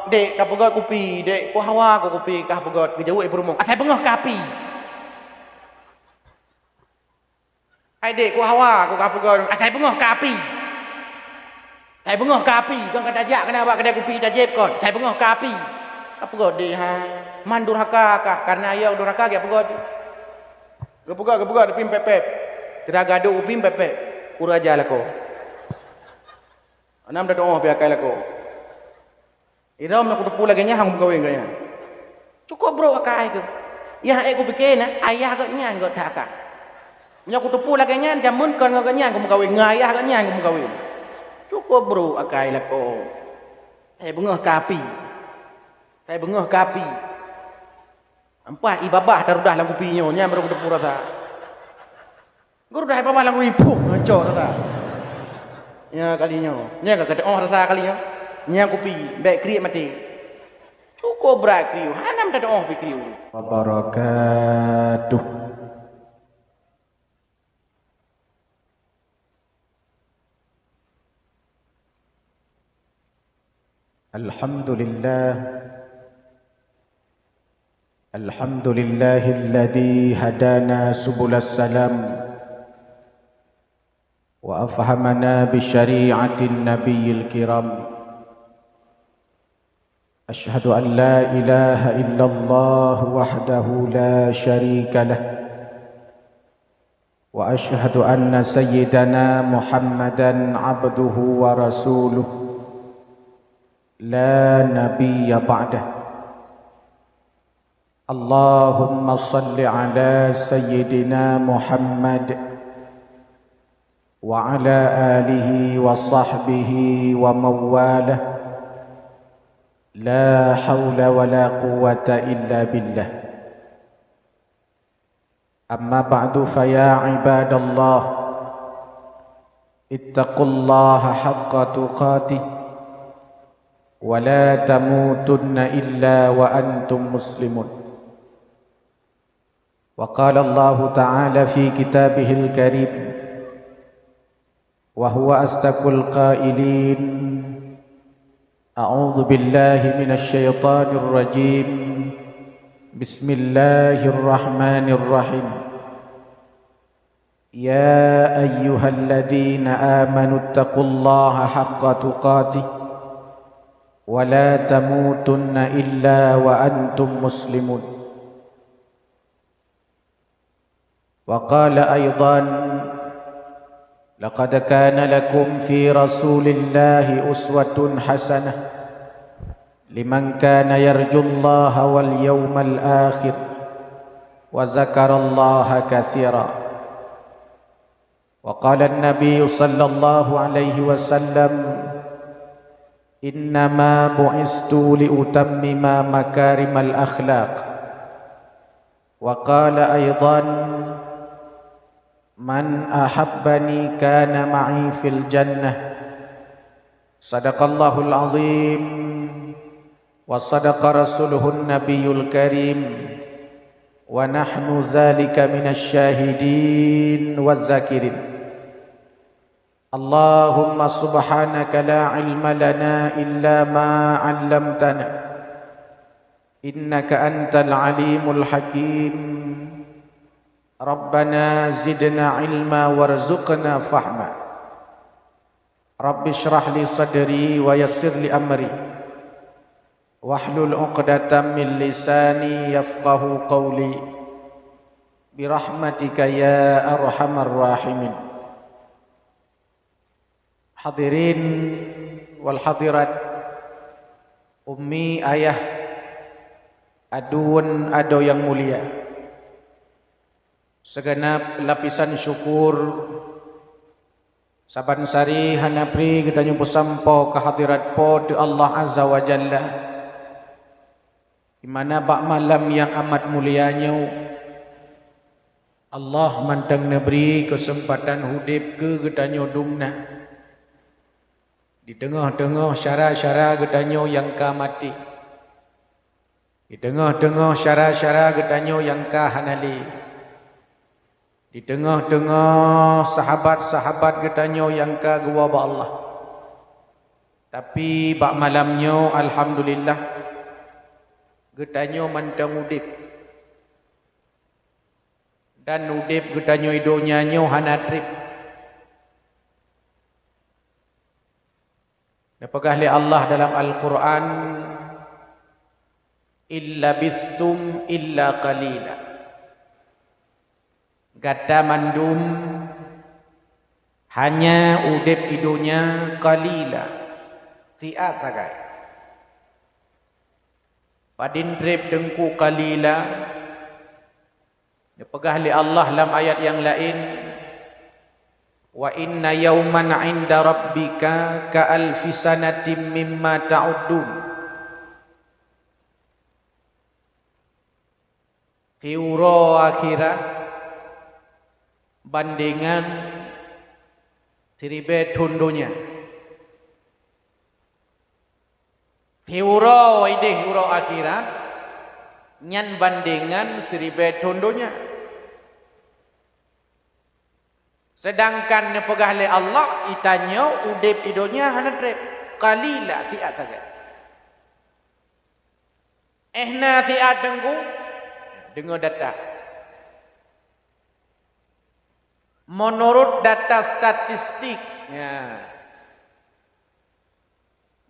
Dek kapegot kopi, dek ku hawa ku kopi kah pegot ke jauh ibu rumah. Asai bengah kapi. Hai dek ku hawa ku kah pegot. Asai bengah kapi. Saya bengah kapi, kau kata ajak kena buat kedai kopi tajib kon. Saya bengah kapi. Apa pegot dek hai? Man durhaka kah? Karena ayah durhaka ke pegot. Gepegot depim pepep. Tidak gaduh upim pepep. Uraja lako. Anam dah doa piakai lako. Iram nak kudu pula ganya hang gawe gaya. Cukup bro akai ke. Ya aku fikir na ayah kau nyan kau tak kah. Nya kudu pula ganya jamun kon kau nyan kau gawe ngayah kau nyan kau gawe. Cukup bro akai lako. Saya bengah kapi. Saya bengah kapi. Empat ibabah tarudah dalam kopinya nya baru kudu pura rasa. Guru dah ibabah dalam kopi puh ngacor rasa. Ya kalinya. Nya kau kata oh rasa kalinya. Nya kopi baik kriuk mati. Cukup berat kriuk. Hanam dah oh kriuk. Wabarakatuh. Alhamdulillah. Alhamdulillahilladzi hadana subulas salam wa afhamana bi syari'atin nabiyil kiram. Ashhadu an la ilaha illallah wahdahu la syarika lah wa ashhadu anna sayyidana Muhammadan abduhu wa rasuluh la nabiyya ba'dah. Allahumma salli ala sayyidina Muhammad wa ala alihi wa sahbihi wa mawalah. La hawla wa la quwwata illa billah. Amma ba'du fa ya ibadallah, ittaqullaha haqqa tuqatih wa la tamutunna illa wa antum muslimun. وقال الله تعالى في كتابه الكريم وهو أصدق القائلين أعوذ بالله من الشيطان الرجيم بسم الله الرحمن الرحيم يا أيها الذين آمنوا اتقوا الله حق تقاته ولا تموتن إلا وأنتم مسلمون. وقال أيضا لقد كان لكم في رسول الله أسوة حسنة لمن كان يرجو الله واليوم الآخر وذكر الله كثيرا. وقال النبي صلى الله عليه وسلم إنما بعثت لأتمم مكارم الأخلاق. وقال أيضا Man ahabbani kana ma'i fil jannah. Sadaqallahul azim wa sadaqa rasuluhun nabiyul karim wa nahnu zalika minasy syahidin waz zakirin. Allahumma subhanaka la ilma lana illa ma 'allamtana innaka antal alimul hakim. Rabbana zidna ilma warzuqna fahma. Rabbi syrah li sadri wa yassir li amri wahlul 'uqdatam min lisani yafqahu qawli birahmatika ya arhamar rahimin. Hadirin wal hadirat, ummi ayah, adun ado yang mulia, segenap lapisan syukur saban sari hanapri kita nyumpu sampo ke hadirat pod Allah Azza wa Jalla, di mana bak malam yang amat mulianya Allah mantang neberi kesempatan hudip ke getanyo dumna di tengah-tengah syara-syara getanyo yang ka mati, di tengah-tengah syara-syara getanyo yang ka hanali, di tengah-tengah sahabat-sahabat getanyo yang ka gua ba Allah. Tapi bak malamnya alhamdulillah getanyo mantang udip. Dan udip getanyo idonya nyo hanatrip. Dapagah li Allah dalam Al-Quran, illa bistum illa qalila. Gata mandum hanya udip idonya qalila. Siat sagai. Padin trip dengku qalila. Dapagah li Allah dalam ayat yang lain, wa inna yawman 'inda rabbika ka alfi sanatin mimma ta'uddun. Fiuro akhirat bandingan seribe tundunya. Fiuro ide fiuro akhirat nyan bandingan seribe tundunya. Sedangkan nepegah le Allah itanya udip idonya hana trep qalila siat saja. Ehna siat dengo data. Menurut data statistik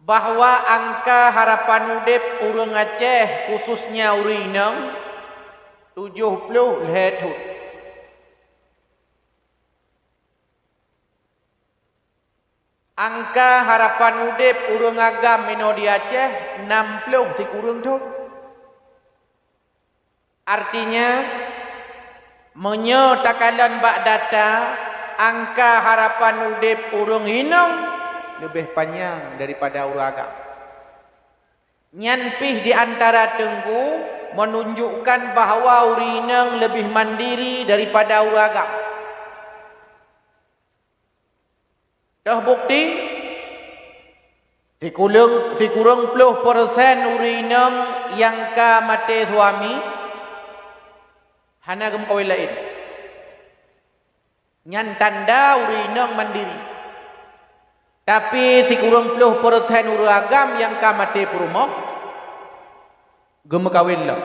bahwa angka harapan udip urang Aceh khususnya urinang 70 lehetut. Angka harapan udip urang agam meno di Aceh 60 si kurang tu. Artinya menyatakan bak data angka harapan udip urang hinang lebih panjang daripada urang agam. Nyanpih di antara tenggu menunjukkan bahawa urinang lebih mandiri daripada urang agam. Dah bukti kurang 10% urinang yang ka mati suami hana gem kawin lain. Nyan tanda urinang mandiri. Tapi kurang 10% urang agam yang ka mati perumah gem kawin lah.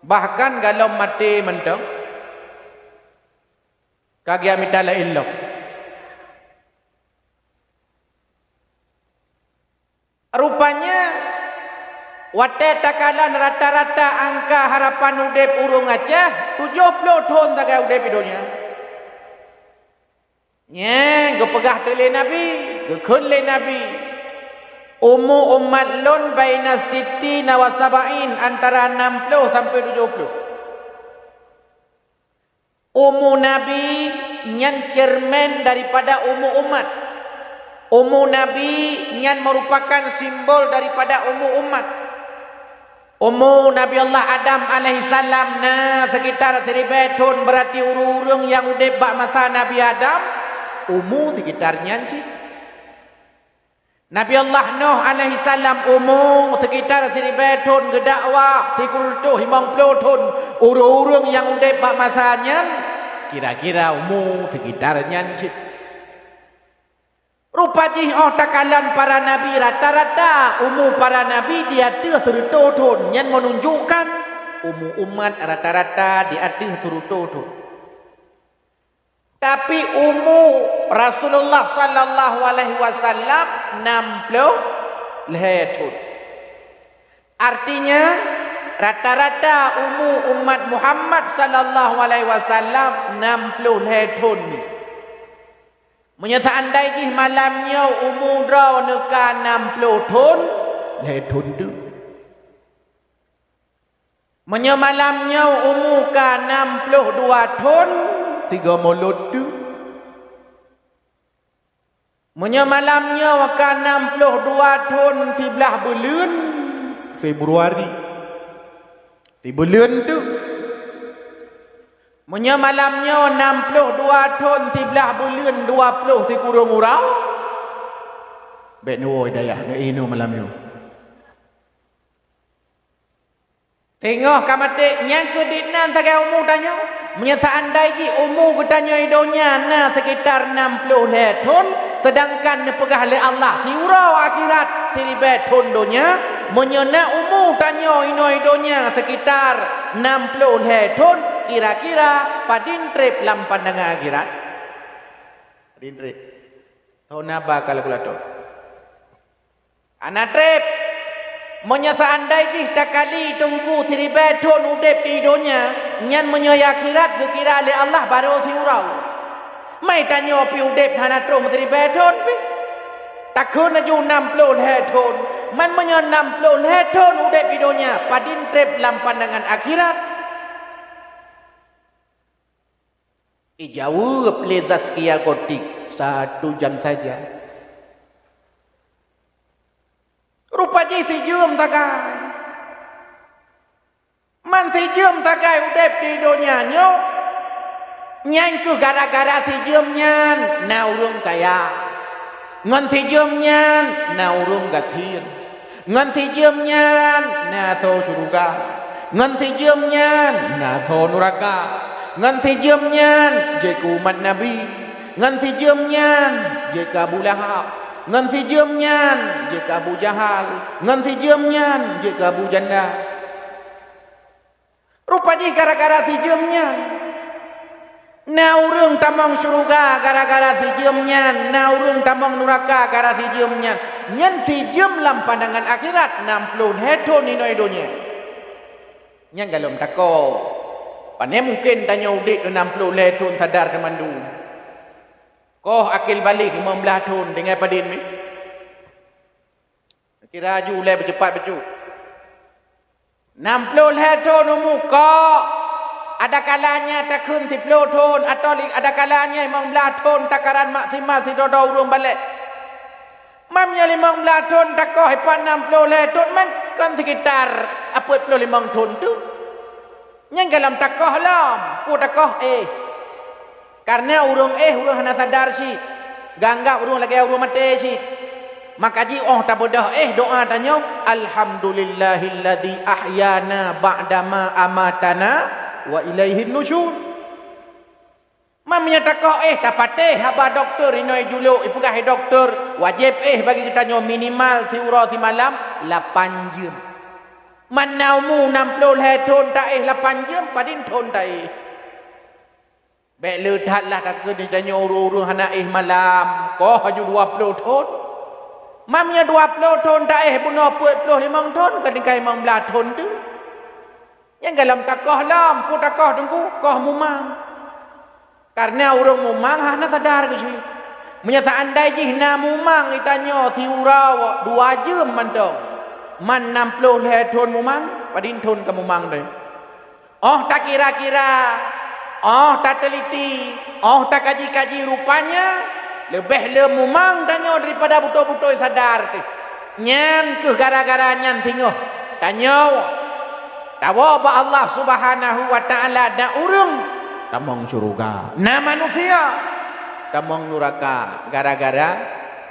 Bahkan kalau mati mentang kagak minta lain lah. Rupanya wate takalan rata-rata angka harapan udip urang Aceh 70 tahun takai udip idonya. Gepegah tele Nabi, gekun le Nabi. Umat lon baina sittina wa sab'in antara 60 sampai 70. Nabi nyan cermen daripada umat. Nabi yang merupakan simbol daripada umat. Nabi Allah Adam alaihissalam sekitar 1000 tahun berarti urung yang udip bak masa Nabi Adam sekitar nyanci. Nabi Allah Nuh alaihissalam sekitar 1000 tahun gedakwah 30 tahun urung yang udip bak masanya kira-kira sekitar nyanci. Rupanya takalan para nabi rata-rata para nabi di atas 100 tahun yang menunjukkan umat rata-rata di atas 100 tahun. Tapi Rasulullah sallallahu alaihi wasallam 60 tahun. Artinya rata-rata umat Muhammad sallallahu alaihi wasallam 60 tahun ni. Seandainya malamnya umurah neka 60 tahun, tahun tu. Malamnya umurka 62 tahun, 3 mulut tu. Malamnya waka 62 tahun 11 bulan Februari. Di bulan tu. Malamnya 62 tahun 13 bulan 20 si kurang urang. Baik ni dayah ni malam ni. Tengok kamate nyang ke dinan sagai umur tanya. Menyata andai ji umur ketanya idonya na sekitar 60 tahun sedangkan nepegah le Allah siurau akhirat siribet hondonya menyena umur tanya idonya sekitar 60 tahun kira-kira padin trip lam pandangan akhirat. Padin trip. Tahun apa kalkulator? Anak trip menyasa andai jih takali tungku siribet thon udep di idonya nyan menyoya akhirat kira le Allah baru siurau mai tanyo pi udep hana trom siribet thon pi takun aju 60 thon man menyo 60 thon udep idonya padin trep lam pandangan akhirat ijawab lezas kia kotik 1 jam saja. Rupa ji si jum tagai. Man si jum tagai udep di dunia nyo. Nyan ku gara-gara si jum nyan na urung kaya. Ngon si jum nyan na urung gatin. Ngon si jum nyan na so surga. Ngon si jum nyan na so neraka. Ngon si jum nyan je ku umat nabi. Ngon si jum nyan je ka Abu Lahab. Ngan si jom nyan je ka Abu Jahal, ngan si jom nyan je ka Abu Janda. Rupa ji gara-gara si jom nyan. Na urang tamang syurga gara-gara si jom nyan, na urang tamang neraka gara si jom nyan. Nyan si jom lam pandangan akhirat 60 heto ni no idonya. Nyan galom tako. Pane mungkin tanya udik 60 heto sadar kemandu. Koh akil balik 15 tahun dengan padin ni. Kira aju ulai bercepat becu. 60 tahun umur kau. Ada kalanya tak kun 10 tahun atau ada kalanya 15 tahun takaran maksimal si dodo urung balik. Mamnya 15 tahun tak kau hepan 60 tahun man kan sekitar 45 tahun tu. Yang dalam takoh lam, pu takoh karena urung urung hana sadar si ganggap urung lagi urung mati si maka ji tak bodoh doa tanya alhamdulillahilladzi ahyana ba'dama amatana wa ilaihin nusyur. Mamnya takoh tak patih haba doktor inoi juluk ipugah doktor wajib bagi kita nyo minimal si ura si malam 8 jam. Manaumu 60 tahun tak 8 jam padin tahun tak Baik ledatlah tak kena tanya urung-urung anak malam. Kau haju 20 tahun. Mamnya 20 tahun tak bunuh 45 tahun. Ketika 15 tahun tu. Yang dalam takoh lam. Ku takoh tunggu. Kau mumang. Karena urung mumang hana sadar ke sini. Menyata andai jih na mumang ditanya si urau 2 jam mantau. Man 60 tahun mumang. Padin tahun ke mumang dah. Tak kira-kira. Tak teliti, tak kaji-kaji rupanya lebih lemumang tanya daripada betul-betul sadar tu. Nyan ke gara-gara nyan tengok. Tanya. Tawa ba Allah Subhanahu wa taala da urung tamang syurga. Na manusia tamang neraka gara-gara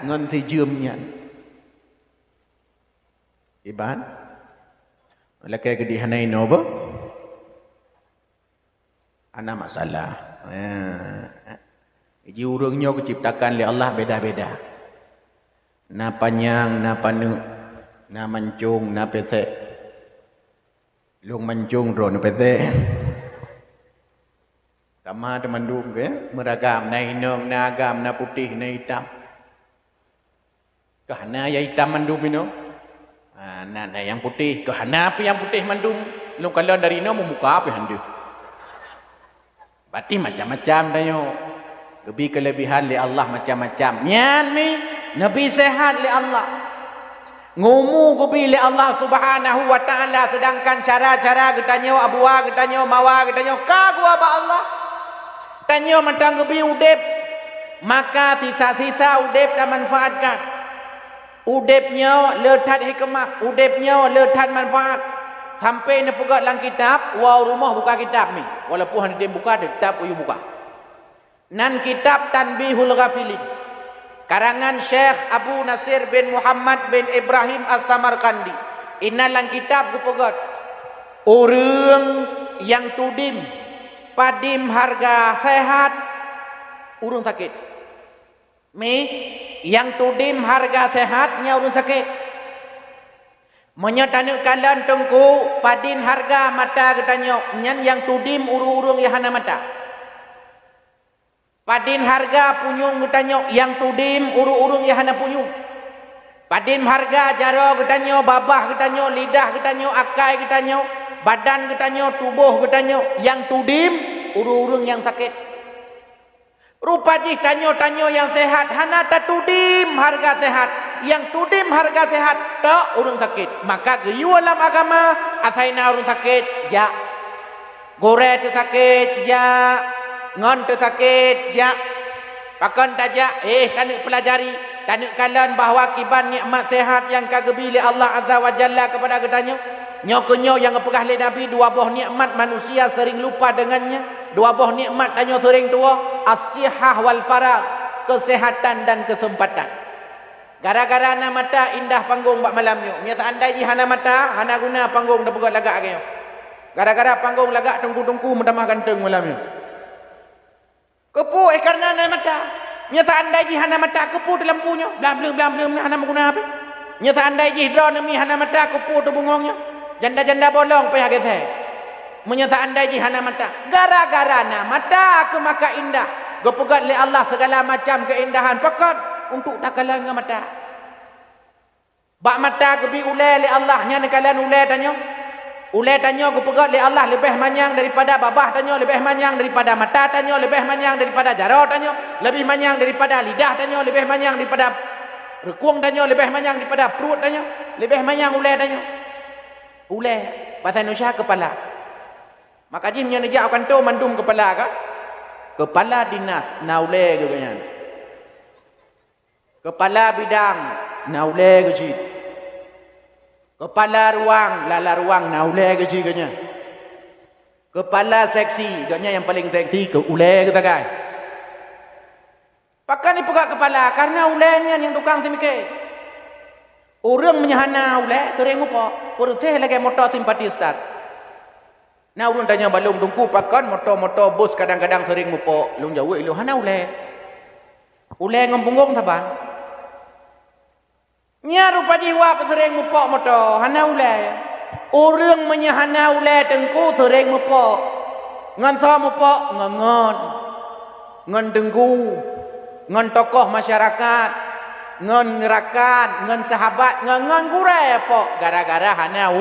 ngan tejum nyan. Iban. Lakai ke dihanai no ba? Ana masalah. Ji urangnya diciptakan oleh Allah beda-beda. Na panjang, na panu, na mancung, na pesek. Lung mancung ro na pesek. Sama teman dum ke meragam na hinang, na agam, na putih, na hitam. Kahana yang hitam mandum ino. Na yang putih, kahana apa yang putih mandum. Lung kalau dari ino memuka apa handu. Berarti macam-macam tanya. Lebih kelebihan li Allah macam-macam. Nyan mi Nabi sehat li Allah. Ngumu kubi li Allah Subhanahu wa taala sedangkan cara-cara ketanya abuah ketanya mawa ketanya ka gua ba Allah. Tanya matang kubi udep maka sisa-sisa udep tak manfaatkan. Udepnya letat hikmah, udepnya letat manfaat. Sampai ni pegat dalam kitab, wow rumah buka kitab ni. Walaupun hendak buka, kitab uyu buka. Nan kitab Tanbihul Ghafilin. Karangan Syekh Abu Nasir bin Muhammad bin Ibrahim As-Samarkandi. Ina lang kitab ku pegat. Orang yang tudim padim harga sehat, urung sakit. Yang tudim harga sehatnya urung sakit. Menyatakan kalan tengku padin harga mata katanya nyan yang tudim urung-urung yang hana mata. Padin harga punyung katanya yang tudim urung-urung yang hana punyung. Padin harga jaro katanya babah katanya lidah katanya akai katanya badan katanya tubuh katanya yang tudim urung-urung yang sakit. Rupa jih tanyo-tanyo yang sehat hana ta tudim harga sehat. Yang tudim harga sehat tak urung sakit. Maka geyu dalam agama asaina urung sakit ja. Gore tu sakit ja. Ngon tu sakit ja. Pakon tajak tanik pelajari, tanik kalan bahawa kiban nikmat sehat yang kagebili Allah Azza wa Jalla kepada katanya. Nyokonyo yang pegah le Nabi dua buah nikmat manusia sering lupa dengannya. Dua buah nikmat tanyo sering tua, as-sihah wal faragh, kesehatan dan kesempatan. Gara-gara hana mata indah panggung bak malamnya. Nyata andai ji hana mata, hana guna panggung dah pegot lagak agaknya. Gara-gara panggung lagak tungku-tungku mentamah ganteng malamnya. Kepu karena hana mata. Nyata andai ji hana mata kepu dalam punya. Blam hana guna apa? Nyata andai ji dra nami hana mata kepu tu bungongnya. Janda-janda bolong payah gethe. Menyata andai ji hana mata. Gara-gara hana mata ke maka indah. Gepegat le Allah segala macam keindahan pekat. Untuk tak kalah dengan mata. Bak mata kebi ulai le Allah. Nyana kalian ulai tanya. Ulai tanya kepegat le Allah lebih manyang daripada babah tanya. Lebih manyang daripada mata tanya. Lebih manyang daripada jara tanya. Lebih manyang daripada lidah tanya. Lebih manyang daripada rekuang tanya. Lebih manyang daripada perut tanya. Lebih manyang ulai tanya. Ulai. Bahasa Indonesia kepala. Maka jim yang nejak akan tu mandum kepala kan? Kepala dinas. Naulai ke kanyan. Kepala bidang naulai kecil. Kepala ruang lala ruang naulai kecil kanya. Kepala seksi kanya yang paling seksi ke ulai ke tagai. Pakai ni pegak kepala karena ulainya yang tukang semikir. Orang menyahana ulai sering mupa. Perceh lagi motor simpati ustaz. Nah urun tanya balung tungku pakan motor-motor bus kadang-kadang sering mupa. Lung jauh ilu hana ulai. Ulai ngompungong taban. Nya rupa jiwa sering mupok motor hana ulai. Orang menyahana ulai tengku sering mupok. Ngan sa mupok ngon. Ngan dengku. Ngan tokoh masyarakat. Ngan rakan, ngan sahabat, ngan gurai pok gara-gara hana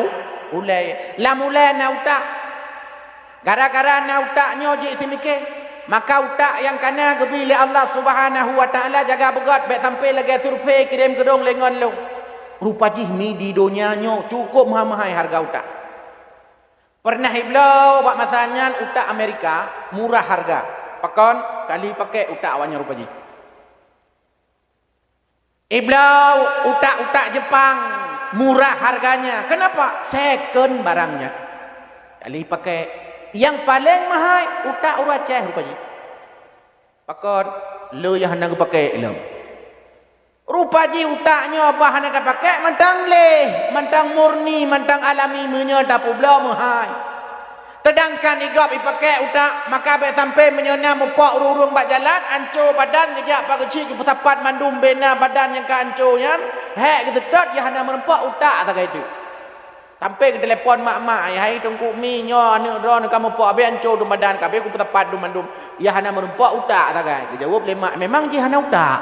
ulai. Lam ulai na utak. Gara-gara na utaknya je semikir. Maka utak yang kana gebili Allah Subhanahu wa taala jaga begat baik sampai lagi survei kirim kedong lengon lu. Rupa jihmi di dunianya cukup mahal-mahal harga utak. Pernah iblau bak masanya utak Amerika murah harga. Pakon kali pakai utak awaknya rupa jih. Iblau utak-utak Jepang murah harganya. Kenapa? Second barangnya. Kali pakai yang paling mahal utak urut Aceh rupanya. Pakon lu yang hendak pakai lu. Rupanya utaknya bahan ada pakai mentang leh, mentang murni, mentang alami menyo dak pula mahal. Sedangkan igap dipakai utak maka baik sampai menyona mupok urung bak jalan ancur badan kejap pak kecil ke pesapat mandum bena badan yang ke ancurnya. Hek kita tet yang hendak merempak utak tak itu. Sampai ke telefon mak-mak, hai tungku mi nyo anu dron kamu pok abe ancur du badan kabe ku tepat du mandum. Ya hana merempak utak tak kai. Dia jawab le mak, memang ji hana utak.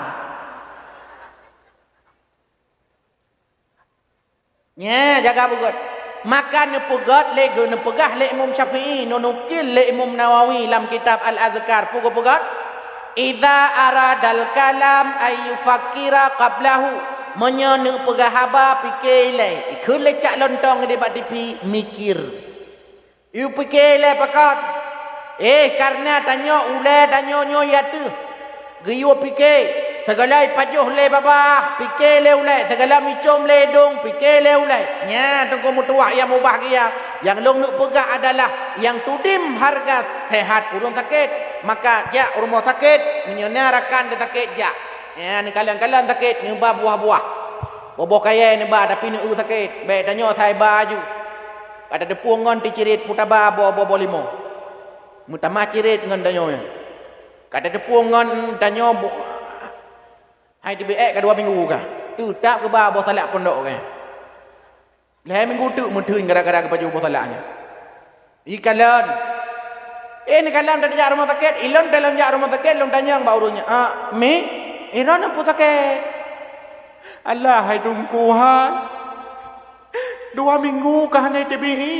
Nya jaga bugot. Makan ne pegat le ge ne pegah le Imam Syafi'i no nukil le Imam Nawawi dalam kitab Al-Azkar pugo pegat. Idza aradal kalam ayyufakkira qablahu. Menyonu pegah haba fikir le. Ikut lecak lontong di bak tipi mikir. You fikir le pakat. Karena tanya ulai tanya nyo ya tu. Geyo fikir. Segala pajuh le babah fikir le ulai. Segala micom le dong fikir le ulai. Nya tunggu mutuah yang mubah kia. Yang long nuk pegah adalah yang tudim harga sehat urung sakit. Maka ja rumah sakit menyona rakan dia sakit ja. Ya ni kalian-kalian sakit ni buah-buah. Buah kaya ni ba tapi ni sakit. Baik tanya saya baju. Kata depung ngon ti cirit mutaba bo limo. Mutama cirit ngon danyo. Kata depung ngon danyo hai ti be ka 2 minggu ka. Tu tak ke ba bo salak pondok kan. Leh minggu tu mutun gara-gara ke baju bo salaknya. Ikalan. Ni kalam dah jak rumah sakit, ilon dalam jak rumah sakit, ilon tanya yang baurunya. Mi, iron apa sakit? Allah, hai dungku ha. 2 minggu kah ni TBI.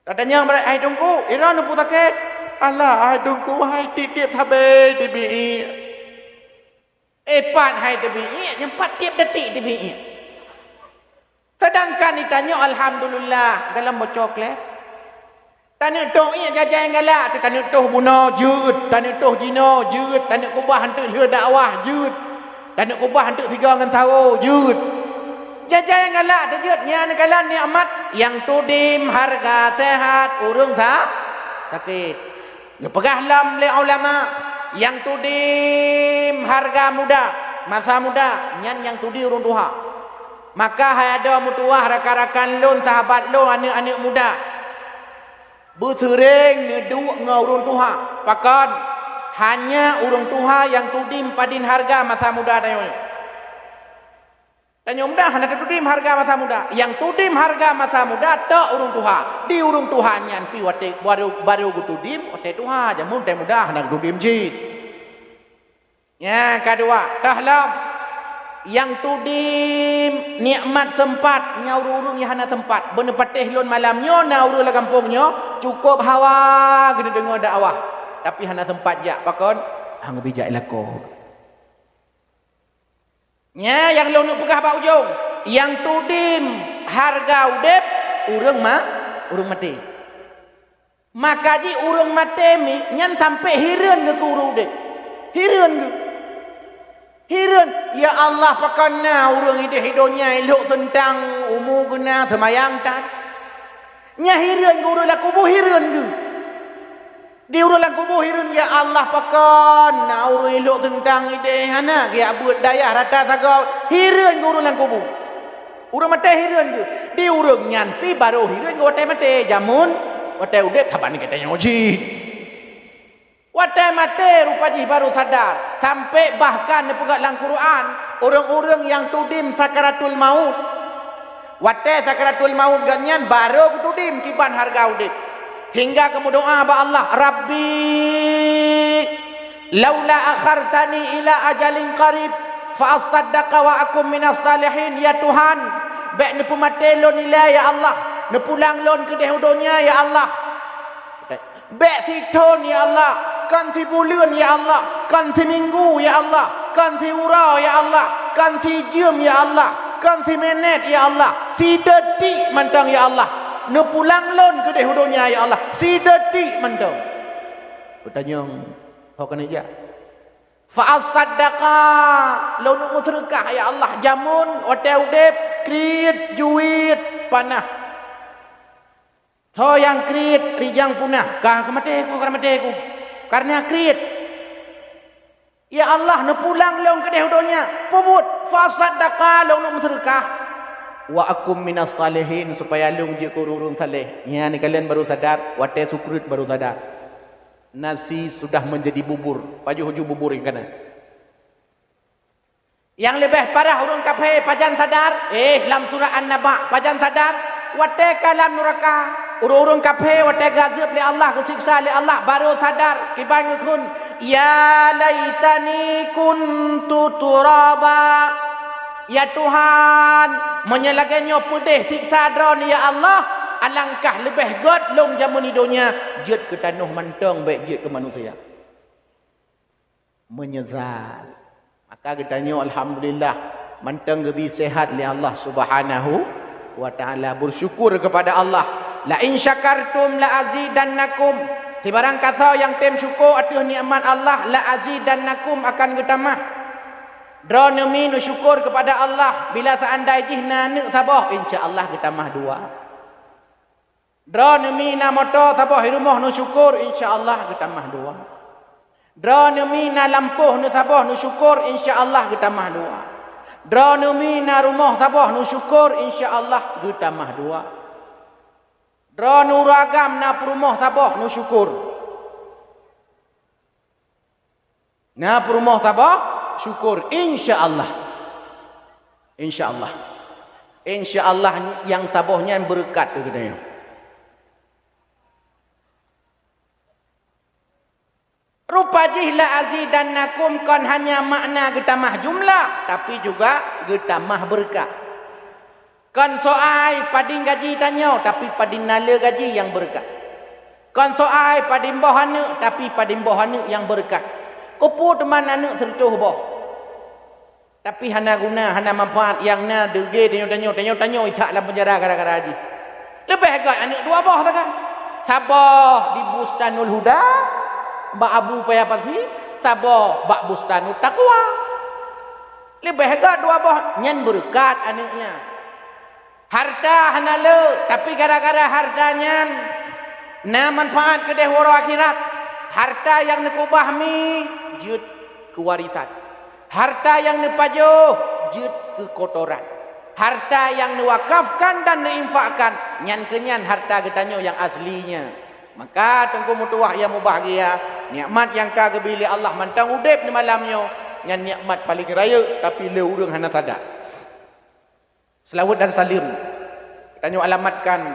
Katanya hai dungku, iron apa sakit? Allah, hai dungku hai tiap sabe TBI. Pat hai TBI, yang 4 tiap detik TBI. Sedangkan ditanya alhamdulillah dalam bocoklet. Tanuk toh ia jajan galak tu tanuk toh bunuh jud, tanuk toh jino jud, tanuk kubah hantu hira dakwah jud, tanuk kubah hantu tiga dengan tahu jud. Jajan galak tu jud nya negalan nikmat yang tudim harga sehat urung sakit. Ya pegah lam le ulama yang tudim harga muda, masa muda nyan yang tudi urung tuha. Maka hai ada mutuah rakan-rakan lon sahabat lon anak-anak muda. Bersering ngeduk ngau urung tuha. Pakan hanya urung tuha yang tudim padin harga masa muda tanya. Tanya muda hanya tudim harga masa muda. Yang tudim harga masa muda tak urung tuha. Di urung tuha nyan pi wate baru gutudim wate tuha jamun teh muda hanya tudim jid. Ya kedua, tahlam yang tudim nikmat sempat nyaurung yang hana sempat bener patih lon malamnya nauru la kampungnya cukup hawa gede dengar dakwah tapi hana sempat jak pakon hang bijak lako nya yang lon pegah ba ujung yang tudim harga udep urang mati maka ji urang mati mi nyan sampai hireun ke guru udep hireun Hiran, ya Allah pakana urang hidup-hidupnya elok tentang umur guna semayang tan. Nya hiran urang la kubur hiran ke. Di urang la kubur hiran ya Allah pakana urang elok tentang ide hana dia buat daya rata sagau hiran urang la kubur. Urang mate hiran ke. Di urang nyan pi baru hiran ke otai mate jamun otai udet taban kita nyoji. Watai mati rupa ji baru sadar. Sampai bahkan di pegat dalam Quran. Orang-orang yang tudim sakaratul maut. Watai sakaratul maut ganyan baru tudim kiban harga udip. Hingga kamu doa ba Allah. Rabbi. Laula akhartani ila ajalin qarib. Fa'asaddaqa wa akum minas salihin. Ya Tuhan. Baik ni pemati lon nilai ya Allah. Ni pulang lon ke dehudonya ya Allah. Baik siton ya Allah. Kan si bulan ya Allah, kan si minggu ya Allah, kan si urau ya Allah, kan si jam ya Allah, kan si minit ya Allah, si detik mentang ya Allah. Ne pulang lon ke dehudonya ya Allah, si detik mentang. Bertanya, kau kena je. Fa'asaddaqa lon musyrikah ya Allah, jamun hotel udep, krit juit panah. So yang krit rijang punah, kah kematiku, karena krit. Ya Allah ne pulang long ke dehudonya. Pebut fasaddaqa long musyrikah. Wa akum minas salihin supaya long je kururun saleh. Ya ni kalian baru sadar, wate sukrut baru sadar. Nasi sudah menjadi bubur, paju huju bubur yang kana. Yang lebih parah urang kafir pajan sadar, dalam surah An-Naba pajan sadar, wate kalam neraka. Urung-urung kafir wate gazab li Allah kesiksa li Allah baru sadar kiban kun ya laitani kuntu turaba ya Tuhan menyelagannya pedih siksa dron ya Allah alangkah lebih god long jamun hidupnya jut ke tanuh mantong baik jut ke manusia menyesal maka kitanya alhamdulillah mantong gebi sehat li Allah Subhanahu wa taala bersyukur kepada Allah. La in syakartum la azidannakum. Tibarang kata yang tem syukur atas nikmat Allah la azidannakum akan getamah. Dronemi nu syukur kepada Allah bila seandai jihna neuk sabah insya-Allah getamah dua. Dronemi na motor sabah rumah nu syukur insya-Allah getamah dua. Dronemi na lampuh nu sabah nu syukur insya-Allah getamah dua. Dra numi na rumah sabah nu syukur insya-Allah getamah dua. Dra nu ragam na perumah sabah nu syukur. Na perumah sabah syukur insya-Allah. Insya-Allah. Insya-Allah yang sabahnya berkat katanya. Rupajih la azidannakum kan hanya makna getamah jumlah tapi juga getamah berkah. Kan soai pading gaji tanya tapi pading nala gaji yang berkah. Kan soai pading bohana tapi pading bohana yang berkah. Kupu teman anak sertuh boh. Tapi hana guna hana manfaat yang na dege tanya isak dalam penjara gara-gara haji. Lebih agak anak dua boh takkan. Sabah di Bustanul Huda Mbak Abu payah pasi, sabah Mbak Bustanu Taqwa. Lebih agak dua boh nyan berkat anaknya. Harta hanale, tapi gara-gara hartanya na manfaat ke dehwara akhirat. Harta yang nekubah mi jut ke warisan. Harta yang nepajoh jut ke kotoran. Harta yang newakafkan dan neinfakkan nyan kenyan harta getanyo yang aslinya. Maka tengku mutuah yang mubahagia, nikmat yang ka gebili Allah mantang udip ni malamnya, nyan nikmat paling raya tapi le urang hana sadar. Selawat dan salim kita alamatkan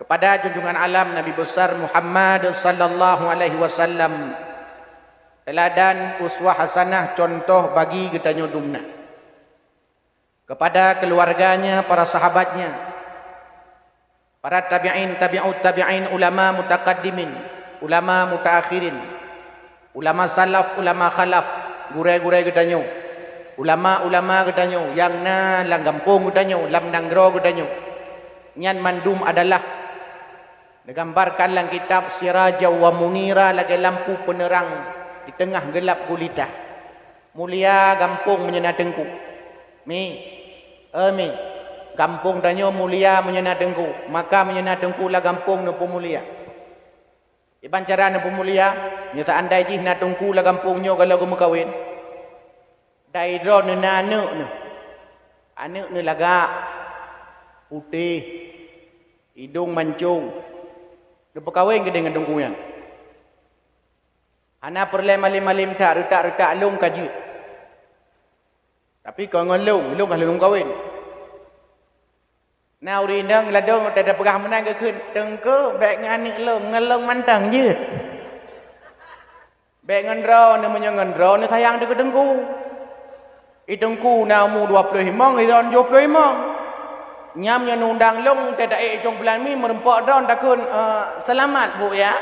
kepada junjungan alam Nabi besar Muhammad sallallahu alaihi wasallam. Teladan uswah hasanah contoh bagi kita dumna. Kepada keluarganya, para sahabatnya, para tabi'in, tabi'ut tabi'in, ulama mutaqaddimin, ulama mutaakhirin, ulama salaf, ulama khalaf, gurai-gurai gedanyo, ulama-ulama gedanyo, yang na lang gampung gedanyo, lam nanggro gedanyo. Nyan mandum adalah digambarkan dalam kitab Siraja wa Munira lagi lampu penerang di tengah gelap gulita. Mulia gampung menyena dengku. Mi gampung danyo mulia menyena dengku, maka menyena dengku lah gampung no mulia. Iban cara no mulia, nya seandai jih na dengku lah gampungnya kalau kamu kawin. Dai ro no na anak no. Anak no laga putih, hidung mancung. Depa kawin ke dengan dengkunya. Ana perle malim-malim tak retak-retak long kaju. Tapi kau ngelung kalau kawin. Nào đi nâng là đâuแต่ประกาศมันนั่นก็ขึ้นตึงก็แบกงานนี่ลงเงินลงมันต่างยืดแบกเงินรอเนี่ยมันยังเงินรอเนี่ยทายางเด็กก็ตึงกูอีตึงกูnào mu 20 mong iron 20 mong nyam yang undang long tidak jong pelan mi merempok don takun selamat bu ya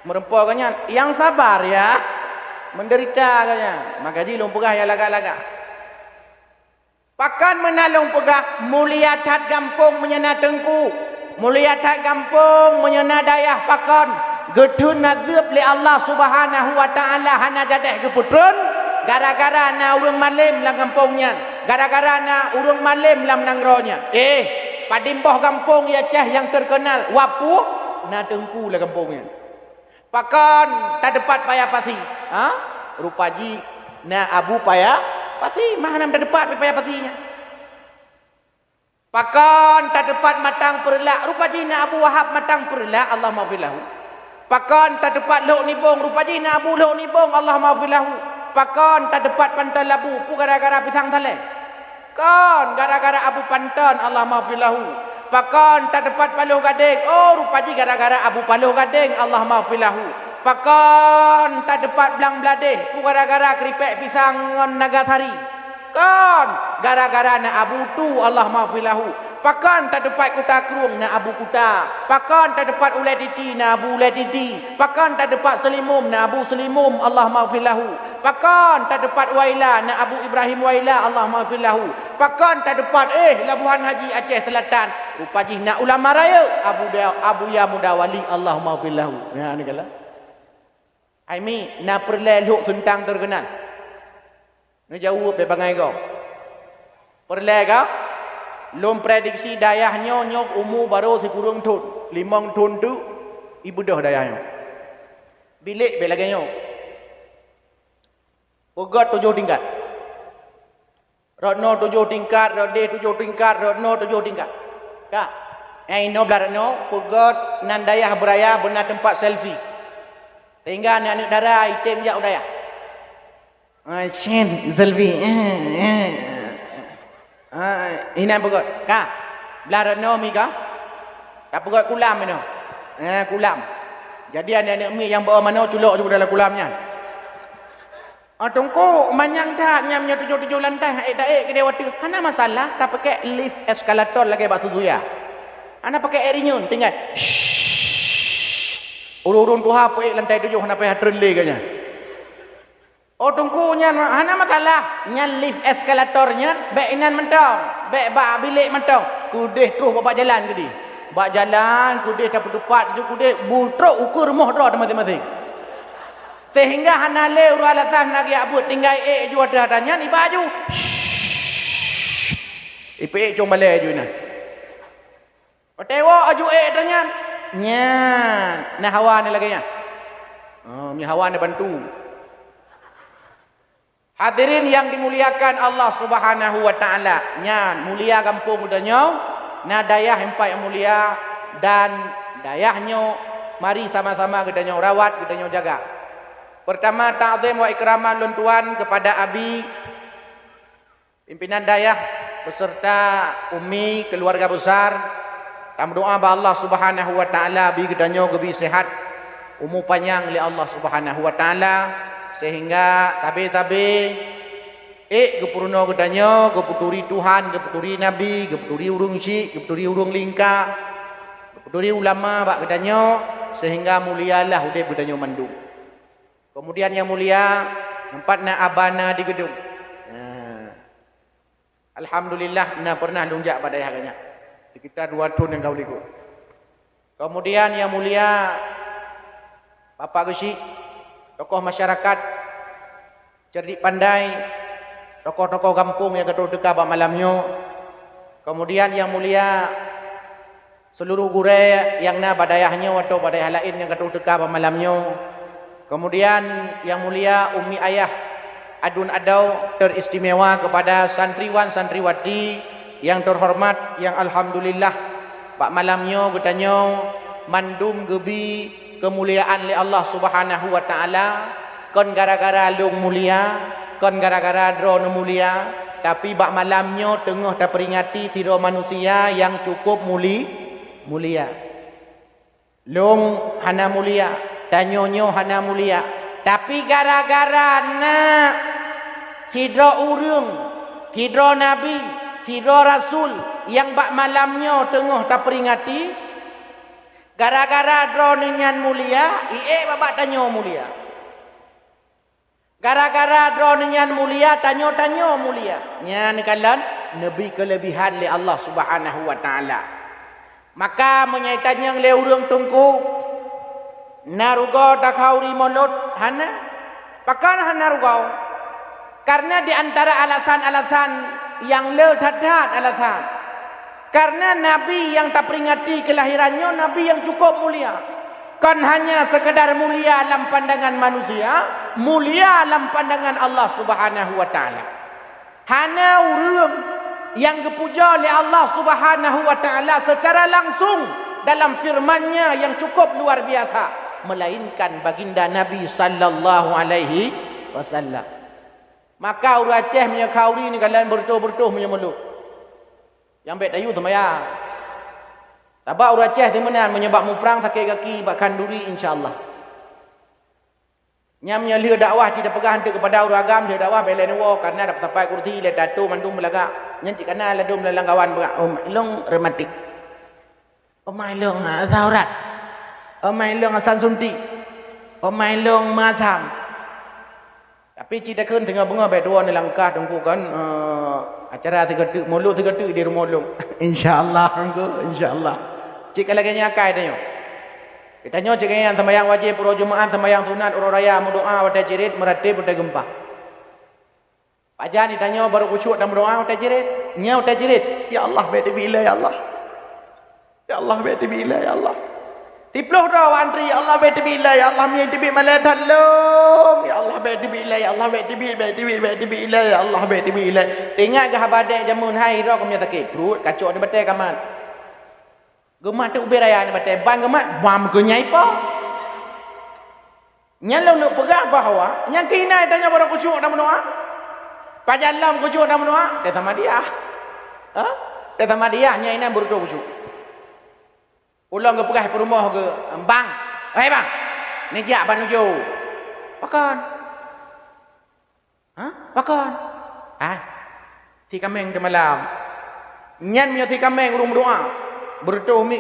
merempok kanya yang sabar ya menderita kanya maka ji long pegah ya laga-laga. Pakan menalung pegah mulia tat gampung menyena tengku, mulia tat gampung menyena dayah pakan gedun nazib li Allah Subhanahu wa taala hana jadeh geputun gara-gara na urang malim lang gampungnya, gara-gara na urang malim lam nangronya. Padimboh gampung ya ceh yang terkenal wapu na tengku lah gampungnya. Pakan tak dapat payah pasi. Rupaji na abu payah pasti mana tak dapat payah pasinya. Pakan tak dapat matang perlak rupa jina Abu Wahab matang perlak Allah maafillahu. Pakan tak dapat lok nibong rupa jina Abu lok nibong Allah maafillahu. Pakan tak dapat pantan labu pu gara-gara pisang saleh. Kan gara-gara Abu pantan Allah maafillahu. Pakan tak dapat paluh gading rupa ji gara-gara Abu paluh gading Allah maafillahu. Pakan tak dapat belang beladih ku gara-gara keripek pisang Nagasari. Kan gara-gara na Abu tu Allah maafilahu. Pakan tak dapat kuta kerung na Abu kuta. Pakan tak dapat ulai titi na Abu ulai titi. Pakan tak dapat selimum na Abu selimum Allah maafilahu. Pakan tak dapat waila na Abu Ibrahim waila Allah maafilahu. Pakan tak dapat Labuhan Haji Aceh Selatan rupanya na ulama raya Abu Ya Mudawali Allah maafilahu. Ya ni kala. Aimi na perle luk suntang terkenal. Ni jauh pe bangai kau. Perle kau lom prediksi dayahnya nyok umur baru sekurang tahun 5 tahun tu ibu dah dayahnya. Bilik be lagi nyok. Pogot 7 tingkat. Rodno 7 tingkat, Rode 7 tingkat, Rodno 7 tingkat. Kak, yang ini belah Rodno, pugot nan dayah beraya benar tempat selfie. Sehingga anak-anak darah, item jak udaya. Shen, selfie. Ini pugot. Kak, belah Rodno mi kah? Tak pugot kulam ini. Kulam. Jadi anak-anak mi yang bawa mana culok juga dalam kulamnya. Tunggu manyang tak nyamnya 7 lantai tak ke dewata. Hana masalah tak pakai lift eskalator lagi batu ya. Hana pakai erinyun tinggal. Urun tuha pe lantai 7 hana payah trele kanya. Tunggu nya hana masalah. Nya lift eskalatornya baik inan mentong, baik ba bilik mentong. Kudih terus bapak jalan ke di. Bak jalan kudih tak tepat je kudih butruk ukur rumah dah masing-masing. Sehingga hana le uru alasan nak ya abut tinggal ju ada tanya ni baju. Ipe cong balik ju na. Tewa aju tanya. Nya, nah hawa ni lagi nya. Mi hawa ni bantu. Hadirin yang dimuliakan Allah Subhanahu wa taala. Nya mulia kampung udahnya. Nah dayah empat yang mulia dan dayahnya mari sama-sama kita rawat, kita jaga. Pertama, ta'zim wa ikraman luntuan kepada abi pimpinan dayah beserta umi keluarga besar. Kami doa ba Allah Subhanahu wa taala bi kedanyo gebi sehat, umur panjang oleh Allah Subhanahu wa taala sehingga sabe-sabe gepurno kedanyo geputuri Tuhan, geputuri nabi, geputuri urung syik, geputuri urung lingka, geputuri ulama bak kedanyo sehingga mulialah udip kedanyo mandu. Kemudian yang mulia, tempatnya abana di gedung. Alhamdulillah, pernah lunjak pada harganya. Sekitar 2 tahun yang kau liku. Kemudian yang mulia, Bapak Gesyik, tokoh masyarakat, cerdik pandai, tokoh-tokoh kampung yang kedua dekat malamnya. Kemudian yang mulia, seluruh gurai yang na badayahnya atau badayah lain yang kedua dekat malamnya. Kemudian yang mulia umi ayah adun adau teristimewa kepada santriwan santriwati yang terhormat yang alhamdulillah pak malamnya getanyo mandum gebi kemuliaan li Allah Subhanahu wa taala kon gara-gara lung mulia kon gara-gara drone mulia tapi bak malamnya tengah terperingati tiro manusia yang cukup mulia lung hana mulia tanyonyo hana mulia tapi gara-gara nak sidra urung sidra nabi sidra rasul yang bak malamnya tengah terperingati gara-gara droninyan mulia babak tanyo mulia gara-gara droninyan mulia tanyo mulia nya nikalan nabi kelebihan li Allah Subhanahu wa taala maka menyaitannya le urung tungku narugo dakhauri molut hana pakan narugo karena di antara alasan-alasan yang ledadat alasan karena nabi yang tak peringati kelahirannya nabi yang cukup mulia kan hanya sekedar mulia dalam pandangan manusia mulia dalam pandangan Allah Subhanahu wa taala hana urung yang dipuja oleh Allah Subhanahu wa taala secara langsung dalam firman-Nya yang cukup luar biasa melainkan baginda Nabi sallallahu alaihi wasallam. Maka urang Aceh punya kauri ni kalian bertuh-bertuh punya mulut. Yang baik tayu temaya. Tabak urang Aceh temenan menyebab mu perang sakit kaki bak kanduri insya-Allah. Nyamnya lia dakwah tidak pegang hantu kepada urang agam dia dakwah bela ni wo karena dapat sampai kursi le tatu mandum belaga. Nyanci kana ladum lalang kawan berak. Long rematik. Long zaurat. Long asan sunti. Long mazham. Tapi cerita kan tengah bunga baik dua ni langkah tunggu kan acara tiga-tiga mulut tiga-tiga di rumah long. InsyaAllah insyaAllah. Cik lagi nyakai tanya. Kita nyo cik yang sembahyang wajib uro Jumaat sembahyang sunat uro raya berdoa wata jirit meratib wata gempa. Pak Jan ditanya baru kusyuk dan berdoa wata jirit. Nya wata jirit. Ya Allah baik bila ya Allah. Ya Allah baik bila ya Allah. Tiploh dah antri ya Allah baik tibi ilai ya Allah mi tibi malai tolong ya Allah baik tibi ilai ya Allah baik tibi ilai ya Allah baik tibi ilai. Tengah gah badai jamun hai ro ko mi sakit perut kacau ni batai kaman. Gemat tu beraya ni batai bang gemat bam ke nyai pa. Nyalong nak pegah bahawa yang kena tanya pada kucuk dan mendoa. Pajalam kucuk dan mendoa dia sama dia. Ha? Dia sama dia nyai nan berdoa kucuk. Ulang ke pegah perumah ke bang. Eh bang. Ni jak banuju. Pakan. Ha? Pakan. Ah. Si kameng de malam. Nyan punya si kameng urung berdoa. Berdoa mi.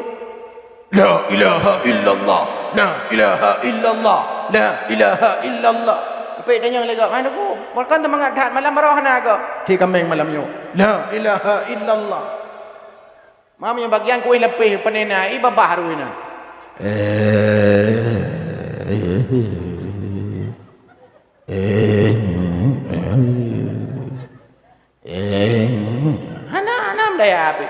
La ilaha illallah. La ilaha illallah. La ilaha illallah. Apa tanya lagi mana ku? Makan temangat dah malam marah nak ke? Si kameng malam nyo. La ilaha illallah. Mamanya bagian kuih lepih penena iba baru ina. Hanam daya api.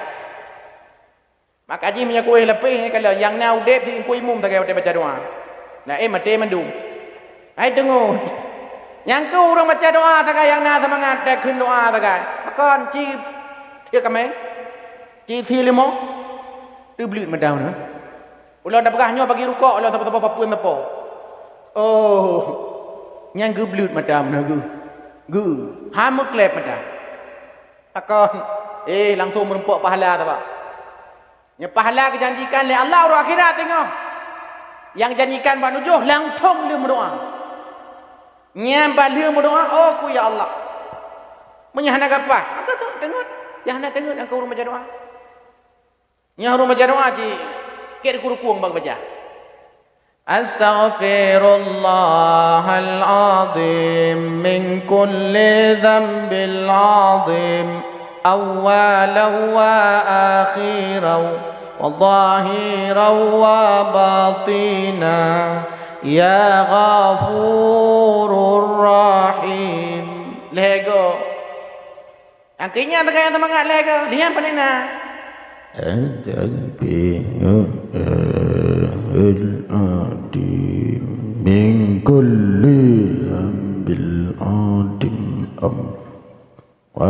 Maka ji punya kuih lepih kalau yang nau dep si kuih mum tak kaya baca doa. Nah mate mendung. Hai dengar. Yang ku orang baca doa tak kaya yang na semangat dak kun doa tak kaya. Makan ci dia kameng. Ci limo tu beli medang na. Ulah dah pegahnya bagi rukuk ulah apa-apa papun apa. Oh. Nyang gu blut madam na gu. Gu. Ha muklep madam. Takon langsung merempuk pahala tak pak. Nya pahala kejanjikan oleh Allah ru akhirat tengok. Yang janjikan banujuh langsung dia berdoa. Nya balih berdoa oh ku ya Allah. Menyahana apa? Aku tu dengar. Yang nak dengar engkau urung baca doa. Nya urung baca doa ji. Kira kurukuang bag baca. Astaghfirullahal azim min kulli dhanbil azim awwalan wa akhiran wa zahiran wa batina ya ghafurur rahim. Lego. Akhirnya tegak yang semangat lego. Lihat panena. Al-adim min kulli bil adim wa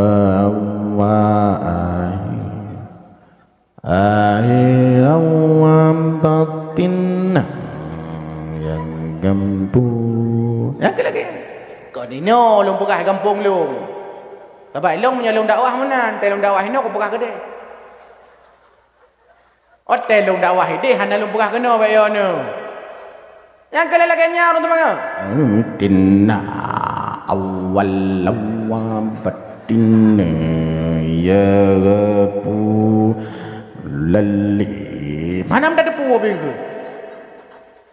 akhiran wa batinna yang gampung. Ya ke lagi. Kau ni no lung pegah kampung lung. Bapak long punya lung dakwah mana? Telung dakwah ini aku pegah ke dia. Hotel lung dakwah ide hana lung pegah kena bayo no. Yang kala laganya orang teman. Tinna awal wa batinna ya gapu lalli. Mana ada depu bingku.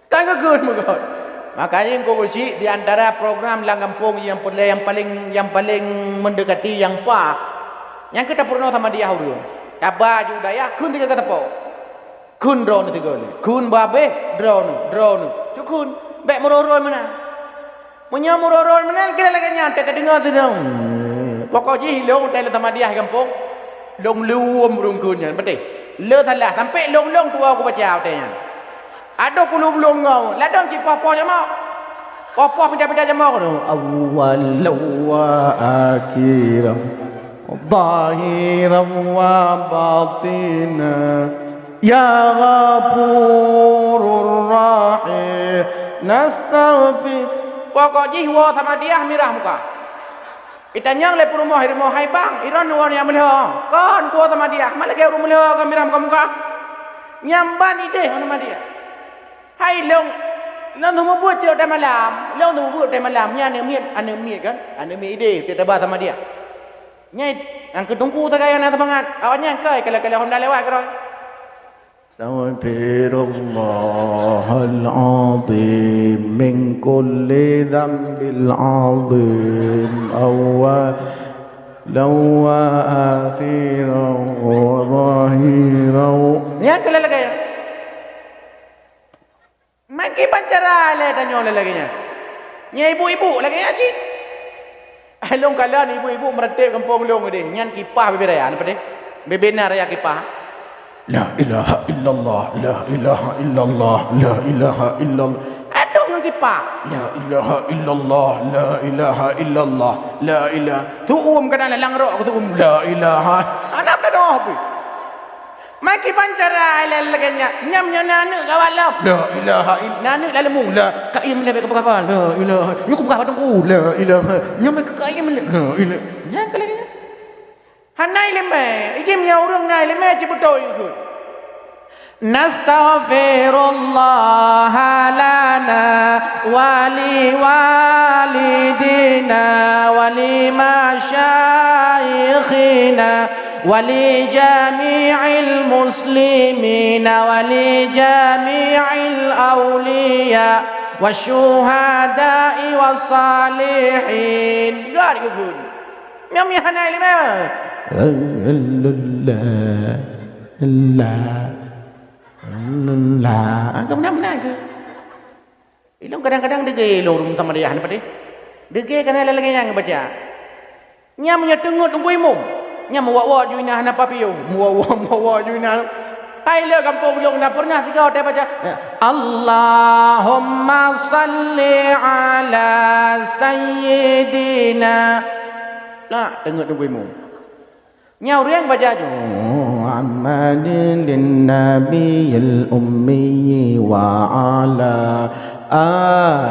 Tangga good magot. Makanya kau uji di antara program lang kampung yang paling mendekati yang pak. Yang kita pernah sama dia dulu. Tabah juga ya kun tiga kata po. Kun drone tiga ni. Kun babe drone. Cukun baik murorol mana? Punya murorol mana? Kita lagi nyantai tak dengar tu dong. Pokoknya long tele sama dia kampung. Long luam burung kunnya betul. Le salah sampai long tua aku baca tanya. Ada kulung ngau. Ladang cik popo jama. Popo pindah jama tu. Awal wa akhiran. Zahiran wa batina. Ya Ghafurur Rahim. Nastaghfir. Pokok jiwa sama dia mirah muka. Kita nyang le rumah hai bang. Iran wan yang melih. Kan kuat sama dia. Malah ke rumah melih kan mirah muka. Nyamban ide sama dia. Hai long tu buat cak malam. Long tu buat malam. Nya ane miet kan. Ane miet ide kita bah sama dia. Nya yang ketungku tak kaya nak semangat. Awaknya kai kalau Honda lewat keroi. Astaghfirullahal azim min kulli dhanbil azim awwalan wa akhiran wa zahiran. Ya kalau lagi ya. Maki pancara le tanya lagi nya. Nya ibu-ibu lagi ya cik. Long kalan ibu-ibu meretep kampung long dia. Nyan kipah beberaya apa dia? Bebenar ya kipah. La ilaha illallah, la ilaha illallah, la ilaha illallah. Aduh dengan kipak. La ilaha illallah, la ilaha illallah, la ilaha. Tu kena lalang rok tu la ilaha. Anak dah doa apa? Maki pancara lelaganya. Nyam nana kawalam. La ilaha illallah. Nana lalemung la kaim lebih apa? La ilaha. Yo ku buka tunggu. La ilaha. Nyam ke kaim la ilaha. Nya kalanya. Hanai leme. Ikim nya urang nai leme ciputoi ku. Nastaghfirullah lana wali walidina wali masyayikhina wali jami'il muslimina wali jami'il awliya wasyuhada'i wassalihin. Gari gugun. Miam ya hanai lima. Allah benar-benar ke? Ilmu kadang-kadang degil orang sama dia apa dia? Degil kan ada lagi yang baca. Nyam nya tengut tunggu imum. Nyam wa juina hana papiu. Wa juina. Hai le kampung belum nak pernah tiga orang baca. Allahumma salli ala sayyidina. Lah tengut tunggu imum. Nyau riang baca je. Muhammadin lin nabiyil ummi wa ala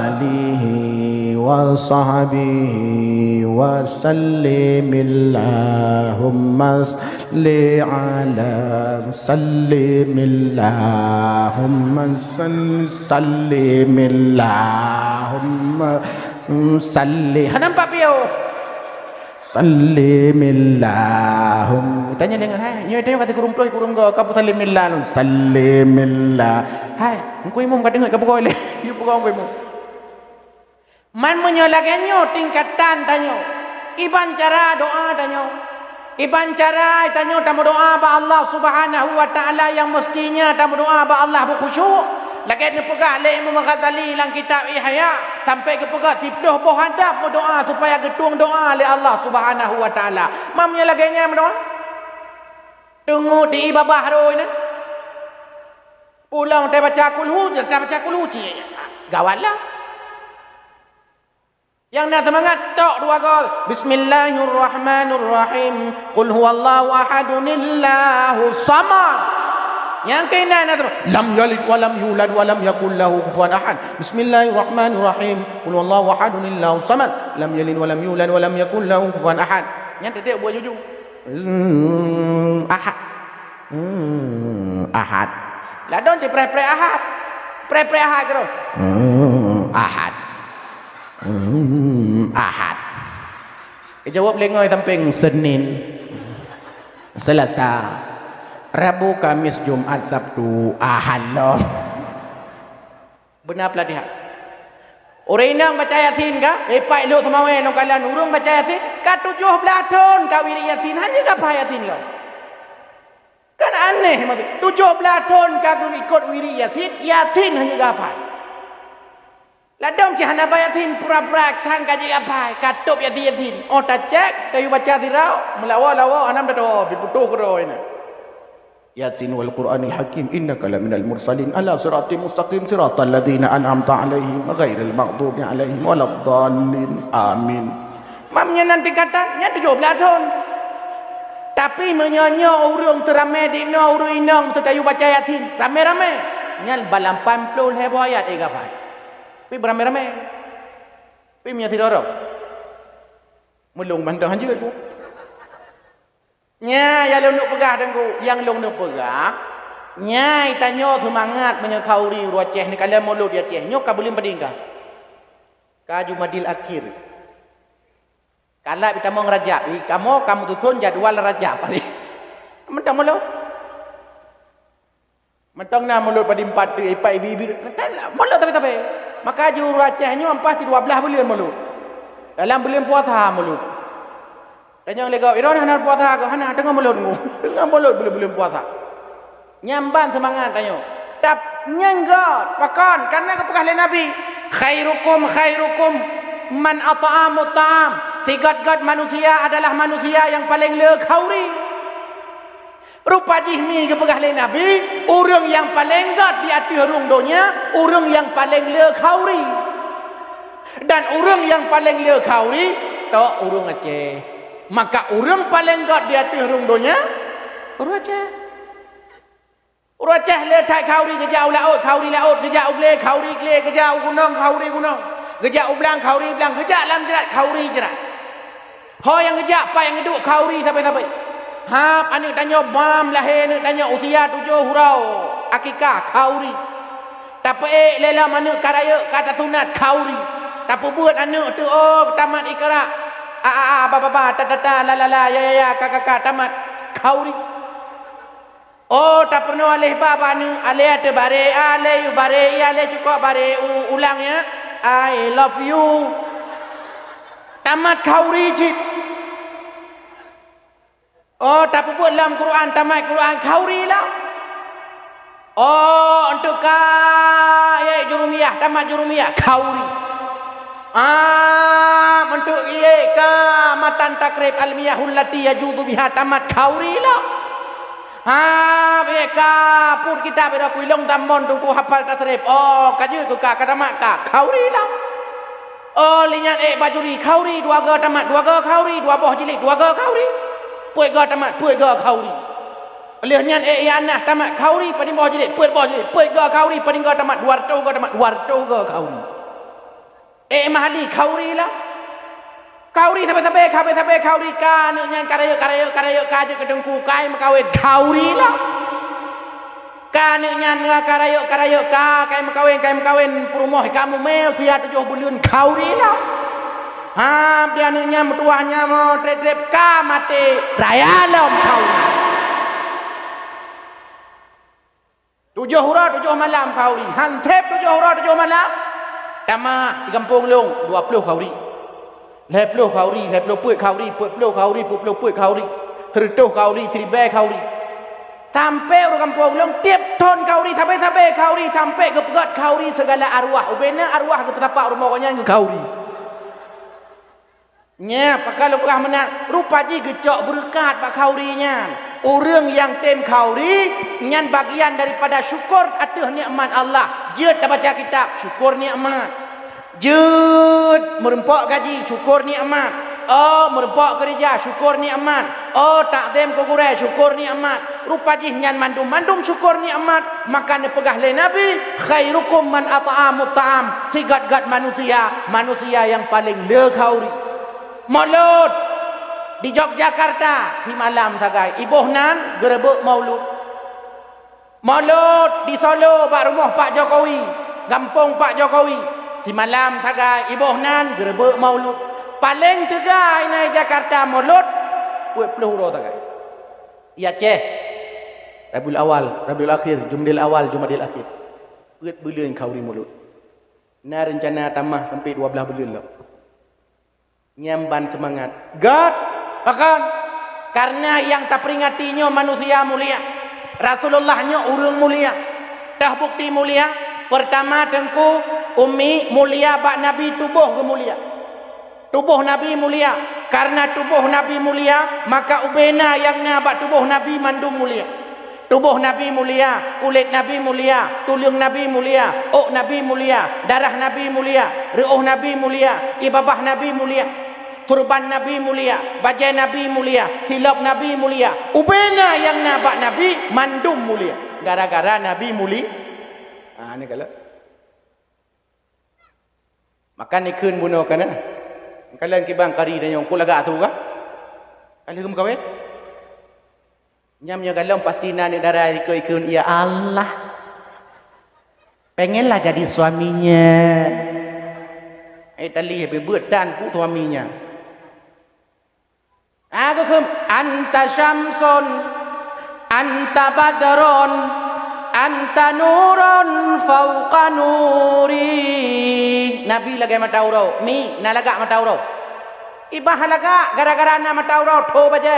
alihi wa sahbihi wa sallimillahumma salli ala sallimillahumma sallimillahumma salli. Hanam papiau. Sallimillahum. Tanya dengan hai, nyo tanya kata kurung ploi kurung go kapu sallimillah. Sallimillah. Hai, engko imam ka dengar ka pokok le. Yu pokok engko imam. Man menyolaganyo tingkatan tanyo. Iban cara doa tanyo. Iban cara tanyo tamu doa ba Allah Subhanahu wa taala yang mestinya tamu doa ba Allah bu khusyuk. Lagi ni pegah le Imam Ghazali dalam kitab Ihya sampai ke pegah 10 buah hadap berdoa supaya getung doa oleh Allah Subhanahu wa taala. Mamnya laganya berdoa. Tunggu di ibabah roi ni. Pulang tak baca kulhu, tak baca kulhu cik. Gawatlah. Yang nak semangat tok dua gol. Bismillahirrahmanirrahim. Qul huwallahu ahadunillahu samad. Yang kena nak lam yalid wa lam yulad wa lam yakul lahu kufuwan ahad. Bismillahirrahmanirrahim. Qul huwallahu ahadunillahu samad. Lam yalid wa lam yulad wa lam yakul lahu kufuwan ahad. Yang tetek buat jujur. Ahad. Ahad. Lah don je pre ahad. Pre ahad kero. Ahad. Ahad. Jawab lengoi samping Senin, Selasa, Rabu, Kamis, Jumaat, Sabtu, Ahad loh. Benar pelatihan. Orang inang baca Yasin ka? Epai lu semawe long kalan urung baca Yasin ka 17 tahun ka wiri Yasin hanya ka pa Yasin lo. Kan aneh mati. 17 tahun ka ikut wiri Yasin, Yasin hanya ka pa. Ladom cihana ba Yasin pura-pura sang kaji apa? Katup Yasin. Oh tacek kayu baca tirau melawa anam dah diputuh kero ini. Yasin wal Qur'anil Hakim innaka laminal mursalin ala siratim mustaqim siratal ladzina an'amta alaihim ghairil maghdubi alaihim waladdallin amin. Mamnya nanti katanya 17 tahun. Tapi menyonyo urung teramai dino urung inong setayu baca Yasin rame-rame. Nyal balam 80 heboh ayat apa? Pi beramai-ramai. Pi nya tidoro. Mulung bandang juga tu. Nya yang long nuk pegah dengku, yang long nuk pegah. Nya itanyo semangat menyekauri ruaceh ni kalian mulut dia ceh. Nyok ka boleh padingka. Ka Jumadil akhir. Kala kita mau ngerajak, kamu tutun jadwal rajak pali. Mentang mulut. Mentang na mulut padi 4 ipai bibi. Mulut tapi. Maka ju ruacehnya 4 12 bulan mulut. Dalam bulan puasa mulut. Tanya legau, iron hana puasa ke hana tengah mulut ngo. Tengah mulut bulan puasa. Nyamban semangat tanya. Tap nyenggot pakan karena kepekah le Nabi. Khairukum man at'amu ta'am. Segat-gat manusia adalah manusia yang paling le khauri. Rupa jihmi ke pegah lain Nabi, orang yang paling gat di hati orang dunia, orang yang paling le khauri. Dan orang yang paling le khauri, tak orang Aceh. Maka orang paling gat di hati orang dunia, orang Aceh. Orang Aceh le thai khauri kerja laut, khauri laut, kerja uble, khauri kle, kerja gunung, khauri gunung. Kerja ublang, khauri ublang, kerja lam jerat, khauri jerat. Ho yang kerja apa yang hidup khauri sampai-sampai. Hap anak tanya bam lahir anak tanya usia 7 hurau akikah khauri. Tapi lela mana karaya kata sunat khauri. Tapi buat anak tu oh tamat ikra. Baba tata la ya kakak tamat khauri. Oh tak pernah alih baba ni alih ada bare alih cukup bare ulangnya I love you. Tamat khauri cik. Oh, tak buat dalam Quran, tamat Quran khauri lah. Oh, untuk ya jurumiyah, tamat jurumiyah khauri. Untuk ka matan takrib almiyahul lati yajudu biha tamat khauri lah. Ka pun kita beda kuilong tambon tungku hafal takrib. Oh, kaju ku ka tamat ka khauri lah. Oh, linyat bajuri khauri 2 ga tamat 2 ga khauri 2 boh jilid 2 ga khauri. Puai ga tamat puai ga khauri. Oleh nyan anak tamat khauri paling bawah jilid puai bawah jilid puai ga khauri paling ga tamat 200 ga tamat 200 ga khauri. Mahali khauri lah. Khauri sampai khauri ka nak nyan karaya kaje kedengku kai makawin khauri lah. Ka nak nyan karaya ka kai makawin perumoh kamu mel via 7 bulan khauri lah. Dia anaknya mertuanya mau trep ka mati raya lom kau. 7 hurah 7 malam kauri. Hantep 7 hurah 7 malam. Tamah di kampung long 20 kauri. 10 kauri, 10 puit kauri, 10 kauri, 10 puit kauri. 100 kauri, 1000 kauri. Sampai orang kampung long tiap ton kauri sampai kauri sampai ke pegat kauri segala arwah. Ubena arwah ke petapak rumahnya ke kauri. Nya pakal perah menat rupa ji gecok berkat pak khaurinya. Orang yang tem khauri nyan bagian daripada syukur atas nikmat Allah. Jed baca kitab syukur nikmat. Jed merempok gaji syukur nikmat. Oh merempok kerja syukur nikmat. Oh takdim ke kurai syukur nikmat. Rupa ji nyan mandum syukur nikmat. Maka ne pegah le Nabi khairukum man at'amut ta'am. Sigat-gat manusia yang paling le khauri. Maulud di Yogyakarta di malam sagai ibuhnan gerebek maulud. Maulud di Solo bak rumah Pak Jokowi, kampung Pak Jokowi di malam sagai ibuhnan gerebek maulud. Paling tegai nai Jakarta maulud 20 euro sagai. Ya Aceh Rabiul Awal, Rabiul Akhir, Jumadil Awal, Jumadil Akhir. Berat bulan khauri maulud. Nah rencana tamah sampai 12 bulan lah. Nyamban semangat. God, akan karena yang tak peringatinya manusia mulia. Rasulullahnya orang mulia. Dah bukti mulia. Pertama tengku Ummi mulia bak Nabi tubuh ke mulia. Tubuh Nabi mulia. Karena tubuh Nabi mulia, maka ubena yang bak tubuh Nabi mandum mulia. Tubuh Nabi mulia, kulit Nabi mulia, tulang Nabi mulia, ok Nabi mulia, darah Nabi mulia, reuh Nabi mulia, ibabah Nabi mulia. Turban Nabi mulia, bajai Nabi mulia, hilap Nabi mulia. Ubena yang nabak Nabi mandum mulia. Gara-gara Nabi mulia. Ini kalau. Makan ni kun bunuh kan? Kalian kibang kari dan yang kulaga tu kah? Kalian kum kawin? Nyamnya galau pasti nani darah ikun ya Allah. Pengenlah jadi suaminya. Tali habis berdan ku suaminya. Aku kum anta syamsun anta badron anta nurun fauqa nuri. Nabi lagi mataurau mi nalaga mataurau ibah laga gara-gara na mataurau tho baje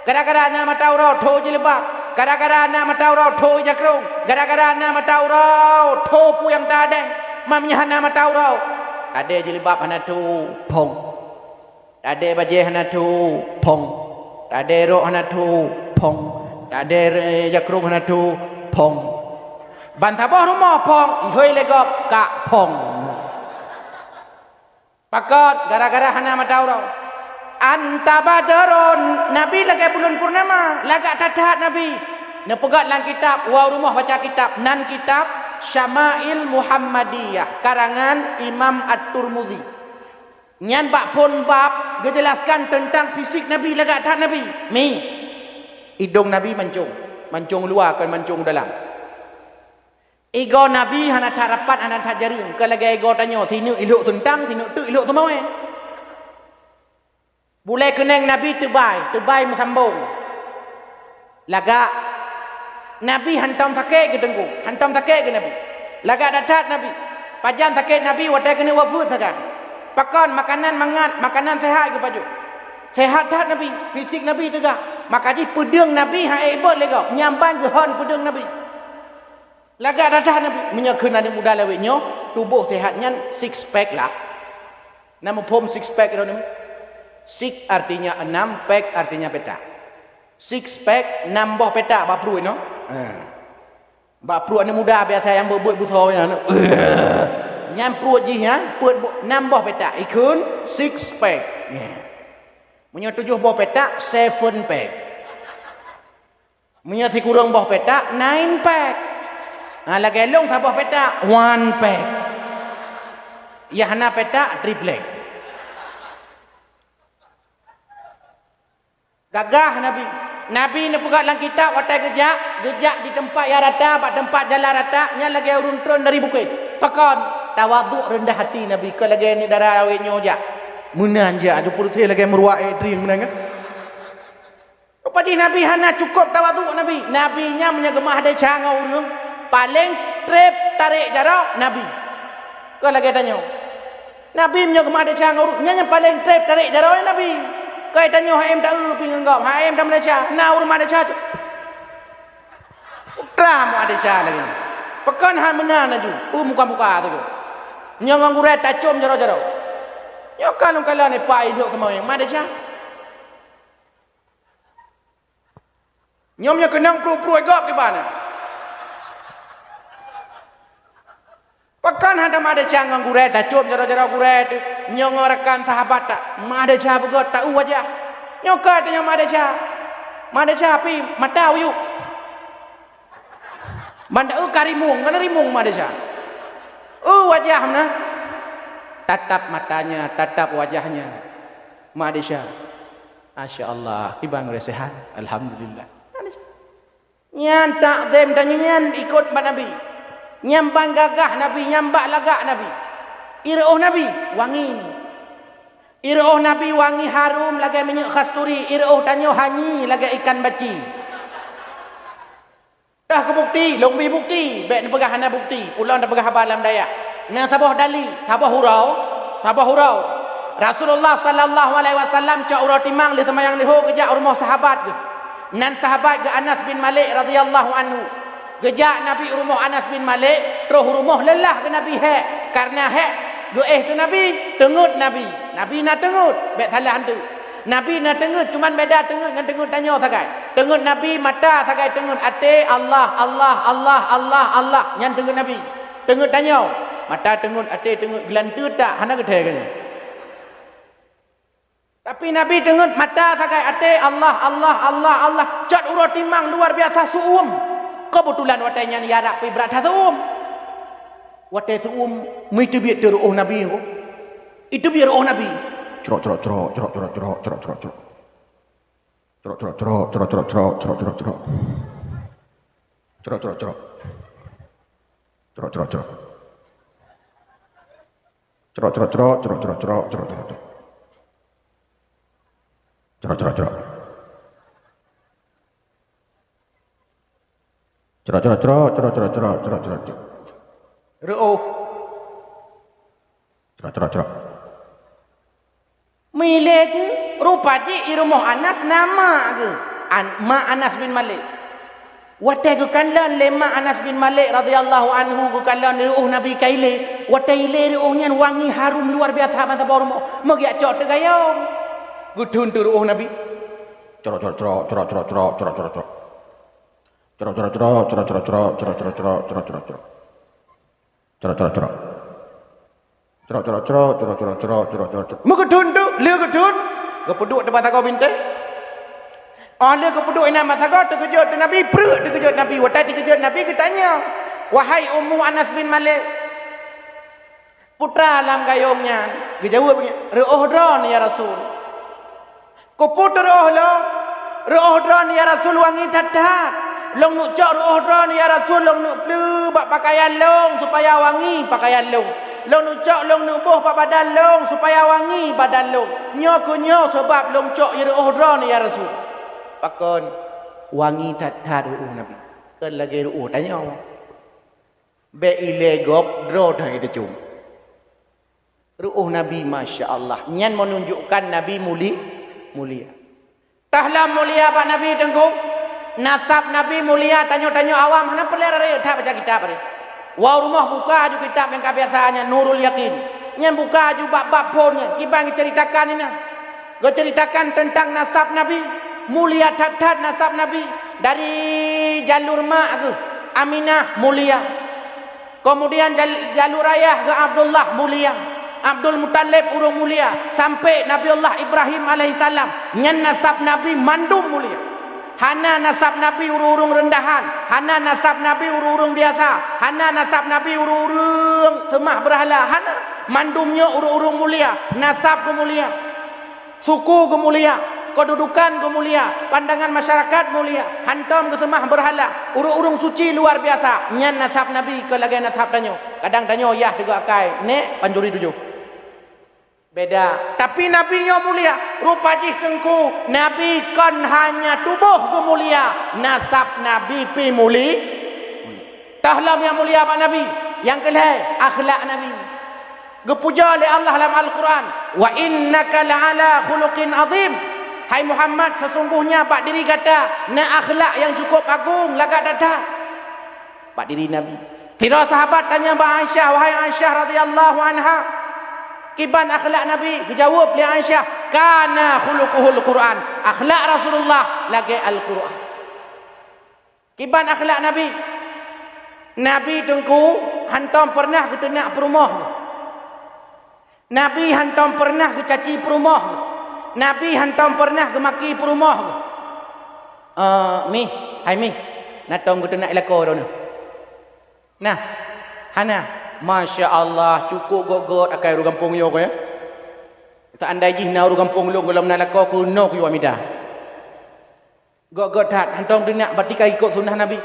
gara-gara na mataurau tho jilbab gara-gara na mataurau tho jakrung gara-gara na mataurau tho puyang tade mamnya na mataurau ade jilbab hana tu pong. Ade bajai hana tu pong. Ade rok hana tu pong. tak ada jakrung hana tu pong. Ban sabah rumah pong, ihoi legop kak pong. Pakot gara-gara hana matau tau. Anta badrun, Nabi lagi bulan purnama, lagak tatat Nabi. Ne pegat lang kitab, wa rumah baca kitab, nan kitab Syama'il Muhammadiyah karangan Imam At-Tirmidzi. Nyan bak pun bab dijelaskan tentang fisik Nabi lagak tatat Nabi. Mi. Hidung Nabi mancung. Mancung luar kan mancung dalam. Ego Nabi hana tak rapat hana tak jaring. Kalau lagi ego tanya, sini iluk tentang, sini tu iluk tu mau Bulai keneng Nabi tebai mesambung. Lagak Nabi hantam sakit ke tengku, hantam sakit ke Nabi. Lagak datat Nabi. Pajan sakit Nabi watai kena wafud sakan. Pakon makanan mangat, makanan sehat ke paju. Sehat tak Nabi, fisik Nabi tegak. Makaji pedeng Nabi ha ebot lega, nyamban ke hon pedeng Nabi. Lagak datat Nabi, menyakun ada muda lewetnya, tubuh sehatnya six pack lah. Nama pom six pack itu ni. Six artinya 6, pack artinya petak. Six pack 6 buah petak bapru no. Bapru ni muda biasa yang buat butonya. Nyam perut ji ya, perut 6 buah petak. Ikun six pack. Punya 7 buah petak 7 pack. Punya si kurang buah petak 9 pack. Lagi long tak buah petak 1 pack. Ya hana petak 3 pack. Gagah Nabi. Nabi ni pegat dalam kitab watai gejak di tempat yang rata, pak tempat jalan rata, nya lagi urun turun dari bukit. Pakon tawaduk rendah hati Nabi. Ke lagi ni darah awetnya aja. Munan je aju putih lagi meruak drink menang. Paji Nabi hana cukup tawaduk Nabi. Nabi nya punya gemah ada cangau urung. Paling trip tarik jarak Nabi. Ke lagi tanya. Nabi punya gemah ada cangau urung. Nya paling trip tarik jarak Nabi. Kau tanya HM tak uping engkau, HM tak Malaysia, na urut Malaysia tu. Utram Malaysia lagi. Pekan han benar naju, muka-muka tu. Nyong ngurai tacum jaro-jaro. Yo kalau ni pai duk kemau Malaysia. Nyomnya kenang pro-pro gop di mana? Pekan han ada cangang ngurai tacum jaro-jaro ngurai tu. Nyong rekan sahabat tak mada cha begot tak wajah nyokat tanya mada cha pi mata uyuk manda karimung mana rimung mada cha wajah mana tatap matanya tatap wajahnya mada cha masyaallah ibang resehat alhamdulillah nyan takzim dan nyan ikut Nabi nyambang gagah Nabi nyambak lagak Nabi. Iroh Nabi wangi. Iroh Nabi wangi harum lagi minyak kasturi. Iroh tanyo hanyi lagi ikan baci. Dah ke bukti, lombi bukti. Baik ni pegah hana bukti. Pulau dah pegah alam Dayak. Nang sabah dali, sabah hurau. Rasulullah sallallahu alaihi wasallam cak urau timang li semayang liho kejak rumah sahabat ke. Nan sahabat ke Anas bin Malik radhiyallahu anhu. Kejak Nabi rumah Anas bin Malik, terus rumah lelah ke Nabi hek. Karena hek tu Nabi, tengut Nabi. Nabi nak tengut, baik salah hantu. Nabi nak tengut, cuman beda tengut dengan tengut tanya sagai. Tengut Nabi mata sagai tengut ate Allah. Yang tengut Nabi. Tengut tanya, mata tengut ate tengut gelantu tak hana kedai kena. Tapi Nabi tengut mata sagai ate Allah. Cat urut timang luar biasa suum. Kebetulan watainya ni yarak pi berat suum. Watai suum itu biar teruh Nabi ko. Itu biar roh Nabi. Cerok. Ruh. Cerok. Milih tu rupa je di rumah Anas nama ke? Ma Anas bin Malik. Watai ke kanlan lema Anas bin Malik radhiyallahu anhu ke kanlan ruh Nabi kaile. Watai ile ruhnya wangi harum luar biasa mata bawah rumah. Magi acok tegayong. Gudun tu ruh Nabi. Cerok. Cerok cerok cerok cerok cerok cerok cerok cerok cerok cerok cerok cerok. Cerok cerok cerok. Cerok cerok cerok cerok cerok cerok cerok cerok cerok. Mu kedun tu, leu kedun. Kepuduk depan takau binte. Oleh kepuduk ina masakau terkejut Nabi, perut terkejut Nabi, watai terkejut Nabi ketanya, wahai Ummu Anas bin Malik, putra alam gayungnya, dia jawab begini, ruh dran ya Rasul. Ko putra ruh dran ya Rasul wangi tatat. Long nuk cak ruh dran ya Rasul, long nuk pleu bak pakaian long supaya wangi pakaian long. Long nuk cak long nuk boh bak badan long supaya wangi badan long. Nyo ku nyo sebab long cak ya ruh dran ya Rasul. Pakon wangi tatat ruh Nabi. Kan lagi ruh tanya. Be ile gop dro dah itu cum. Ruh Nabi Masya Allah. Nyan menunjukkan Nabi mulia. Tahlah mulia Pak Nabi tengku. Nasab Nabi mulia. Tanya-tanya awam. Mana pelera raya. Tak baca kitab ni. Wah rumah buka aju kitab yang kebiasaannya. Nurul Yakin. Nyan buka aju bab-bab ponnya. Kibang ceritakan ini. Gue ceritakan tentang nasab Nabi. Mulia tat-tat nasab Nabi. Dari jalur mak ke Aminah mulia. Kemudian jalur ayah ke Abdullah mulia. Abdul Muttalib urung mulia sampai Nabiullah Ibrahim alaihissalam. Nyan nasab Nabi mandum mulia. Hana nasab Nabi urung-urung rendahan. Hana nasab Nabi urung-urung biasa. Hana nasab Nabi urung-urung temah berhala. Hana mandumnya urung-urung mulia. Nasab kemulia. Suku kemulia. Kedudukan kemulia. Pandangan masyarakat mulia. Hantam ke semah berhala. Urung-urung suci luar biasa. Nyan nasab Nabi ke lagi nasab tanyo. Kadang tanyo yah juga akai. Nek panjuri tujuh. Beda. Tapi Nabi nya mulia. Rupa jih tengku. Nabi kan hanya tubuh kemulia. Nasab Nabi pi muli. Tahlam yang mulia Pak Nabi. Yang kelihai. Akhlak Nabi. Gepuja oleh Allah dalam Al-Quran. Wa innaka la'ala khuluqin azim. Hai Muhammad, sesungguhnya Pak diri kata, na akhlak yang cukup agung, lagak datang. Pak diri Nabi. Tidak sahabat tanya Mbak Aisyah, wahai Aisyah radhiyallahu anha, kiban akhlak Nabi? Dijawab oleh Aisyah, kana khuluquhul Quran. Akhlak Rasulullah lagi Al-Quran. Kiban akhlak Nabi? Nabi tengku hantam pernah ke tenak perumah. Nabi hantam pernah ke caci perumah. Nabi hantam pernah ke maki perumah. Hai mi. Natom ke tenak elako dah ni. Nah, hana. Masya Allah, cukup gogot akai ru kampung yo ko ya. Tak andai jih na ru kampung lu kalau menalako ku no ku amida. Gogot tat hantam tenak batika ikut sunnah Nabi.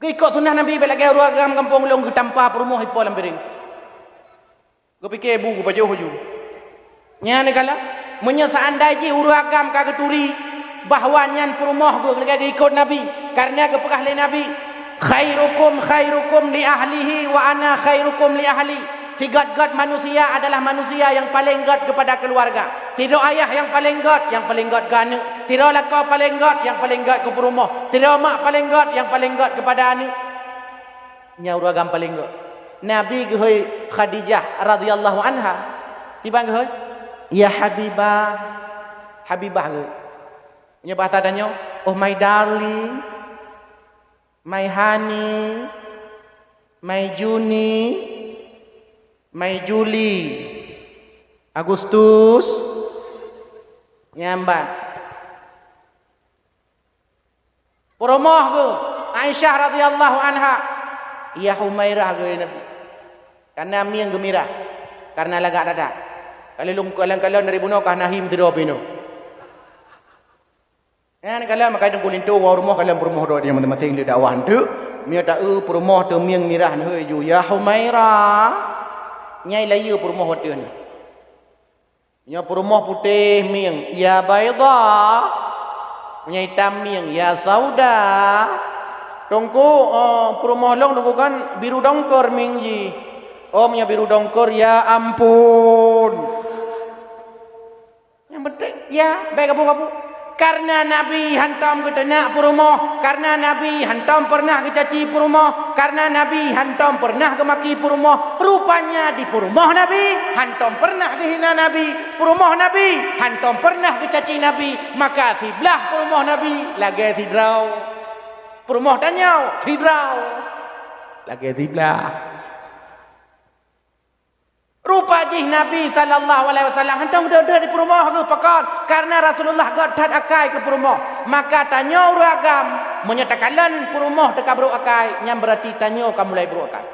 Ikut sunnah Nabi balik ru agam kampung lu tanpa perumah ipo lam piring. Go pikir ibu ku pajuh huju. Nya ni kala menyesandai ji uru agam kagak turi bahawa nyan perumah gue lagi ikut Nabi karena kepekah le Nabi khairukum li ahlihi wa ana khairukum li ahli. Si god manusia adalah manusia yang paling god kepada keluarga. Tidak ayah yang paling god ke anak. Tidak laka paling god yang paling god ke perumah. Tidak mak paling god yang paling god kepada anak. Nya uru agam paling god. Nabi ke Khadijah radhiyallahu anha tiba ke ya Habibah ke. Nya bahasa tanya, oh my darling, my honey, my Juni, my Juli, Agustus, nyambat. Perumah ke Aisyah radhiyallahu anha, ya Humairah ke Nabi. Karena mi yang gembira, karena lagak dadak. Kalau dari bunuh kah nahim tidak pino. Kalau makai tengku lintu war rumah kalau perumah doa dia masing-masing di dakwah tu, mi tak perumah tu mi yang mirah ni ju ya Humairah. Nyai layu perumah hotel ni. Nya perumah putih mi yang ya Baida. Nyai hitam mi yang ya Sauda. Tengku perumah long tengku kan biru dongkor mingji. Omnya biru dongkor ya ampun. Ya, baik kapu-kapu. Karena Nabi hantam ke tenak perumah. Karena Nabi hantam pernah ke caci perumah. Karena Nabi hantam pernah ke maki perumah. Rupanya di perumah Nabi hantam pernah ke hina Nabi. Perumah Nabi hantam pernah ke caci Nabi. Maka tiblah perumah Nabi lagi tidrau. Perumah tanya, fidrau. Lagi tiblah. Rupa jih Nabi SAW hendak duduk di perumah ke pakon. Karena Rasulullah gadat akai ke perumah. Maka tanya orang agam. Menyatakan perumah dekat beruk akai. Yang berarti tanya kamu mulai beruk akai.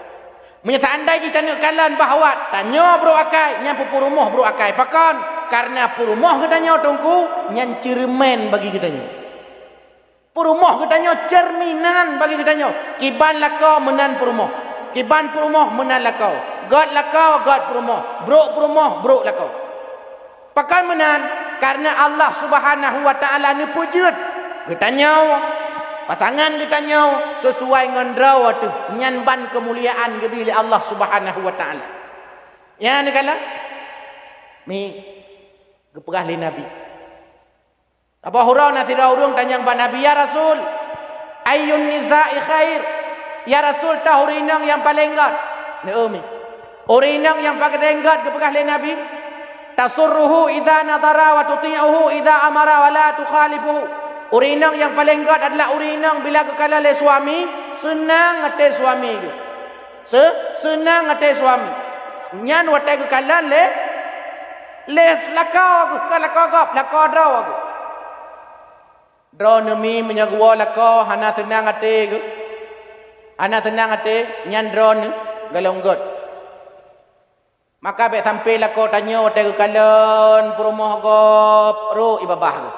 Menyatakan andai jih tanya kalian bahawa tanya beruk akai. Yang perumah beruk akai. Pakon. Karena perumah ketanya tungku. Yang cermin bagi ketanya. Perumah ketanya cerminan bagi ketanya. Kiban lakau menan perumah. Kiban perumah menan lakau. God lakau, God perumah. Brok perumah, brok lakau. Pakai menan. Karena Allah subhanahu wa ta'ala ni pujud. Ketanya. Pasangan ketanya. Sesuai dengan draw tu. Nyanban kemuliaan bila Allah subhanahu wa ta'ala. Ya ni kala. Mi. Keperah li Nabi. Abu Hurairah nasi daurung tanya kepada Nabi. Ya Rasul. Ayun nisa'i khair. Ya Rasul tahu rinang yang paling god. Ni umi. Urinang yang pakai tenggat kepada Nabi. Tasurruhu idza nadara wa tuti'uhu idza amara wa la tukhalifuhu. Urinang yang paling god adalah urinang bila kekala le suami, senang ngate suami ke. Senang ngate suami. Nyan wate kekala le lakau aku, lakau gap, lakau draw aku. Draw nemi menyagwa lakau hana senang ngate ke. Hana senang ngate nyan draw ni galong god. Maka baik sampai lah kau tanya tega kalan perumah gop ro ibabah ke.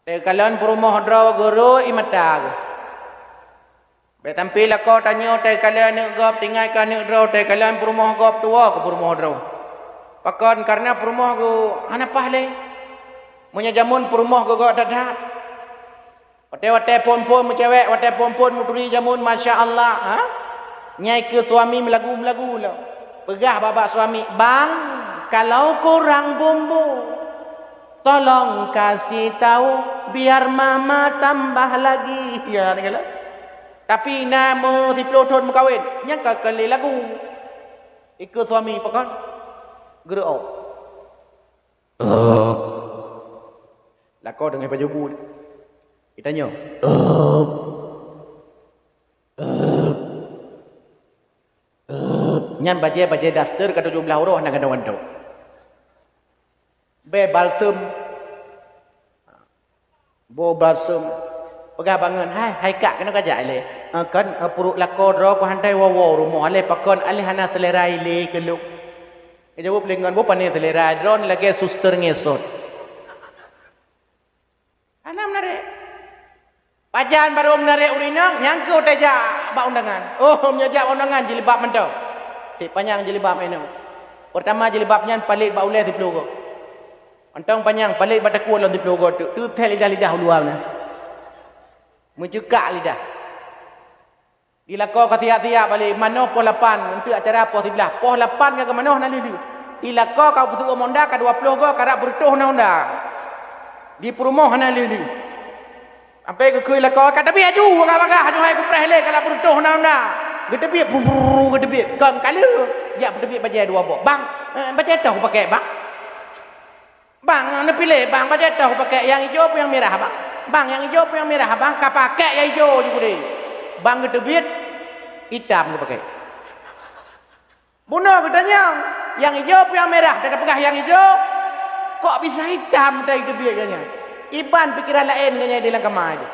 Tega kalan perumah draw guru imata ke. Baik sampai lah kau tanya tega kalan nek gop tinggal kan nek draw tega kalan perumah gop tua ke perumah draw. Pakon karena perumah ku ana pahle. Munya jamun perumah ku gop dadat. Wate-wate pon-pon cewek, wate pon-pon muturi jamun masya-Allah, ha? Nyai ke suami melagu-melagu lah. Pegah babak suami, bang, kalau kurang bumbu, tolong kasih tahu biar mama tambah lagi. Ya, ni kala. Tapi nama si peloton mengkawin, nya kali lagu. Ikut suami pakan, gerak. Lakau dengan baju bu. Kita tanya. Nyan baje daster ka 17 huruf nak ada wando. Be balsam. Bo balsam. Pegah bangun, hai kak kena kajak le. Kan puruk lakor ro ko hantai wawo rumah le pakon ale hana selera ile keluk. Jawab lengan bo pane selera dron lagi suster ngesot. Ana menare. Pajan baru menare urinang nyangkau teja bak undangan. Oh menyajak undangan jilbab mentau. Panjang jilbab ini. Pertama jilbabnya palit bak ulai 10 go. Antang panjang palit bak takut lawan 10 go tu. Tu tel lidah luar nah. Mencekak lidah. Dilakau ka tiap-tiap balik manoh pos 8 untuk acara pos 11. Pos 8 ke manoh nak lili. Dilakau kau betul monda ka 20 go karak bertuh na onda. Di perumah na lili. Sampai ke kuih lakau kata bi aju bagah aju hai ku prehle kala bertuh na onda. Gedebit buru gedebit kan kala ya gedebit bajai 2 bok bang bajai tahu pakai bang nak pilih bang bajai tahu pakai yang hijau apa yang merah bang yang hijau apa yang merah bang ka pakai yang hijau juga deh bang gedebit hitam ke pakai bunuh katanya yang hijau apa yang merah dah pegang yang hijau kok bisa hitam dah gedebit katanya iban pikiran lain katanya di dalam kamar itu.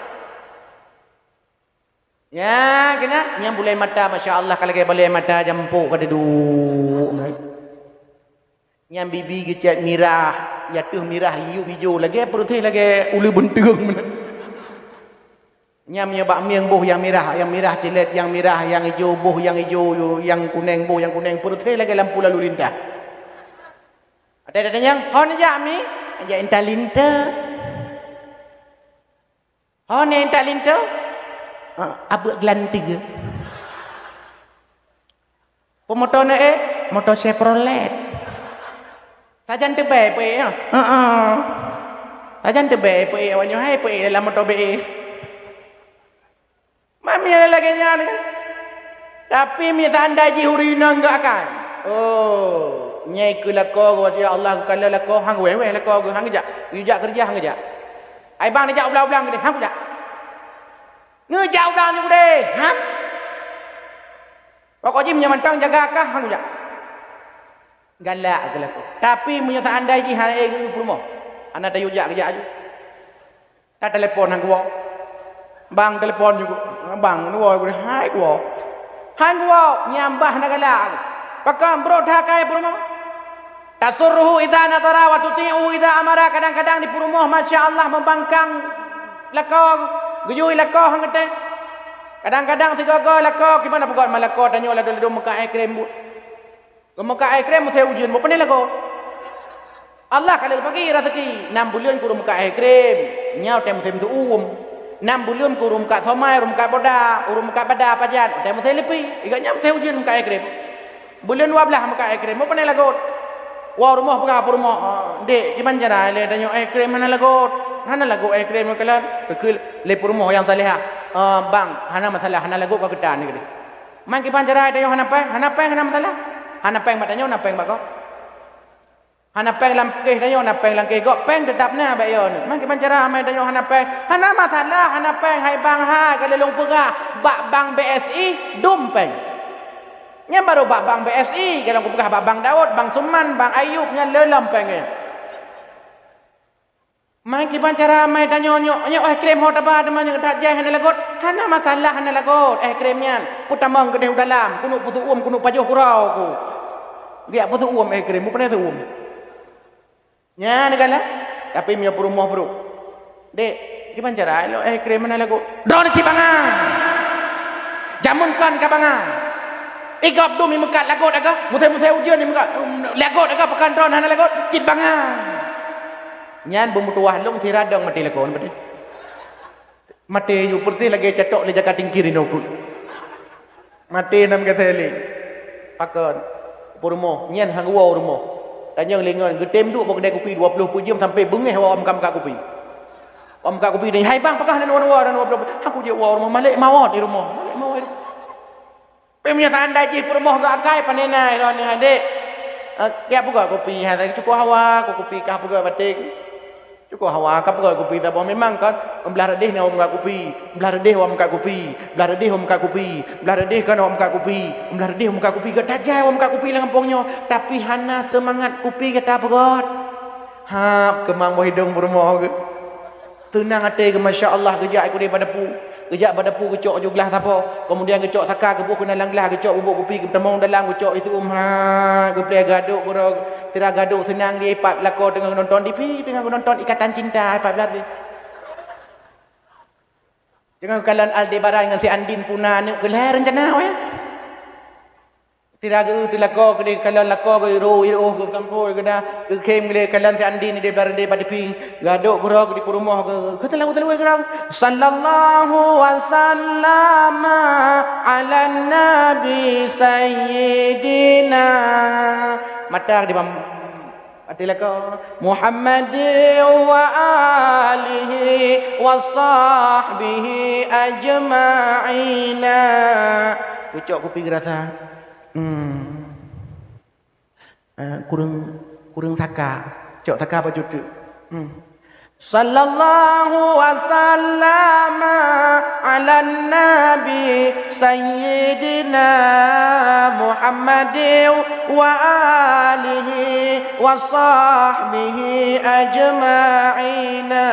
Ya, kena yang boleh mata masya-Allah kalau ke boleh mata jampu kada duduk. Yang bibi gecat mirah, ya tuh mirah hiu hijau lagi perutih lagi ulu bentung. Nyam bak miang boh yang mirah celet, yang mirah, yang hijau boh yang hijau, yang kuning boh yang kuning perutih lagi lampu lalu lintas. Ada yang, "Hon aja mi?" Aja entar linta. Hon entar linta? Abuk gelanting. Pemotor na motor Chevrolet. Sajan tebay pe ya. Sajan tebay pe awanyo hai pe dalam motor be. Mami ada lagi ni. Tapi mi tanda ji hurina enggak akan. Oh, nyai ke lako ya Allah kalau lako hang wewe lako hang gejak. Ujak kerja hang gejak. Ai bang dijak ulang-ulang gini hang gejak. Ngejauh dah juga deh. Hah? Pokoknya punya mantang jaga kah hang jak. Galak ke laku. Tapi punya tak andai ji hang ke rumah. Anak dah yujak kerja aja. Tak telefon hang gua. Bang telefon juga. Bang ni gua hai gua. Hang gua nyambah nak galak. Pakam bro dah kai rumah. Tasurruhu idza nadara wa tuti'u idza amara. Kadang-kadang di rumah masya-Allah membangkang lakau, gejui lakau hang kata. Kadang-kadang tiga lakau gimana pokok malakau tanya lalu Mekah air krem bu. Ke Mekah air krem saya ujian apa ni lakau? Allah kalau bagi rezeki 6 bulan ku Mekah air krem, nyau tem tu 6 bulan ku Mekah somai, Mekah boda, Mekah pada pajan, tem saya lepi, igaknya saya ujian Mekah air krem. Bulan 12 Mekah air krem apa ni lakau? Wah rumah pegah rumah dek di Banjaran le tanya air krem mana lagu air krem kala ke le rumah yang salihah bang hana masalah hana lagu kau kedan ni main ke Banjaran tanya hana peng masalah hana peng matanya hana peng bako hana peng lamkeh tanya hana peng langkeh gok peng tetap na ba yo ni main ke Banjaran main tanya hana peng hana masalah hana peng hai bang ha kalau long pegah bak bang BSI dum peng nya baru bang BSI kalau aku pegah bang Daud, bang Suman, bang Ayub nya lelam pengen. Mai ki pancara mai tanyo nyo krem hot apa demanya tak jeh hana lagot. Hana masalah hana lagot kremnya. Putamang gede dalam, kuno putu kuno pajuh kurau ku. Dia putu krem, mu pernah tu nya negala. Tapi mia rumah bro. Dek, ki pancara lo krem hana lagot. Drone cibangan. Jamun kan kabangan. Igap dumi mekat lagot agak mutai ujian ni mekat lagot agak pekan ron hana lagot cibangan nyan bemutuah long tiradang mati lagon mati yu putih lagi catok le jaga tingkirin aku mati nam kata le pakon purmo nyan hang wow rumo tanya lengan gedem duk bok kedai kopi 20 jam sampai bengeh wa am kopi am kopi ni hai bang pakah dan wan aku je wow rumah malik mawat di rumah malik mawat pemia tanda ji rumah gak kai panenai ron ni adik. Dia buka kopi ha cukup hawa kopi kah buka batik. Cukup hawa kah buka kopi tapi memang kan belah redih ni orang kopi, belah redih orang kopi, belah redih orang kopi, belah redih kan orang kopi, belah redih orang kopi gak tajai orang kopi lah kampungnya tapi hana semangat kopi kata begot. Ha kemang bo hidung rumah ke. Tenang hati ke masya-Allah kejak aku daripada pu. Kejak pada pu kecok je gelas siapa. Kemudian kecok sakar ke buku dalam gelas kecok bubuk kopi ke temong dalam kecok itu ke play gaduk gurau. Tira gaduk senang dia ipat belako tengah nonton TV tengah nonton Ikatan Cinta ipat belar dia. Jangan kalan Aldebaran dengan si Andin Puna nak gelar rencana ya. Tira ke dilako ke kalan lako ke ro ke kampur ke dah ke kem ke kalan si Andin dia belar dia pada pi gaduk gurau ke di rumah ke telalu gurau sallallahu wasallama ala nabi sayyidina mata di mati lako Muhammad wa alihi wa sahbihi ajma'ina ucap kopi gerasa kurang saka cok saka apa cucu sallallahu wasallama ala nabi sayyidina Muhammad wa alihi wa sahbihi ajma'ina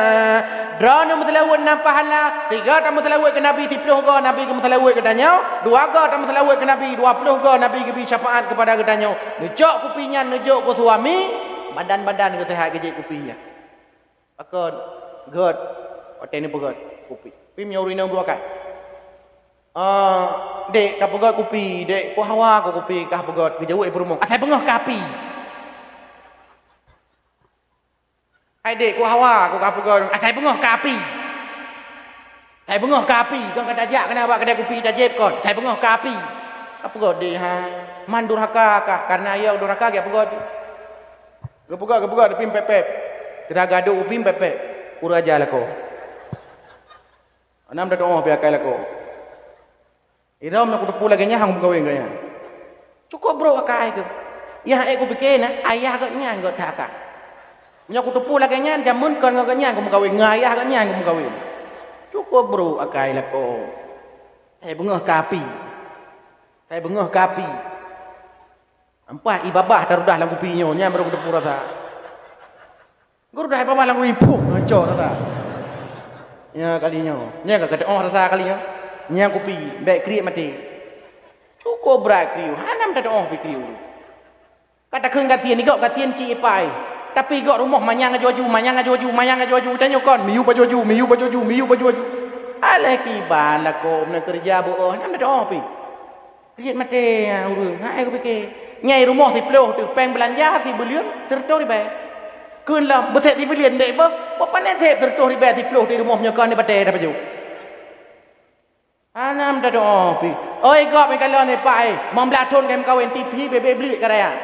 drone mutlawat na pahala 3 ta mutlawat ke nabi 30 ga nabi ke mutlawat ke danyo 2 ga ta mutlawat ke nabi 20 ga nabi ke syafaat kepada ke danyo nejok kupinya nejok ku suami badan-badan ke sehat ke kupinya pakon god hotel ni pegot kopi pim yang urina dua kan dek ka pegot kopi dek ku hawa ku kopi ka pegot ke jauh rumah asai pengah kapi hai dek ku hawa ku ka pegot asai pengah kapi sai pengah kapi kau kata ajak kena buat kedai kopi tajib kon sai pengah kapi apa pegot dek ha man durhaka kah karena ayau durhaka ke pegot ke pim pepep tira gaduh upim pepe uraja lako anam dah doa piakai lako iram nak kudu lagi nya hang gawe gaya cukup bro akai ke ya aku fikir na ayah ke nya ngot tak ka nya kudu lagi nya jamun kan ngok nya aku gawe ngayah ke nya aku gawe Cukup bro akai lah ko. Saya bengah kapi. Saya bengah kapi. Empat ibabah tarudah lagu pinyo nya baru kudu rasa. Guru dah ibabah lagu ipuh ngacor rasa. Nya kalinya. Nya ka kata oh rasa kalinya. Nya kopi baik kriuk mati. Cukup berat kriuk. Hanam dah oh kriuk. Kata keung kasian ni gok kasian ci ipai. Tapi gok rumah manyang ajoju, manyang ajoju, manyang ajoju. Tanya kon, miu bajoju, miu bajoju, miu bajoju. Alah kiban lah ko nak kerja bo. Hanam dah pi. Kriuk mati urang. Hai aku fikir. Nyai rumah si peluh tu peng belanja si belian tertor riba. Kun lah beset si belian dek ba. Apa nak set tertor riba si peluh di rumah punya kan di batai dah baju. Anam dah doa pi. Oi gop me kalau ni pai. Mom laton kem kawin TV bebe beli karaya.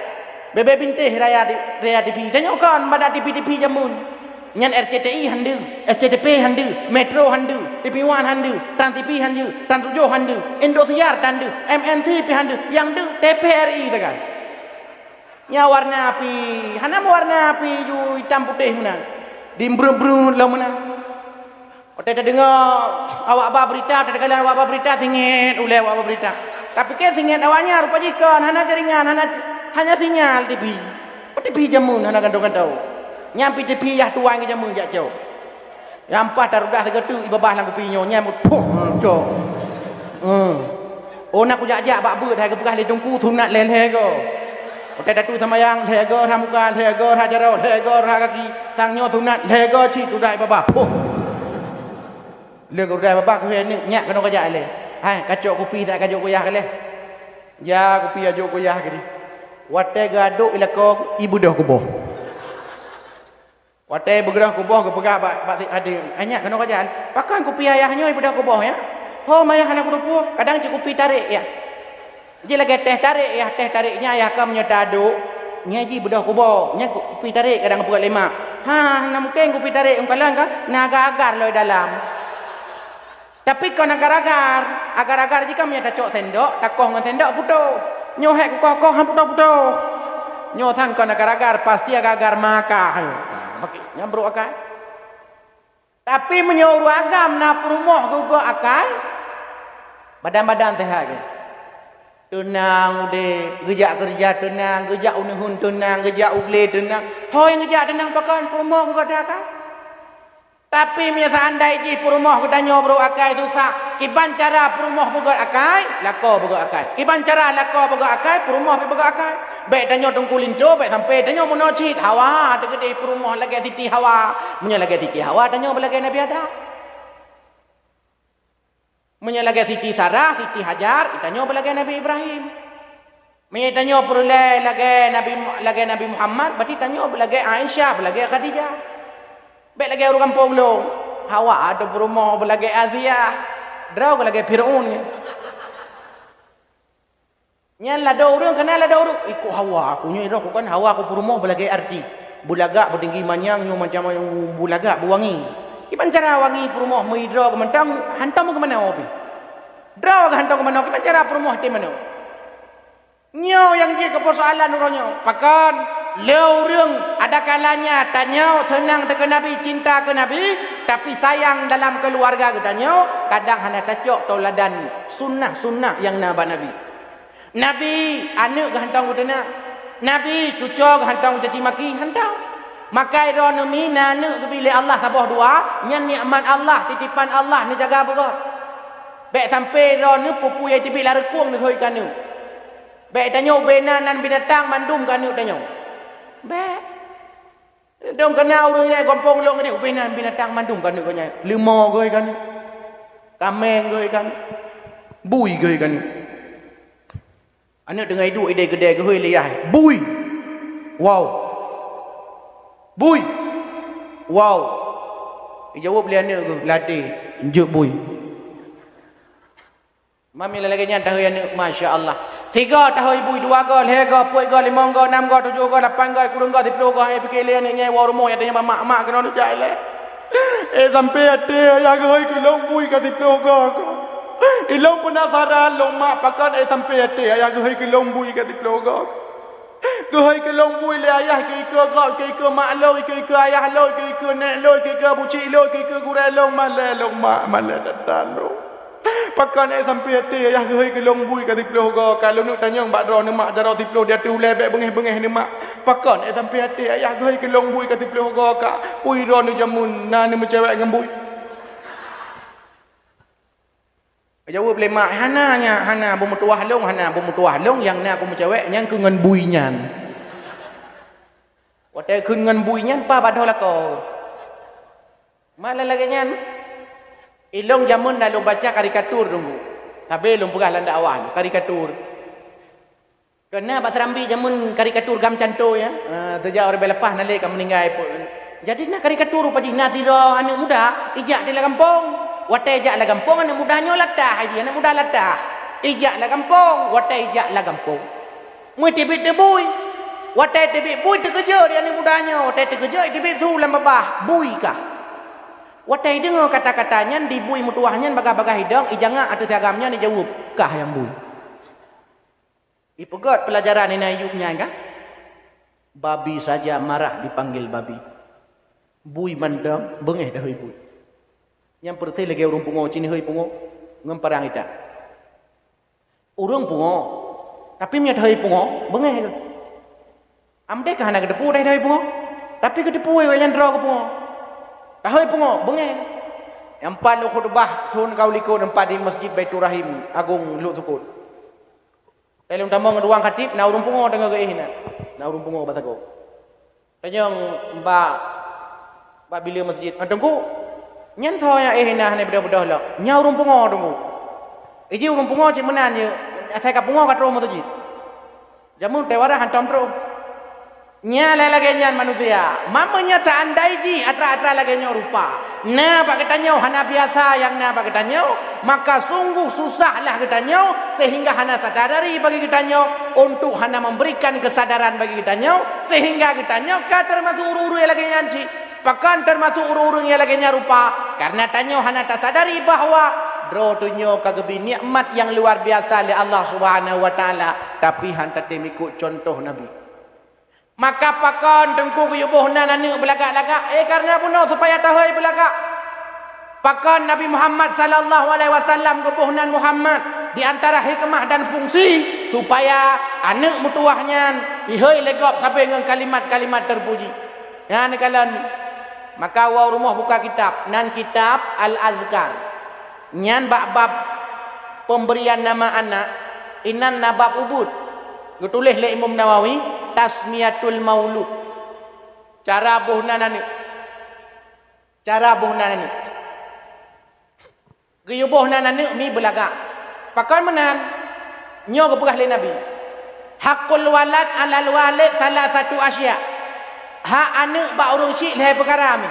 Bebe bintih raya TV. Tanya kan pada TV jamun. Nyan RCTI handu, SCTP handu, Metro handu, TV1 handu, Trans TV handu, Trans 7 handu, Indosiar handu, MNT handu, yang du TPRI tu kan. Nya warna api, hanam warna api ju hitam putih mana. Dimbrun-brun lah mana. Kita dengar awak apa berita, kita kalian awak apa berita singit, ulai awak apa berita. Tapi ke singit awaknya rupa jikon, hana jaringan, hanya sinyal TV. TV jamun hana kandung-kandung. Nyampi tepi yah tuang ke jamu jak jauh. Rampas tarudah segetu ibabah lang kupinyo nyamut puh cok. Oh nak ku jak-jak bak beut hai ke pegah le tungku sunat len he go. Otai datu samayang he go ramukan he go hajaro he go kaki tangnyo sunat he go chi tu dai babah puh. Le ku dai babah ku he ni nyak kena kajak le. Hai kacok kopi tak kacok koyah ke le. Ya kopi ajo koyah ke ni. Wate gaduk ilako ibu dah kuboh. Watai bergerah kuboh ke pegah bak adik. Anyak kena kajian. Pakan kopi ayahnya ibu dah kuboh ya. Ho mayah anak kudu kadang cukup kopi tarik ya. Ji lagi teh tarik ya, teh tariknya ayah kam nya taduk. Nya ji bedah kuboh. Nya kopi tarik kadang pukul 5. Ha, nak mungkin kopi tarik ungkalan kan naga agar loi dalam. Tapi kau agar-agar, agar-agar jika nya tak cok sendok, takoh dengan sendok putu. Nyo hek kokoh han putu-putu. Nyo thang kau agar-agar pasti agar-agar maka. Nyambro akai. Tapi menyuruh agam na perumah gugo akai. Badan-badan teh lagi. Tunang ude, gejak kerja tunang, gejak unehun tunang, gejak ugle tunang. Hoi gejak tunang pakan perumah gugo akai. Tapi miasa andai ji perumah kita nyobro akai susah. Kiban cara perumah gugo akai, lako gugo akai. Kiban cara lako gugo akai, perumah gugo akai. Baik tanya tungku linto, baik sampai tanya monocit hawa, tegede perumah lagi titi hawa. Munya lagi titi hawa tanya belagi Nabi ada. Munya lagi Siti Sarah, Siti Hajar, tanya belagi Nabi Ibrahim. Munya tanya perulai lagi Nabi Muhammad, berarti tanya belagi Aisyah, belagi Khadijah. Baik lagi orang kampung long. Hawa ada perumah belagi Aziyah. Draw belagi Firaun. Nyan la dorong kenal la dorong ikut hawa aku nyo aku kan hawa aku perumah belagi arti bulagak bertinggi manyang nyo macam yang bulagak buwangi iban cara wangi perumah muidro ke mentang hantam ke mana opi draw ke hantam ke mana iban cara perumah ti mana nyo yang je ke persoalan uronyo pakan leurung ada kalanya tanya senang ke Nabi cinta ke Nabi tapi sayang dalam keluarga katanya kadang hanya tacok tauladan sunnah-sunnah yang Nabi Nabi anak ke hantang kudena. Nabi cucu ke hantang caci maki hantang. Makai ro nemi anak ke bilik Allah sabah dua, nyan nikmat Allah, titipan Allah ni jaga begot. Baik sampai ro ni pupu yang tibi lar kuang ni hoi kanu. Baik tanyo benanan binatang mandum kanu tanyo. Baik. Dong kena urang ni kampung long ni benan binatang mandum kanu kanya. Limo goi kanu. Kameng goi kanu. Bui goi kanu. Anak dengar hidup ide gede ke hoi liyah. Bui. Wow. Bui. Wow. Jawab beli anak ke latih. Injuk bui. Mami lagi nya tahu anak masya-Allah. 3 tahu bui 2 gol, 3 gol, 4 gol, 5 gol, 6 gol, 7 gol, 8 gol, 10 gol, 10 gol. Ai fikir le anak nya war rumah ya tanya mak kena jai le. Sampai ate ya goi ke long bui ka 10 gol. Ilong penasaran long mak pakan sampai ate ayah goi ke long bui ka 10 gol. Gehai ke long bui le ayah ke gak ke mak loi ke ayah loi ke nek loi ke bucik loi ke gurai long male long mak male datang lo. Pakan sampai hati ayah gehai ke long bui ka tiploh go kalau nak tanya bak ro mak jaro tiploh dia tu lebek bengeh-bengeh ni mak. Pakan sampai hati ayah gehai ke long bui ka tiploh go ka pui ro ni jamun na ni mencewek dengan bui. Jawab le mak hana bermutuah long yang na aku mencewek yang ku ngan bui nyan. Watai kun ngan bui nyan pa badoh la ko. Malah lagi nyan. Ilong jamun dah lu baca karikatur dulu. Tapi lu pegah landa awan karikatur. Kena Pak Serambi jamun karikatur gam canto ya. Terjak orang lepas nalik kan meninggal pun. Jadi nak karikatur padi nasira anak muda ijak di kampung. Watai ijak la kampung anak mudanya latah haji anak muda latah. Ijak la kampung, watai ijak la kampung. Mu tibit debui. Watai tibit bui terkeja dia anak mudanya. Watai terkeja tibit sulam babah bui kah. Watai dengar kata-katanya di bui mutuahnya bagai-bagai hidang ijanga atau tiagamnya dijawab kah yang bui. Ipegot pelajaran ini ayubnya kah? Babi saja marah dipanggil babi. Bui mandang bengeh dah bui. Yang perti lagi urung pungo cini hoi pungo ngemparang ita. Urung pungo tapi miat hoi pungo bengeh tu. Amde kah nak kedepu dah hoi pungo. Tapi kedepu yang draw ke pungo. Tahoi pungo bengeh. Yang palu khutbah tun kau liko tempat di Masjid Baitur Rahim Agung Luk Sukut. Kalau tamu ngeduang khatib na urung pungo tengah ke ihna. Na urung pungo batago. Tanyang mbak bila masjid. Tengku nyan tho ya ihna ne budak-budak lah. Nya urung pungo tengku. Iji urung pungo cik menan je. Saya ka pungo kat rumah masjid. Jamun tewara hantam tro. Nya lagi nyan manusia. Mamanya tak andai ji atra-atra lagi nyo rupa. Na pak katanya hana biasa yang na pak katanya, maka sungguh susahlah katanya sehingga hana sadari bagi katanya untuk hana memberikan kesadaran bagi katanya sehingga katanya ka termasuk uru-uru yang lagi nyanci. Pakan termasuk uru-uru yang lagi rupa karena tanya hana tak sadari bahawa dro tunyo kagebi nikmat yang luar biasa oleh Allah Subhanahu wa taala tapi hantar temikut contoh Nabi. Maka pakon tengku kuyubuh nanani belagak-lagak. Karena puno supaya tahoi belagak. Pakon Nabi Muhammad sallallahu alaihi wasallam kebuhnan Muhammad di antara hikmah dan fungsi supaya anak mutuahnya ihoi legop sampai dengan kalimat-kalimat terpuji. Ya ni kalian. Maka wa rumah buka kitab nan kitab Al-Azkar. Nyan bab-bab pemberian nama anak inan nabab ubud. Ditulis oleh Imam Nawawi Tasmiyatul Maulud. Cara buhnan ni. Cara buhnan ni. Geyubuhnan ni mi belagak. Pakan menan nyo kepegah le Nabi. Haqqul walad 'alal walid salah satu asya. Hak anak ba urang syik le perkara mi.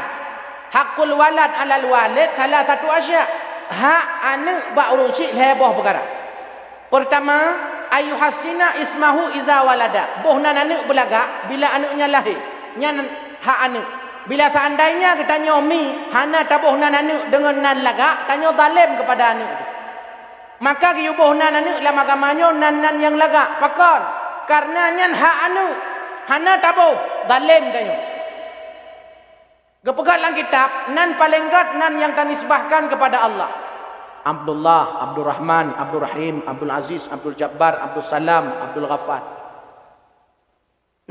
Haqqul walad 'alal walid salah satu asya. Hak anak ba urang syik le boh perkara. Pertama, ayuhasina ismahu iza walada. Bohnan anak belagak bila anaknya lahir. Nyan hak anak. Bila seandainya kita nyomi hana tabohnan anak dengan nan lagak, tanyo zalim kepada anak itu. Maka kiyu bohnan anak dalam agamanya nan yang lagak. Pakon. Karena nyan hak anak hana taboh zalim tanyo. Gepegat dalam kitab nan paling gat nan yang tanisbahkan kepada Allah. Abdullah, Abdul Rahman, Abdul Rahim, Abdul Aziz, Abdul Jabbar, Abdul Salam, Abdul Ghaffar.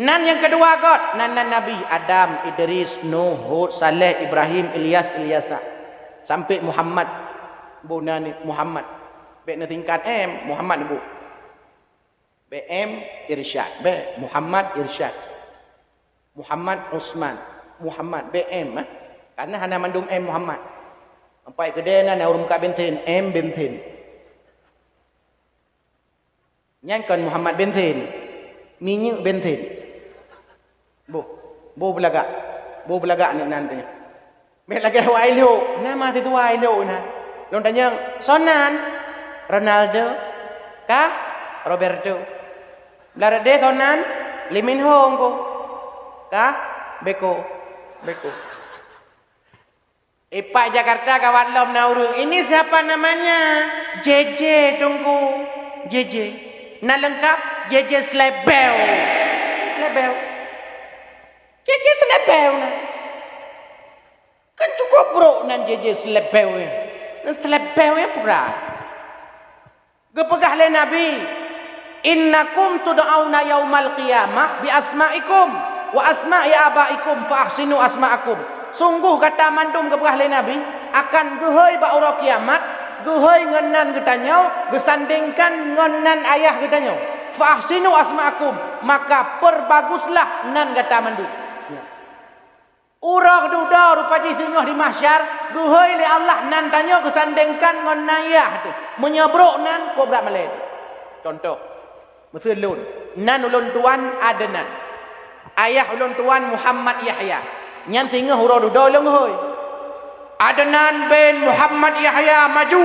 Nan yang kedua God, nan Nabi Adam, Idris, Nuh, Hud, Saleh, Ibrahim, Ilyas, Ilyasa. Sampai Muhammad. Bu nani Muhammad. Baik na tingkat M, Muhammad bu. BM Irsyad, B Muhammad Irsyad. Muhammad Usman, Muhammad BM karena hana mandum M Muhammad. Sampai kedai na urung ka bensin M bensin. Nyan kan Muhammad bensin. Minyak bensin. Bu belagak ni nanti. Mek lagi wailo, nama tu wailo na. Long tanya, sonan Ronaldo ka Roberto. Blarade sonan Limin Hong ko ka Beko. Pak Jakarta kawan lom naurung. Ini siapa namanya? JJ tunggu. JJ. Nah lengkap JJ Slebel. selebel. Jeje selebel nah. Kan cukup bro nan jeje selebel ya. Selebel ya pura. Gepegah le Nabi. Innakum tud'auna yaumal qiyamah bi asma'ikum wa asma'i abaikum fa ahsinu asma'akum. Sungguh kata mandum gepegah le Nabi akan gehoi ba ura kiamat, gehoi ngenan getanyau, gesandingkan ngenan ayah getanyau. Fa ahsinu asma'akum, maka perbaguslah nan kata mandum. Ura keduda rupaji tengah di mahsyar, gehoi le Allah nan tanyo gesandingkan ngenan ayah tu. Menyebrok nan kobra malai. Contoh Mesir lun. Nan ulun tuan Adnan. Ayah ulun tuan Muhammad Yahya. Nyan singa hura duda ulun hoi. Adnan bin Muhammad Yahya maju.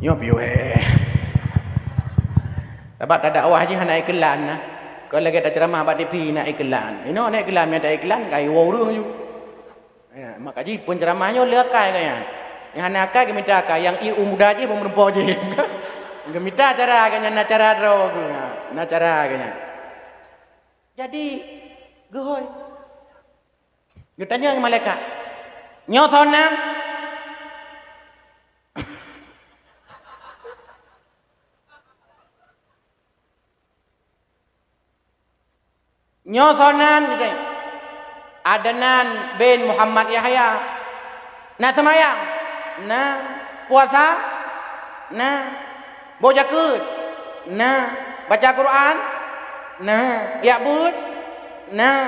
Yo piu Tabat ada awah je nak iklan nah. Kalau lagi ada ceramah abad TV nak iklan. Ino nak iklan ada iklan kai wow rung ju. Ya, mak kaji pun ceramahnya lekai kaya. Yang nak kai minta kai yang iu muda je pun merempo je. Gemita cara kanya nak cara ro nak cara kanya. Jadi gehoi. Dia tanya dengan malaikat. Nyo sonam Nyosonan Adnan bin Muhammad Yahya. Nah semayang, nah puasa, nah bojakut, nah baca Quran, nah ya'bud, nah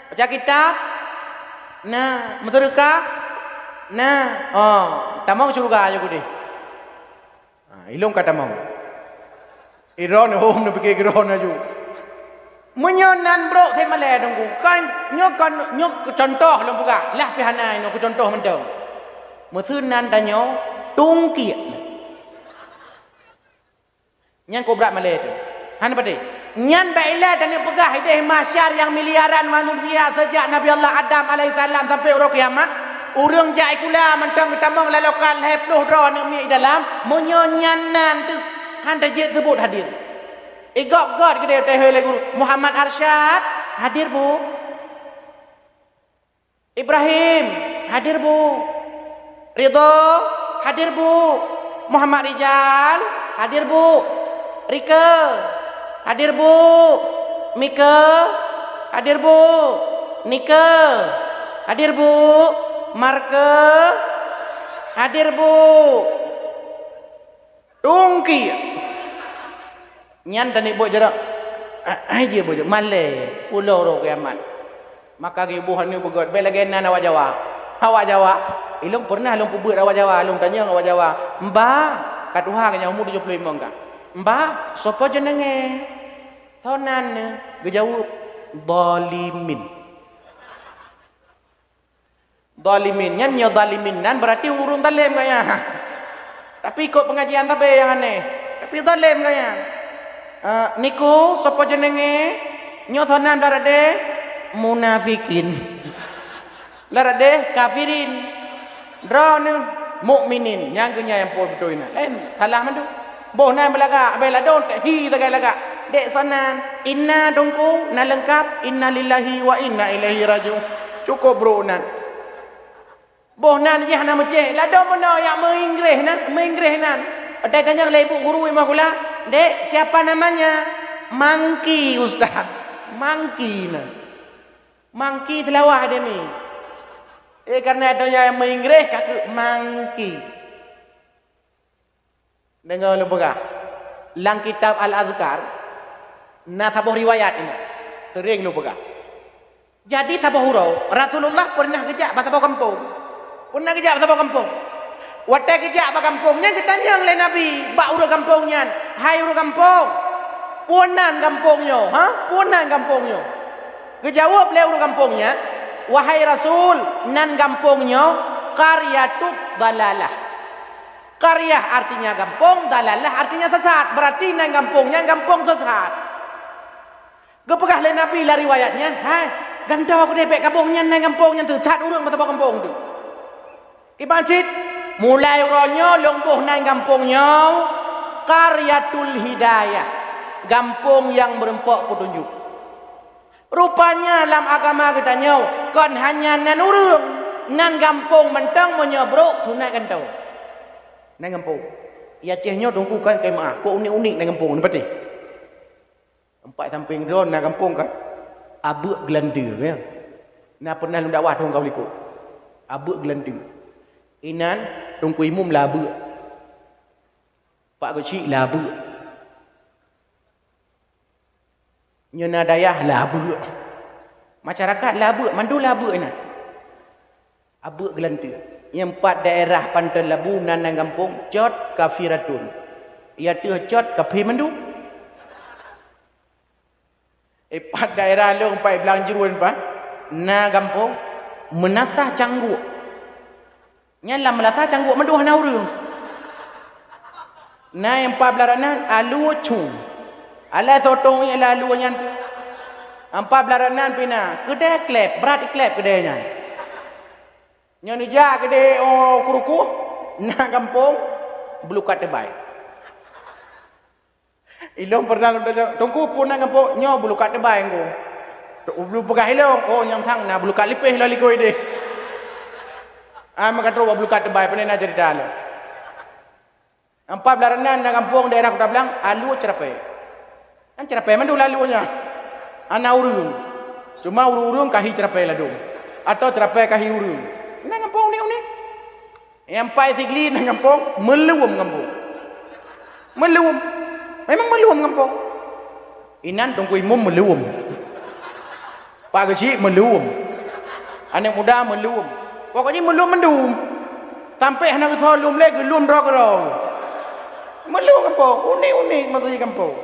baca kitab, nah mensedekah, nah tamang surga aja gede. Ilung kata mau. Iron home nak pergi Iron aja. Menyonan bro saya malai dongku. Kan nyok contoh lom buka. Lah pihana ino ku contoh mentau. Mesunan tanyo tungki. Nyan kobra malai tu. Han pade. Nyan baila dan pegah ideh masyar yang miliaran manusia sejak Nabi Allah Adam alaihissalam sampai urang kiamat. Urang jai kula mentang tamang lalokal hepluh ro nek mi dalam menyonyanan tu han tajik sebut hadir. Igok god gede teh hele guru Muhammad Arsyad hadir bu. Ibrahim hadir bu. Ridho hadir bu. Muhammad Rijal hadir bu. Rika hadir bu. Mika hadir bu. Nika hadir bu. Marka hadir bu. Tungki nyan tani boy jarak ai je boy malai pulau ro kiamat maka ge buhan ni begot be lagi nan awak Jawa ilung pernah ilung pubut awak Jawa ilung tanya awak Jawa mbah katuha kanya umur 75 ka mbah sapa jenenge tonan ge jawab zalimin nyan nyo zalimin nan berarti urung zalim kaya tapi ikut pengajian tabe yang aneh tapi zalim kaya niku sapa jenenge nyotonan larade munafikin larade kafirin drone mukminin yang kenya yang pol betuina lain salah mandu bohna belaga bela don hi tagalaga dek sonan inna dongku na lengkap inna lillahi wa inna ilaihi rajiun cukup bro nan bohna je hana meceh la do mono yang menginggris nan ada tanya ibu guru imah kula dek siapa namanya Mangki Ustaz Mangki nah Mangki telawah demi karena adanya yang menginggris kata Mangki dengar lu buka lang kitab Al-Azkar na sabuh riwayat ini sering lu buka jadi sabuh hurau Rasulullah pernah kejak bahasa kampung Watai kejak ba kampungnya ditanya oleh Nabi, bak urang kampungnya, hai urang kampung. Punan kampungnya, Punan kampungnya. Kejawab oleh urang kampungnya, wahai Rasul, nan kampungnya qaryatut dalalah. Qaryah artinya kampung, dalalah artinya sesat. Berarti nan kampungnya kampung sesat. Gepegah oleh Nabi lah riwayatnya, hai Ganda aku depek kampungnya nang kampungnya tu cat urang mata kampung tu. Ki pancit mulai ronyo lomboh nang kampungnya Qaryatul Hidayah. Kampung yang berempok petunjuk. Rupanya dalam agama kita nyo kon hanya nan urang nan kampung mentang menyobrok sunat kantau. Nang kampung. Ya cehnya tunggu kan kemaah. Kok unik-unik nang kampung ni pati. Empat samping drone nang kampung kan. Abuk gelanda ya. Nak pernah lu dakwah tu kau likut. Abuk gelanda. Inan tungku imum labu. Pak kecil labu. Nyona dayah labu. Masyarakat labu, mandu labu inan. Abuk gelanda. Yang empat daerah pantai labu nan kampung jot kafiratun. Ia tu jot kafir mandu. Empat daerah long pai belang jeruan pa na kampung menasah cangguk. Nyala melasah cangguk menduh na urang. Na yang empat belaranan alu cung. Ala sotong yang lalu nyan tu. Empat belaranan pina kedai klep, berat klep kedainya. Nyan ija kedai kuruku na kampung belukat tebai. Ilong pernah tunggu pun nang kampung nyo belukat tebai engko. Bulu pegah ilong nyang sang na belukat lipih la likoi deh. Maka terus belukat tebai penen na cerita lo. Empat belaranan nang kampung daerah Kota Belang alu cerapai. Kan cerapai mandu lalunya. Ana urung. Cuma urung kahi cerapai ladung. Atau cerapai kahi urung. Nang kampung ni unik. Yang pai sigli nang kampung meluum kampung. Meluum. Memang meluum kampung. Inan tunggu imum meluum. Pak kecil meluum. Anak muda meluum. Pokoknya meluum mendum. Sampai hendak solum lagi gelum rok-rok. Meluum kampung. Unik-unik materi kampung.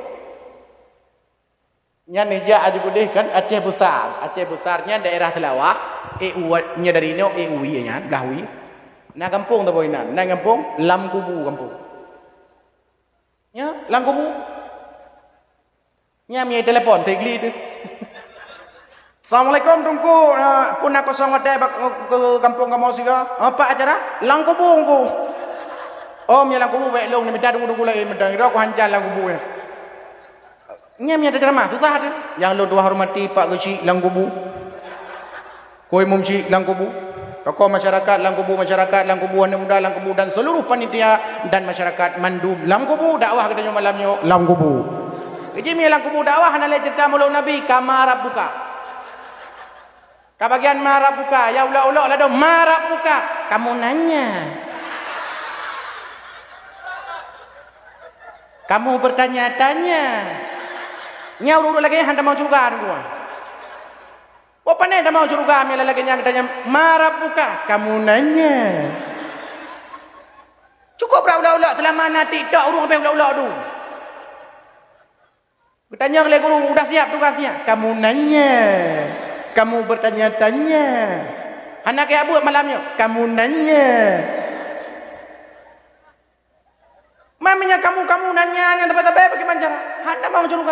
Nya neja aja gudeh kan Aceh besar. Aceh besarnya daerah Telawak. nya dari no nya Dahwi. Na kampung tu boinan. Na kampung Lam Kubu kampung. Ya, lang kubu. Nya mi telepon tegli tu. Assalamualaikum tungku pun aku songate ke kampung kamu siga. Apa acara? Lang kubu ku. Oh, mi lang kubu baik long ni minta tunggu lagi minta kira aku hancar lang kubu. Nya mi ada ceramah susah tu. Yang lu dua hormati Pak Geci lang kubu. Koi mumci lang kubu. Tokoh masyarakat, langkubu masyarakat, langkubu anak muda, langkubu dan seluruh panitia dan masyarakat mandub langkubu dakwah katanya malamnya langkubu. Jadi mi langkubu dakwah hana le cerita mulut Nabi kamarab buka. Ka bagian marab buka, ya ulah-ulah lah dong marab buka. Kamu nanya. Kamu bertanya-tanya. Nya urut lagi hendak mau juga gua. Apa ni dah mau curug kami lagi yang katanya marah buka kamu nanya. Cukup ulah-ulah selama nanti tak urung sampai ulah-ulah tu. Bertanya oleh guru sudah siap tugasnya. Kamu nanya. Kamu bertanya-tanya. Anak kayak buat malamnya. Kamu nanya. Maminya kamu nanya yang tempat-tempat bagaimana cara? Hendak mau curug.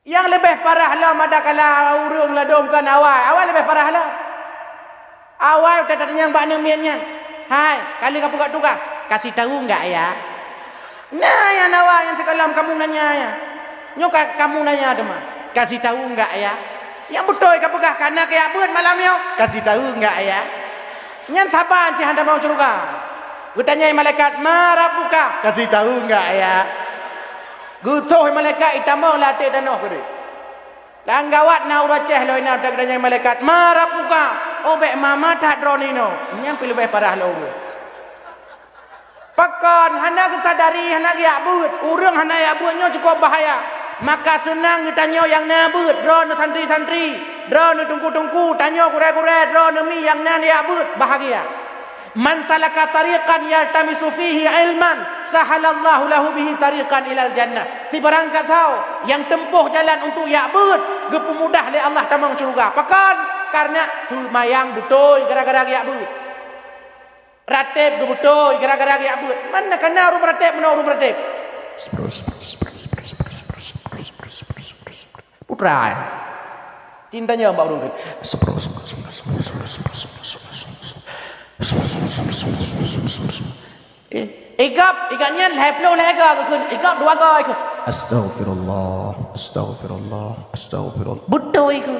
Yang lebih parah lah madakala urung ladom kan awal lebih parah lah. Awal tanya yang bakna miannya. Hai, kali kamu buka tugas, kasih tahu enggak ya? Nah, yang awal yang sekalam kamu nanya ya. Nyok kamu nanya ada mah. Kasih tahu enggak ya? Yang betul kamu buka karena kayak buat malamnya. Kasih tahu enggak ya? Nyan siapa aja hendak mau curuga? Bertanya malaikat marah buka, kasih tahu enggak ya? Gusoh malaikat itama latih tanah kede. Langgawat na uraceh lo ina dagdanya malaikat marap buka. Obek mama tak drone ino. Nyam pilu be parah lo. Pakon hana kesadari hana yabut. Urang hana yabutnya cukup bahaya. Maka senang ditanya yang nabut drone santri-santri. Drone tungku-tungku tanya kure-kure drone mi yang nan yabut bahagia. Man salaka tariqan yaltamisu fihi ilman sahalallahu lahu bihi tariqan ilal jannah. Si barang kau yang tempuh jalan untuk ya'bud gepemudah oleh Allah tamang syurga. Pakan karena sumayang betul gara-gara ya'bud. Ratib betul gara-gara ya'bud. Mana kena urut ratib mana urut ratib? Putra. Cintanya mbak urung. Igapnya leplo lega ke igap dua ga ke. Astaghfirullah, astaghfirullah, astaghfirullah. Buddha ke.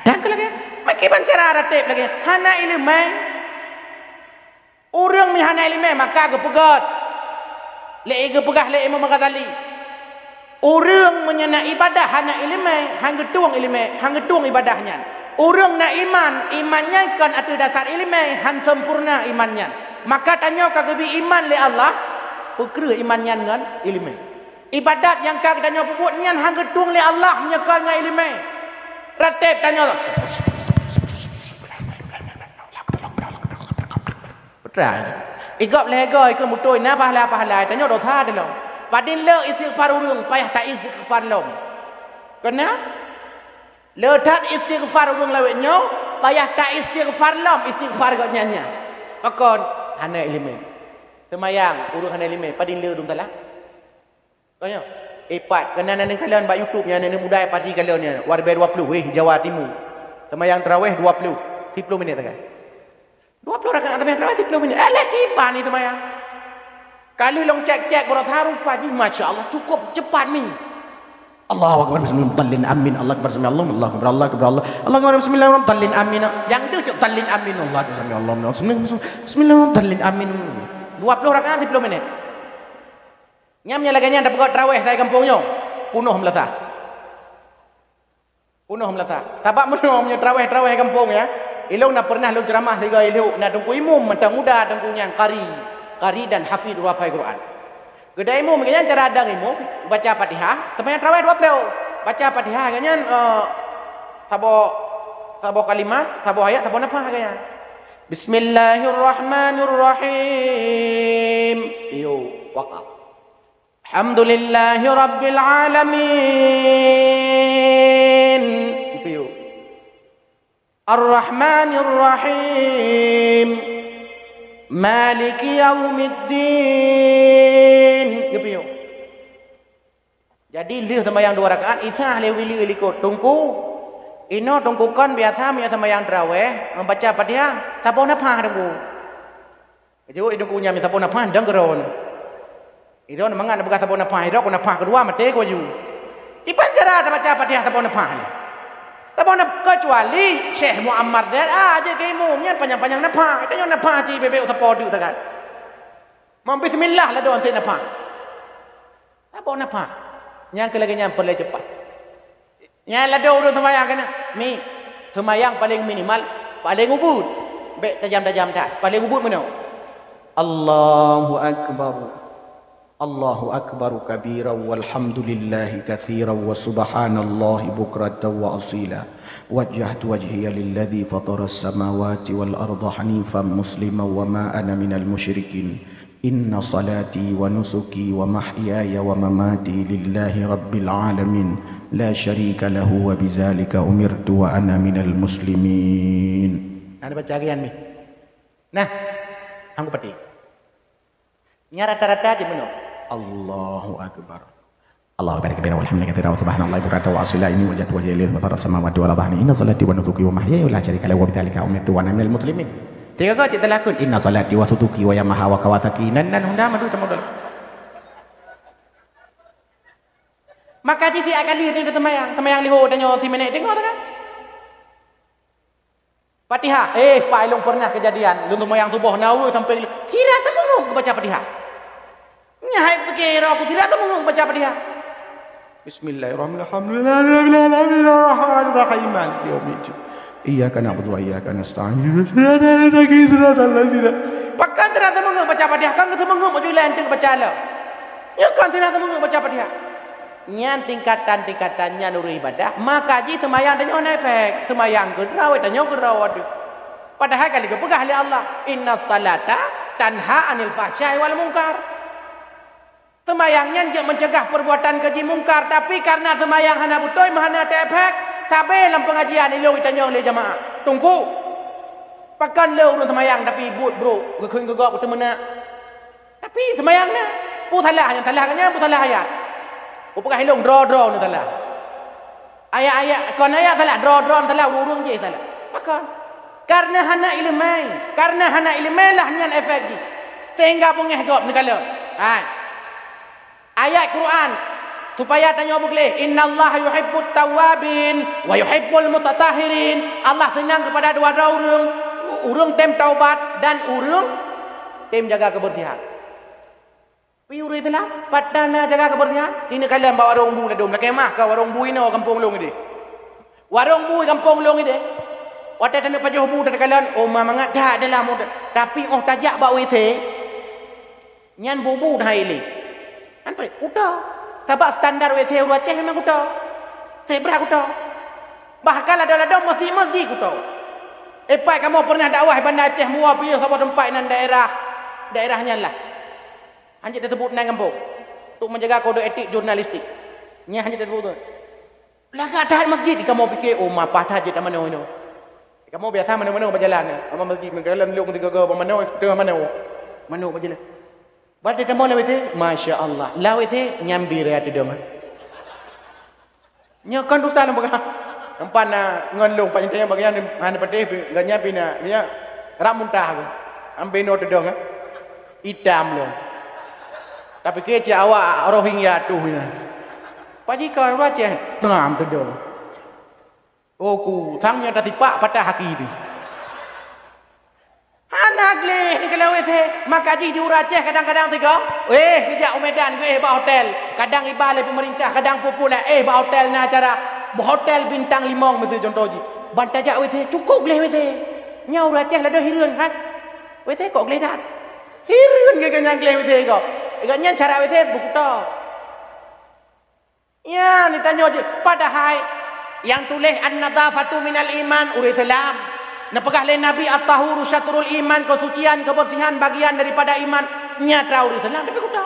Yang lagi, makin bancara ratib lagi. Hana ilmu, orang mi hana ilmu maka kepegat. Le kepegah le Imam Ghazali. Orang menyana ibadah hana ilmu, hang getuang ilmu, hang getuang ibadahnya. Orang nak imannya kan ada dasar ilmu, han sempurna imannya. Maka tanya kagebi iman le Allah, pekera imannya dengan ilmu. Ibadat yang kag tanya puput nyan hang getuang le Allah menyekal dengan ilmu. Ratib tanya Allah. Betul. Igap lega ke mutoi na pahala tanya dosa de lo. Padin le istighfar urung payah tak istighfar lom. Kena? Le tak istighfar urung lawet nyo, payah tak istighfar lom istighfar gak nyanya. Pakon hana ilmu. Semayang urung hana ilmu, padin le dum talah. Tanya. Epat kena nang kalian bak YouTube nya nang budaya padi kalian nya warbe 20 weh Jawa Timur. Semayang tarawih 20 minit kan. 20 rakaat semayang tarawih 30 minit. Alah kipan ni semayang. Kali long cek berat rupa ji masya-Allah cukup cepat ni. Allahu akbar bismillah tallin amin Allah akbar bismillah Allah akbar Allah akbar Allah akbar bismillah tallin amin. Yang tu cuk tallin amin Allah akbar bismillah tallin amin. 20 rakaat 30 minit. Nyamnya laganya ada pegawai tarawih saya kampungnya. Punuh melasa. Tabak punya tarawih kampung ya. Ilong nak pernah lu ceramah tiga ilok nak tunggu imam mentang muda tunggunya qari dan hafid hafal Quran. Gede imam kanya cara adang imam baca Fatihah, temanya tarawih 20. Baca Fatihah kanya sabo kalimat, sabo ayat, sabo nafas kanya. Bismillahirrahmanirrahim. Yo waqaf. Alhamdulillahi Rabbil Alamin. Itu. Ar-Rahmanir-Rahim. Maliki Yaumiddin. Gitu. Jadi lihat sembahyang 2 rakaat, isah lewili ikut tungku. Ino tungkukan biasa punya sembahyang tarawih membaca Fatihah, sapo nafas tungku. Jadi tungkunya sapo nafas dang geron. Itu mangan bukan sapo nafas, itu nafas kedua mati ko ju. Ipan cara baca Fatihah sapo nafas ni. Sapo nafas kecuali Syekh Muhammad Zaid aja ke imamnya panjang-panjang nafas. Tanya nafas ji bebek sapo tu takan. Mau bismillah lah doan saya nafas. Sapo nafas. Yang lagi yang paling cepat. Yang lada urut semayang kena. Mi semayang paling minimal, paling ubud. Bek tajam-tajam tak. Paling ubud mana? Allahu akbar. Allahu akbar kabira walhamdulillahi katsira wa subhanallahi bukratan wa asila. Wajjahtu wajhiya lilladzi fatara as-samawati wal arda hanifan musliman wa ma ana minal musyrikin. Inna salati wa nusuki wa mahyaya wa mamati lillahi rabbil alamin la syarika lahu wa bidzalika umirtu wa ana minal muslimin. Ada baca agian ni. Nah, aku pati. Nya rata-rata je benar. Allahu akbar. Allahu akbar kabira walhamdulillahi katsira wa subhanallahi bukratan wa asila ini wajhatu wajhiya lillahi fatara samawati wal ardi inna salati wa nusuki wa mahyaya la syarika lahu wa bidzalika umirtu wa ana minal muslimin. Tiga kali kita lakukan inna salati wa sutuki wa yamaha wa kawasaki nan hunda madu temudal. Maka jika akan lihat itu temayang liho tanya si menek tengok tak? Fatihah. Pak Ilong pernah kejadian lu temayang tubuh nawu sampai tidak semua baca Fatihah. Nyahai fikir aku tidak semua baca Fatihah. Bismillahirrahmanirrahim. Maliki yaumiddin. Iyyaka na'budu wa iyyaka nasta'in. Pakan tidak semua baca Fatihah, kan semua majulah ente baca lah. Ya kan tidak semua baca Fatihah. Nyan tingkatan-tingkatannya nurul ibadah, maka ji semayang tanya on efek, semayang gerawat tanya gerawat. Padahal kali ke pegah oleh Allah, inna salata tanha anil fahsyai wal munkar. Semayangnya mencegah perbuatan keji mungkar, tapi karena semayang hana butoi mahana efek, tabe dalam pengajian ini tanya oleh jamaah. Tunggu. Pakan le urut semayang tapi but bro, gekeng gegak betul mana. Tapi semayangnya pu salah yang salah katnya pu salah ayat. Pu pakai hilung draw ni salah. Ayat-ayat kon ayat salah draw salah urung je salah. Makan. Karena hana ilmai lah nyan efek ji. Sehingga pun ngehgop ni kala. Ayat Quran supaya tanya boleh innallaha yuhibbut tawwabin wa yuhibbul mutatahhirin. Allah senang kepada dua urang tem taubat dan urang tem jaga kebersihan. Piur itulah padana jaga kebersihan. Ini kalian bawa warung bu ladum nak kemah ke warung bu ino kampung long ini. Warung bu kampung long ini. Wata tanda pajuh bu tak kalian oh mangat dah dalam muda. Tapi tajak bawa WC. Nyan bubu dah ile. Kan pe udah. Sebab standar WC urang Aceh memang udah. Seberah udah. Bahkan ada masjid udah. Epai kamu pernah dakwah Bandar Aceh mua pergi sampai tempat nan daerahnya lah. Hanya tersebut nang kampung untuk menjaga kode etik jurnalistik. Nya hanya tersebut tu. Laga dah masjid kamu fikir oh mapah dah je tak mana ini. Kamu biasa mana-mana berjalan. Apa masjid berjalan lu ketika ke mana tengah mana. Mana berjalan. Balik temu lah WC. Masya-Allah. Lah WC nyambir ya tu dong. Nya kan ustaz lah bagai. Empat na ngonlong panjang bagian hana pedih ganya pina nya ramuntah aku. Ambil no tu dong. Hitam lu. Tapi kece awak Rohingya tu ni. Pajikan Aceh tengam tu dong. Oh ku tangnya dah tipak patah haki tu. Anak leh ni kalau weh maka di Aceh kadang-kadang tiga. Kejak Medan ke bah hotel. Kadang ibal pemerintah, kadang popular bah hotel na acara hotel bintang 5 mesti contoh ji. Bantajak weh cukup leh weh. Nyau Aceh lah dah hireun ha. Weh kok geledat. Hireun ke kenyang leh weh kok. Agaknya cara weh buku tok. Ya ni tanya je padahal yang tulis an-nadafatu minal iman urut Islam. Napakah le Nabi at-tahuru syatrul iman, kesucian kebersihan bagian daripada iman. Nyata urut Islam tapi kuda.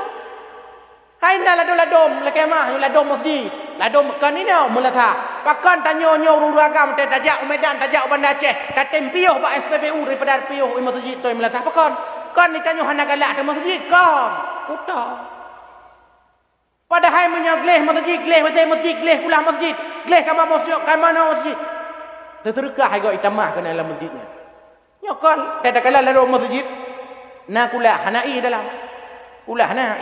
Hai na ladom lekemah ladom masjid. Ladom kan ini melatah. Pakan tanya nyo uragam tajak Medan tajak Bandar Aceh. Tatem piuh ba SPBU daripada piuh masjid tu melatah pakan. Kan ni tanya hana galak de masjid kan. Kuda. Padahal menyagleh masjid gleh pulang masjid gleh kamar masjid kamar masjid terterkah agak itamah ke dalam masjidnya nyokol tak kala lalu masjid na kula hanai dalam kula hana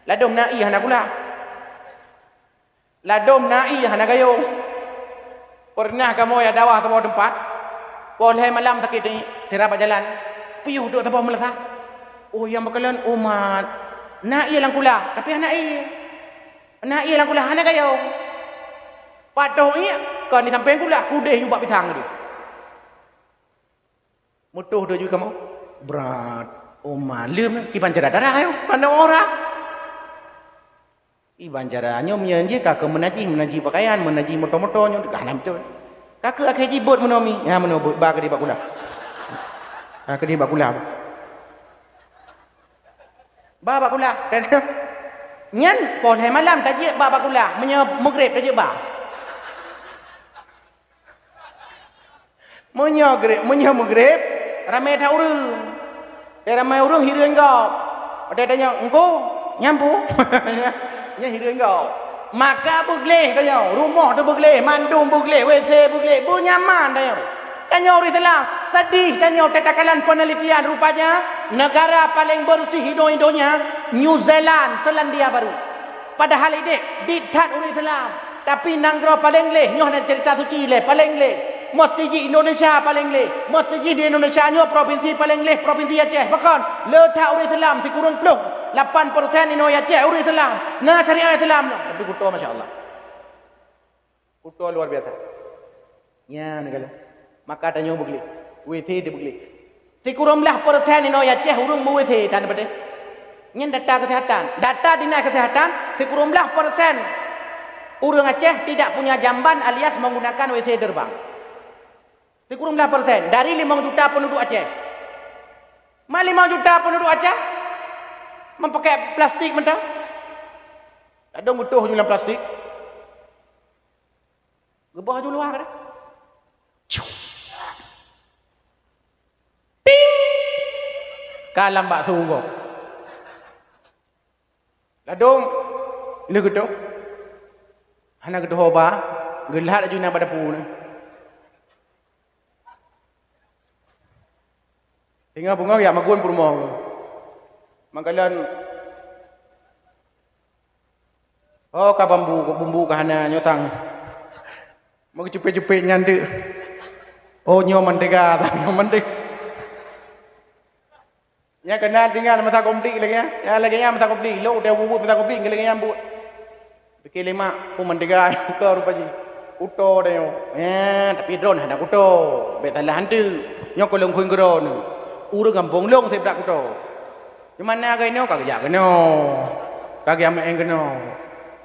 ladom nai hana kula ladom nai hana gayo pernah kamu ya dawah tempat tempat boleh malam tak ini terapa jalan piuh duk tempat melasa oh yang bakalan umat nak ia lang kula tapi anak ia lang kula hana kayo padoh ia kan di samping kula kudeh ubak pisang dia mutuh do juga kamu berat malim ki banjara darah ayo mana orang i banjaranya menyanyi kakak menaji pakaian menaji motor-motor nyo kanam tu kakak akhir jibut menomi ya menobut ba ke di bak kula ke di bak kula Baba kula dan nyan pon hai malam tajik baba kula menye maghrib tajik ba menye maghrib ramai dah urang ramai urang hireun kau ada tanya engkau nyampu nya hireun kau maka bugleh tanya rumah tu bugleh mandum bugleh WC bugleh bu nyaman tanya tanya orang Islam sedih tanya tetakalan penelitian rupanya negara paling bersih Indo-Indonya New Zealand Selandia Baru padahal ini diktat orang Islam tapi nanggro paling leh nyoh ada cerita suci leh paling leh masjid Indonesia paling leh masjid di Indonesia nyoh provinsi paling leh provinsi Aceh bahkan letak orang Islam si kurang peluh 8% ino Aceh orang Islam nah syariah Islam tapi kuto masya-Allah kuto luar biasa ya negala maka tanya bugli WC di bugli si kurang belah persen ino Aceh urang mu WC dan bade nyen data dinas kesehatan si kurang belah persen urang Aceh tidak punya jamban alias menggunakan WC derbang si kurang belah persen dari 5 juta penduduk Aceh 5 juta penduduk Aceh memakai plastik mentah ada butuh dalam plastik gebah ju luar kada kalam bakso kau Ladung ila gedo. Hana gedo hoba, gelat aju na pada pu ni. Tinggal bunga ya magun purmo. Mangkalan oh ka bumbu ka hana nyotang. Mau cepet-cepet nyande. Oh nyo mantega tang mantek. Ya kenal tinggal mata komplit lagi ya. Ya lagi ya mata komplit. Lo udah bubut mata komplit lagi ya bu. Fikir lima ku mantega ke rupa ji. Kuto dah yo. Tapi drone ada kuto. Betalah hantu. Nyo kolong kuin drone. Uru kampung long saya berak kuto. Gimana kau ini? Kagak jaga no. Kagak amat yang keno.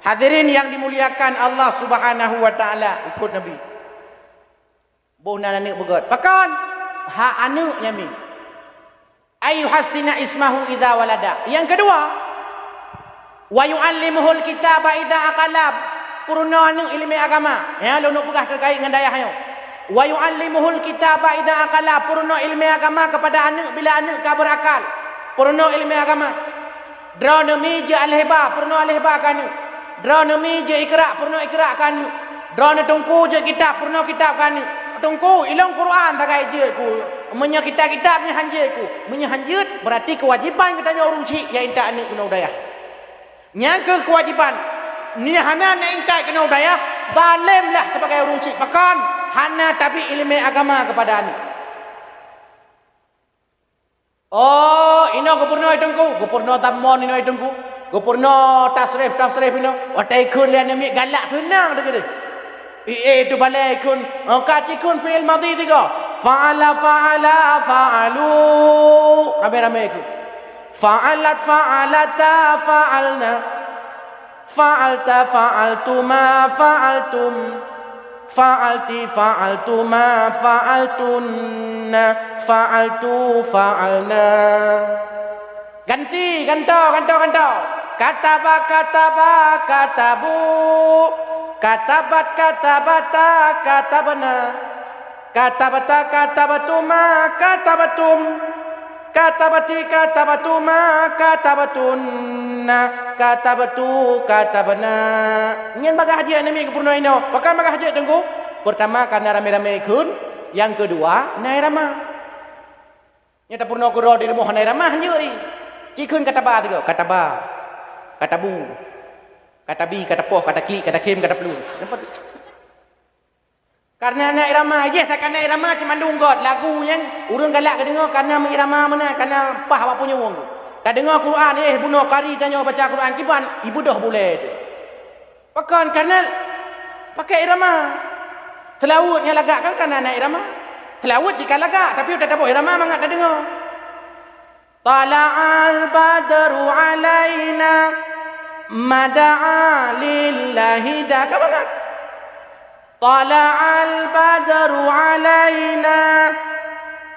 Hadirin yang dimuliakan Allah Subhanahu Wa Taala, ikut Nabi. Boh nak anak begot. Pakan ha anu nyami. Ayu hasina ismahu idza walada. Yang kedua, wa yu'allimuhul kitaba idza aqalab. Puruna anu ilmu agama. Ya lo nak pegah terkait dengan dayahnya. Wa yu'allimuhul kitaba idza aqala, purno ilmu agama kepada anak bila anak ka berakal. Purno ilmu agama. Drone mi je alheba, purno alheba kanu. Drone mi je ikra, purno ikra kanu. Drone tungku je kitab, purno kitab kanu. Tungku ilong Quran tagai je ku. Menya kitab-kitab nya hanje ku. Menya hanjut berarti kewajiban kita nya urung cik ya inta anak kena udayah. Nya ke kewajiban. Ni hana na inta kena udayah, zalimlah sebagai urung cik. Pakan hana tapi ilmu agama kepada anak. Oh, ino gopurno itungku, gopurno tamon ino itungku, gopurno tasrif ino. Watai kun lian mi galak tenang tu gitu. Itu balai kun, kaci kun fi'il madhi tiga. Fa'ala fa'alu. Rame-rame ku. Fa'alat fa'alata fa'alna. Fa'alta fa'altuma fa'altum. Fa'alti fa'altuma fa'altunna fa'altu fa'alna. Ganti ganto. Kataba katabu. Katabat katabata katabana. Katabata katabatuma katabatum. Katabati katabatuma katabatunna. Katabatu katabana. Nyen bagah haji nami ke purno ino. Pakai bagah haji tunggu. Pertama karena rame-rame kun. Yang kedua nai ramah. Nyata purno kuro di rumah nai ramah haji. Cikun kataba tiga. Kataba. Katabu. Katabi, katapoh, katakli, katakim, kataplu. Karena anak irama, yes, karena irama cuma dunggot lagu yang urang galak ke dengar karena irama mana, karena pah apa punya wong. Tak dengar Quran, bunuh kari tanya baca Quran kipan, ibu dah boleh tu. Pakan karena pakai irama. Telawut yang lagak kan karena anak irama. Telawut jika lagak, tapi udah tak irama mangat tak dengar. Tala'al badru alaina mada'a lillahi da. Kamu kan? Tala'al badru alaina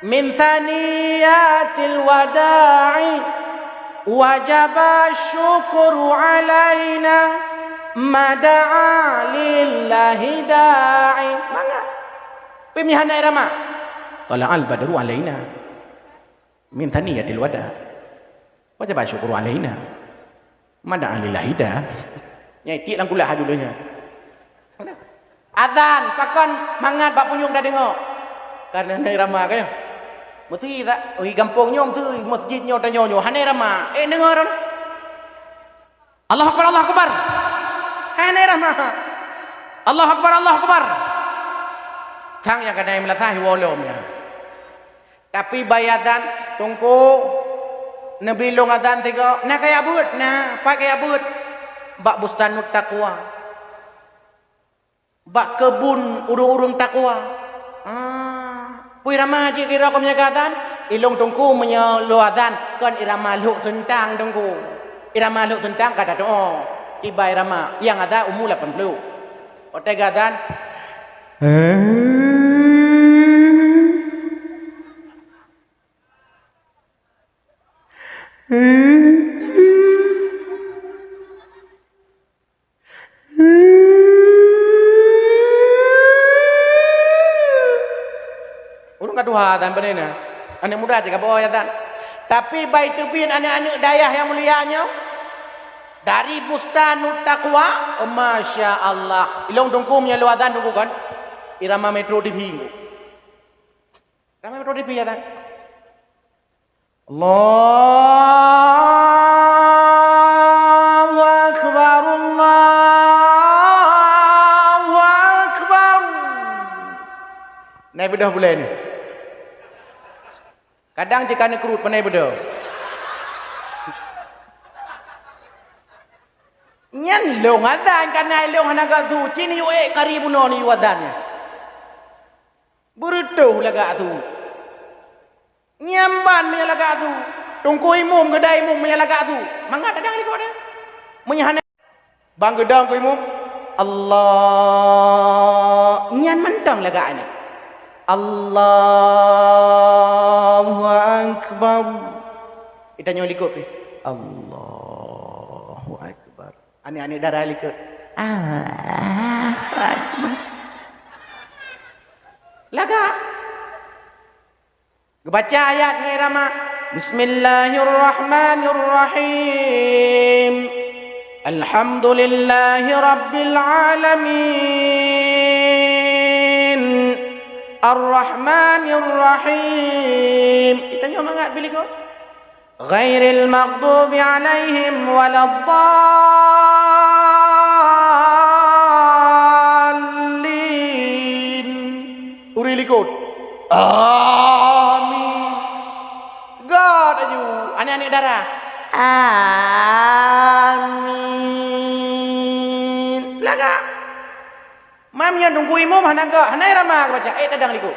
min thaniyatil wada'i wajaba syukru alaina mada'a lillahi da'i. Mangga pemilihan irama. Tala'al badru alaina min thaniyatil wada' wajaba syukru alaina mada'a lillahi da'. Nyai tik lang kulah dulunya. Adzan pakon mangat bak punyung dah dengar. Karena nai rama kaya. Mesti tak oi kampung nyong tu masjid nyo ta nyo hanai rama. Dengar. Allahu akbar Allahu akbar. Hanai rama. Allahu akbar Allahu akbar. Tang yang kadai melasahi wolomnya. Tapi bayadan tungku Nabi long adzan tiga. Nak kaya but nah, pak kaya but. Bak bustanut taqwa. Bak kebun urung-urung takwa. Pui ramah je kira kau menjaga adzan. Ilung tungku menyelo adzan. Kan irama luk sentang tungku. Irama luk sentang kata doa. Tiba irama. Yang ada umur 80. Otak adzan. Dua dan benar anak muda cakap bawa adzan. Tapi baik tu pin anak-anak dayah yang mulianya Dari Bustanut Taqwa, Masya Allah. Ilong tungku punya lu adzan tunggu kan? Irama Metro TV. Irama Metro TV adzan. Allahu Akbar, Allahu Akbar. Naik bedah boleh ni. Kadang jika ni kerut pandai bedah. Nyan long adzan kan ai long hanaga tu cini yo karibu no ni wadannya. Berutuh laga tu. Nyamban punya laga tu. Tungku imum gedai imum punya laga tu. Mangga dadang ni kau ada. Menyahana bang gedang ku imum. Allah nyan mentang laga ni. Allahu Akbar. Kita nyoli kau pi. Allahu Akbar. Ani-ani darah likut. Laga. Baca ayat ni Rama. Bismillahirrahmanirrahim. Alhamdulillahi Rabbil Alamin. Ar-Rahmanirrahim. Kita nyo mangat pilih kau. Ghairil maghdubi alaihim waladdallin. Uri likut. Amin. God aju. Anik-anik darah. Amin. Laga. Mam yang tunggu imam hanaga. Hanai ramah baca. Dadang likut.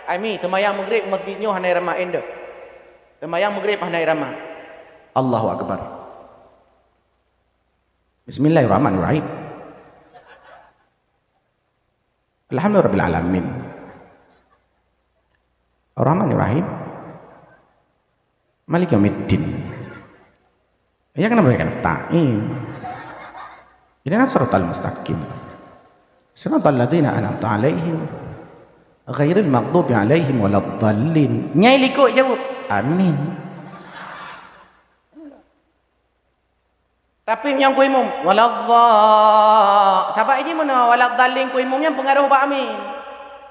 Ami semayang maghrib masjidnya hanai ramah enda. Semayang maghrib hanai ramah. Allahu Akbar. Bismillahirrahmanirrahim. Alhamdulillahirabbil alamin. Ar-Rahmanirrahim. Malik yaumiddin. Ya kan mereka nasta'in. Ihdinash shiratal mustaqim. Shiratal ladzina an'amta 'alaihim ghairil maghdubi 'alaihim waladdallin. Nyai likut jawab. Amin. Tapi yang ku imam waladhdall. Tapak ini mana waladdallin ku imamnya pengaruh ba amin.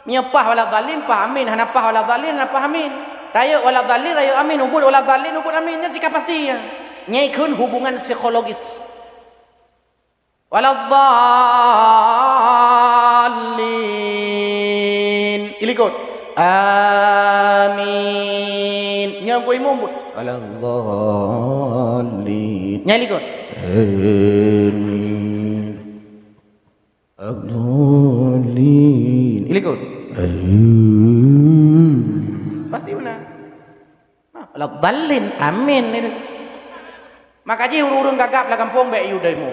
Nyepah waladdallin pa amin, hanapah waladdallin hanapah amin. Raya waladdallin raya amin, ubud waladdallin ubud amin. Nya jika pasti ya. Nyai kun hubungan psikologis. Waladdallin. Ilikut. Amin. Nya ku imam ubud. Waladdallin. Nyai ilikut. Amin. Abdulin. Ilikut. Pasti benar. Waladdallin. Amin itu. Maka ji urung gagap la kampung be yu dai mu.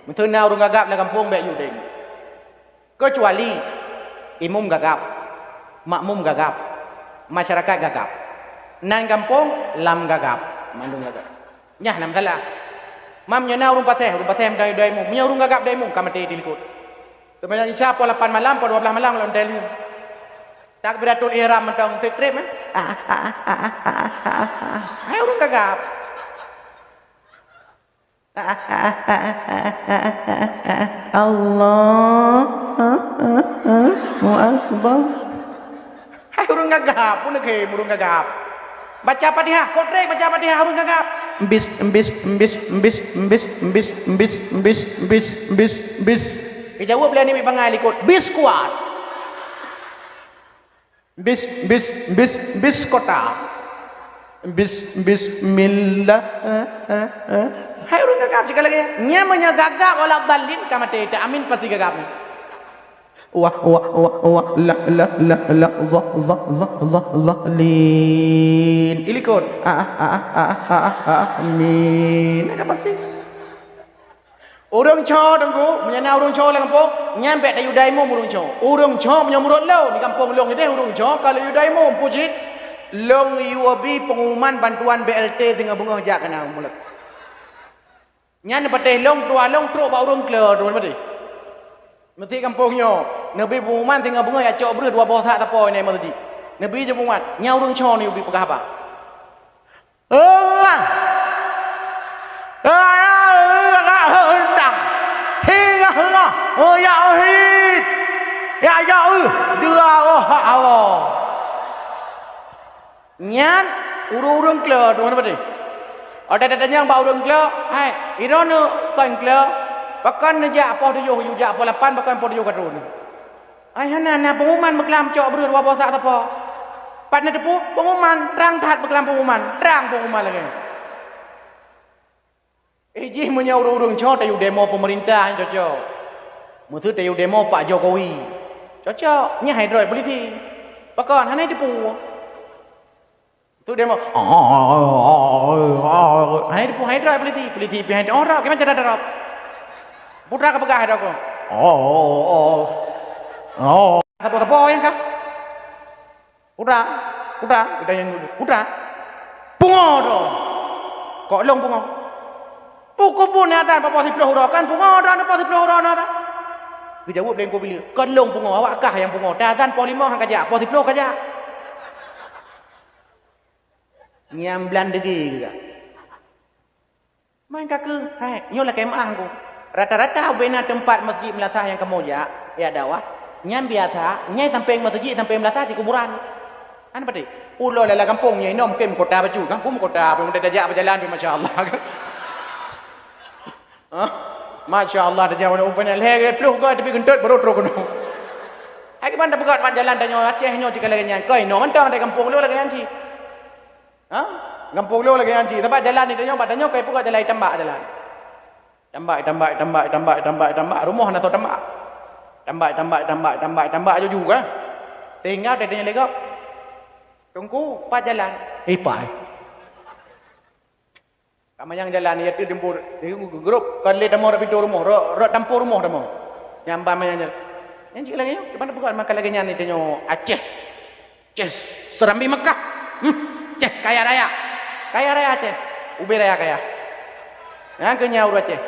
Betul na urung gagap la kampung be yu dai mu. Kecuali imam gagap, makmum gagap, masyarakat gagap. Nan kampung lam gagap, mandung gagap. Nyah nam salah. Mam nya na urung paseh dai dai mu. Nya urung gagap dai mu kamate dilikut. Temayang isya pukul 8 malam, pukul 12 malam lawan dai. Takbiratul ihram mentang tikrip hai urung gagap. Allahu Akbar. Hai urung gagap pun ke urung gagap. Baca Fatihah, kotrek baca Fatihah urung gagap. Bis. Dijawab beliau ni bangai likut. Bis kuat. Bis kota. Bismillah. Hai urang gagap jika lagi. Nya manya gagap waladdallin kamate ta amin pasti gagap. Wah lin. Ilikut. Amin. Gagap pasti. Urang cho tunggu, menyana urang cho lang kampung, nyampe dah yudai mu urang cho. Urang cho punya murut lau di kampung long itu urang cho kalau yudai mu pujit long UOB pengumuman bantuan BLT dengan bunga jak kena mulut. Nyan pateh long tru ba urang kleur tu mesti. Mesti kampungnya nabi pengumuman dengan bunga ya cok ber dua bosak tapo ni mesti. Nabi je pengumuman, nya urang cho ni ubi pegah apa? Hendang. Hingga hingga. Oh ya hit. Ya ya dua Allah. Nyan urung klo tu mana bade? Ada yang bau urung klo. Hai, ironu kan klo. Bahkan nejak apa tu yo jak apa lapan bahkan apa tu yo kadun. Ai hana na pengumuman beklam cok berur wa bosak apa. Pat na depu pengumuman terang tat beklam pengumuman, terang pengumuman lagi. Iji punya urung cok tayu demo pemerintah cocok. Mutu tayu demo Pak Jokowi. Cocok, nya hydroid politi. Bahkan hana depu. Tu demo. Hana depu hydroid politi behind orang gimana cara darab. Putra ke pegah ada ko. Apa yang kah? Putra, kita yang putra. Pungo do. Kok long pungo. Pukul pun ada apa si puluh kan pungo ada apa si puluh ada. Dia jawab dengan kau bila. Kan long pungo awak kah yang pungo. Dazan pol 5 hang kajak, pol 10 kajak. Nyam blandegi juga. Main kaku, hai, nyolah kemah aku. Rata-rata bina tempat masjid melasah yang kemoja, ya dakwah. Nyam biasa, nyai sampai masjid sampai melasah di kuburan. Kan pati. Pulau lala kampungnya inom kem kota baju, kampung kota, pun dah jajak berjalan masya-Allah. Masya-Allah dah jauh open leh, peluh gua tapi gentut baru terus kono. Hai ke mana buat jalan tanya Aceh nyo jika lagi nyang. Koi no mentang ada kampung lu lagi anci. Kampung lu lagi anci. Tempat jalan ni tanya badannya koi buka jalan tambak jalan. Tambak rumah nak tahu tambak. Tambak je juga. Tinggal dia tanya legap. Tunggu pas jalan. Pai. Kamu yang jalan ni itu tempur grup kan le demo rak rumah, rak tampur rumah demo. Nyamban yang jalan. Yang cik lagi di mana bukan makan lagi ni tanya Aceh. Serambi Mekah. Aceh kaya raya. Kaya raya Aceh. Ubi raya kaya. Yang kenyau Aceh.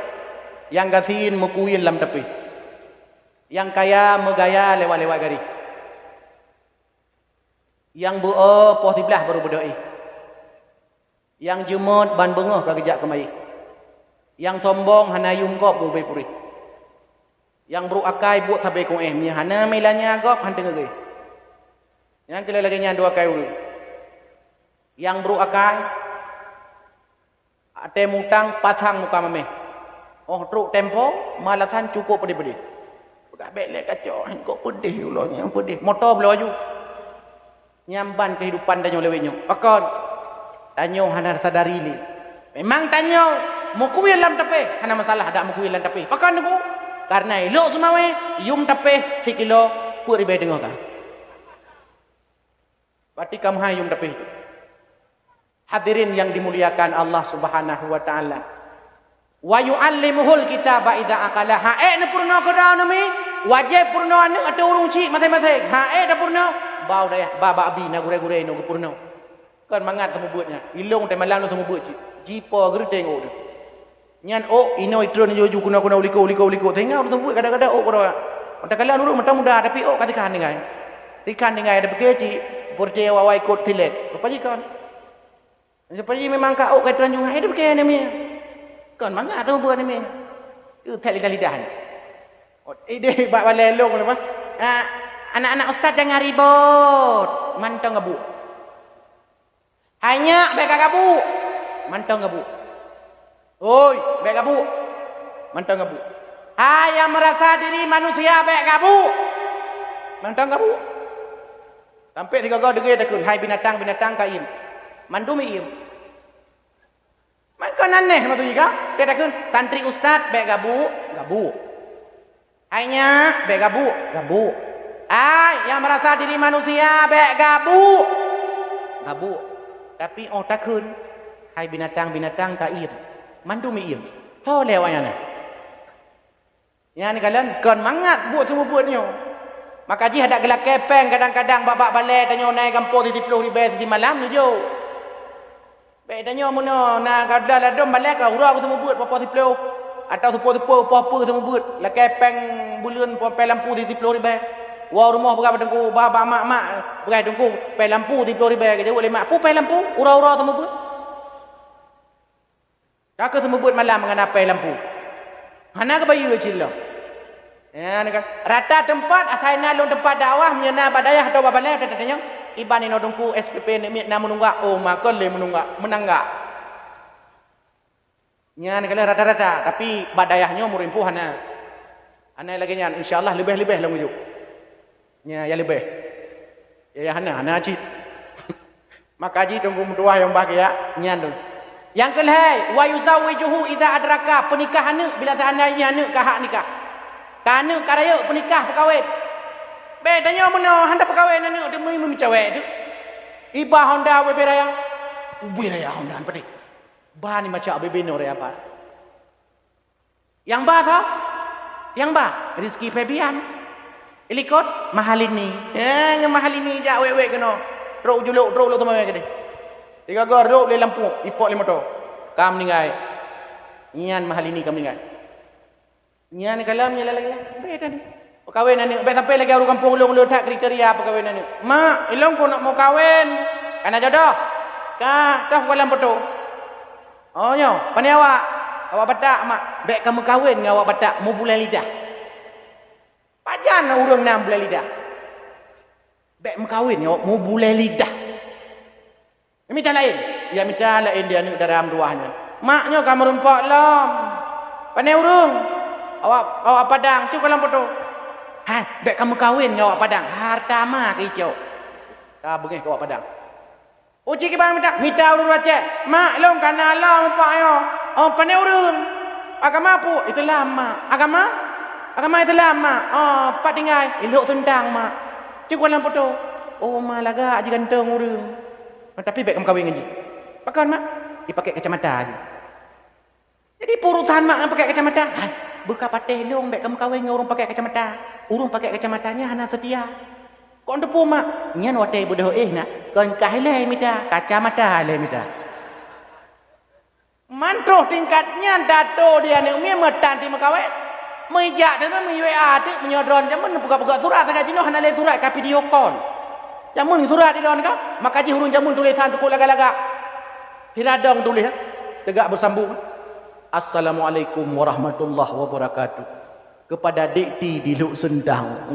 Yang gasin mekuin lam tepi. Yang kaya megaya lewat-lewat gari. Yang buo poh 11 baru berdoi. Yang jemut ban bengah kagejak kemai. Yang sombong hanayum gop bu puri. Yang bru akai buat sabai kong nya hana melanya gop hanteng ge. Yang kele lagi nya dua kai ulu. Yang bru akai ate mutang pasang muka mame. Oh truk tempo malasan cukup pedih-pedih. Udah belek kacau, kok pedih ulahnya, pedih. Motor belum laju. Nyamban kehidupan danyo lewetnya. Pakon. Danyo hana sadari ni. Memang danyo mukuil lam tepe, hana masalah ada mukuil lam tepe. Pakon tu. Karena elok sumawe, yum tepe sekilo puri be dengar kan. Berarti kamu hai yum tepe. Hadirin yang dimuliakan Allah Subhanahu wa taala. Wa yu'allimuhul kitaba idza aqala. Ha ne purna kada nami wajib purna anu atau urung cik masing-masing. Ha dah purna bau dah ya baba abi na gure-gure no purna. Kan mangat temu buatnya. Ilung te malang temu buat cik. Jipa gerdeng o. Nyan ino itron joju kuna uliko tengah temu buat kadang-kadang kada. Mata kalian urung mata muda tapi katikan dengan. Tikan dengan ada bekeci percaya wawai kot tilet. Apa jikan? Seperti memang kau kata juga hidup kayak ni. Kan mangga tu buat ni. Tu tak legal lidah. Ide bak balelong apa? Anak-anak ustaz jangan ribut. Mantang gabu. Hanya baik gabu. Mantang gabu. Oi, baik gabu. Mantang gabu. Hai yang merasa diri manusia baik gabu. Mantang gabu. Sampai 3 kali dengar takun, hai binatang kain. Mandu miim. Maka aneh macam juga. Dia takun santri ustaz baik gabu. Hanya baik gabu. Ai yang merasa diri manusia baik gabu. Tapi takun hai binatang kain. Mandu miim. So lewanya ni. Yang ni kalian kan mangat buat semua buatnya. Maka ji ada gelak kepeng kadang-kadang babak balai tanya naik kampung di 10 ribu di malam ni jo. Baik tanya mana nak kada la dom balai ka urang semua buat apa 10 atau sepo-sepo apa-apa semua buat. La kepeng bulan pe lampu di 10 ribu. Wa rumah berapa dengku baba mak berai dengku pe lampu di 10 ribu ke jauh le mak pu pe lampu urang-urang semua buat. Kakak semua buat malam dengan apa lampu. Hana ke bayu cilo. Ya, ni kan. Rata tempat asal nalung tempat dakwah menyena badayah atau babalai katanya. Iban ni nodongku SPP ni nak menunggak. Oh, maka le menanggak. Nya ni kalau rata-rata tapi badayahnya murimpu hana. Hana lagi nya insyaallah lebih-lebih lah mujuk. Nya ya lebih. Ya hana haji. Maka haji tunggu mendoa yang bahagia nya tu. Yang kelihai wa yuzawijuhu idza adraka pernikahan ni bila seandainya ni hak nikah. Kana karaya pernikah perkahwin. Be tanya mana handa perkahwin ni demi cewek tu. Iba Honda we beraya. Ubi raya Honda padi. Ba ni macam bebe no raya apa. Yang ba tha? Yang ba rezeki Febian. Ilikot mahal ini. Ya mahal ini jak we kena. Rok juluk tu mai ke ni. Tiga gor rok le lampu ipok 5 to. Kam ningai. Nyan mahal ini kam ningai. Nya ni kalam nya lagi. Beda ni. Perkahwinan ni baik sampai lagi orang kampung ulung tak kriteria perkahwinan ni. Mak, ilong ko nak mau kahwin. Kana jodoh. Ka, tah kalam betul. Oh nyo, pani awak. Awak batak mak. Baik kamu kahwin dengan awak batak mau bulan lidah. Pajan urang 6 bulan lidah. Baik mau kahwin awak mau bulan lidah. Minta lain. Ya minta lain dia ni dalam duahnya. Maknya kamu rumpak lam. Pani urang. Awak padang cu kalam foto. Ha, baik kamu kahwin dengan awak padang. Harta mah ke hijau. Ka bengih ke awak padang. Uji ke bang minta urut baca. Mak long kana lah umpak yo. Oh pandai urun. Agama apa? Itu lama. Agama itu lama. Oh pak tinggal elok tentang mak. Cu kalam foto. Oh mak laga aji ganteng urun. Tapi baik kamu kahwin dengan ji. Pakai mak? Dipakai kacamata aja. Jadi purusan mak nak pakai kacamata. Ha, buka patih long baik kamu kahwin dengan orang pakai kacamata. Urung pakai kacamatanya hana setia. Kau ndepu mak. Nyan watai bodoh nak. Kau kahilai mida kacamata halai mida. Mantroh tingkatnya dato dia ni umi metan di makawet. Mejak dan WA tu menyodron jamun buka-buka surat tak jino hana le surat ka video call. Jamun surat di daun ka maka ji hurung jamun tulisan tukuk laga-laga. Tiradong tulis tegak bersambung. Assalamualaikum warahmatullahi wabarakatuh. Kepada dikti di Luk Sendang.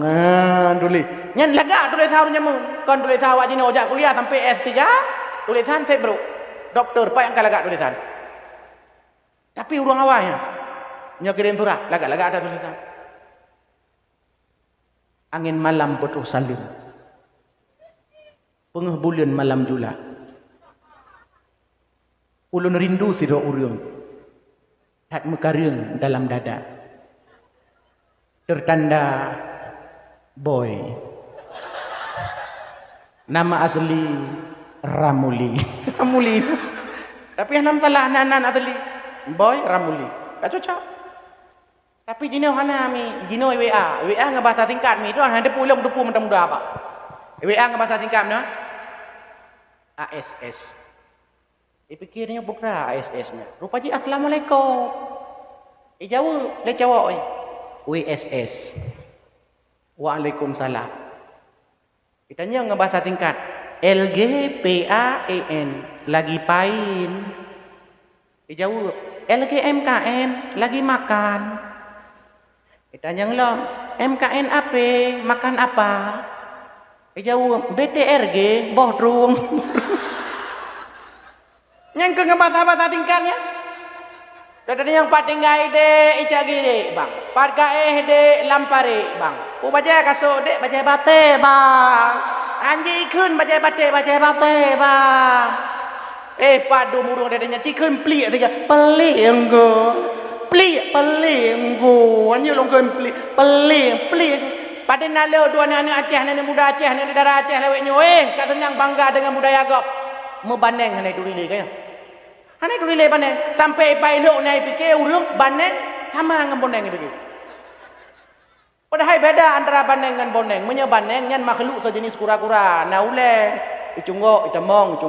Tulis. Nyan lagak tulis harun jamu. Kon tulis awak jino ojak kuliah sampai S3. Tulisan saya bro. Doktor pak yang kalagak tulisan. Tapi urang awalnya. Nyo kirim surat, lagak-lagak ada tulisan. Angin malam putus salim. Pengeh bulan malam jula. Ulun rindu sira urang. Tak mekareung dalam dada. Tertanda boy. Nama asli Ramuli. Ramuli. Tapi yang nama salah anak asli boy Ramuli. Tak cocok. Tapi jino hana mi, jino WA. WA ngah bahasa singkat mi. Tu ada pulang depu muda-muda apa. WA ngah bahasa singkat na. ASS. Dipikirnya bukan ASS-nya. Rupanya Assalamualaikum. Jauh le cawak oi. WSS. Waalaikumsalam. Kitanya ngebahasa singkat. LGPAEN. Lagi pain. Dijawab. LGMKN. Lagi makan. Kitanya ngelom. MKN apa? Makan apa? Dijawab. BTRG. Bodrung. Yang ke ngebahasa tingkatnya. Tadi yang pat tinggai de icagi de bang. Pat gaeh de lampare bang. Ku baca kasuk de baca bate bang. Anji ikun baca bate bang. Pat du murung dadanya cikun plik tiga. Pelik engko. Plik engko. Anji longkeun pelik. Pada nalo dua anak Aceh nenek muda Aceh nenek darah Aceh leweknya. Kat senang bangga dengan budaya agak. Membanding hanai duri kaya. Hanai duri le banding sampai pailok nai fikir urung banding sama dengan boneng itu. Padahal beda antara banding dengan boneng. Menye banding nyan makhluk sejenis kura-kura. Naule icunggok itamong.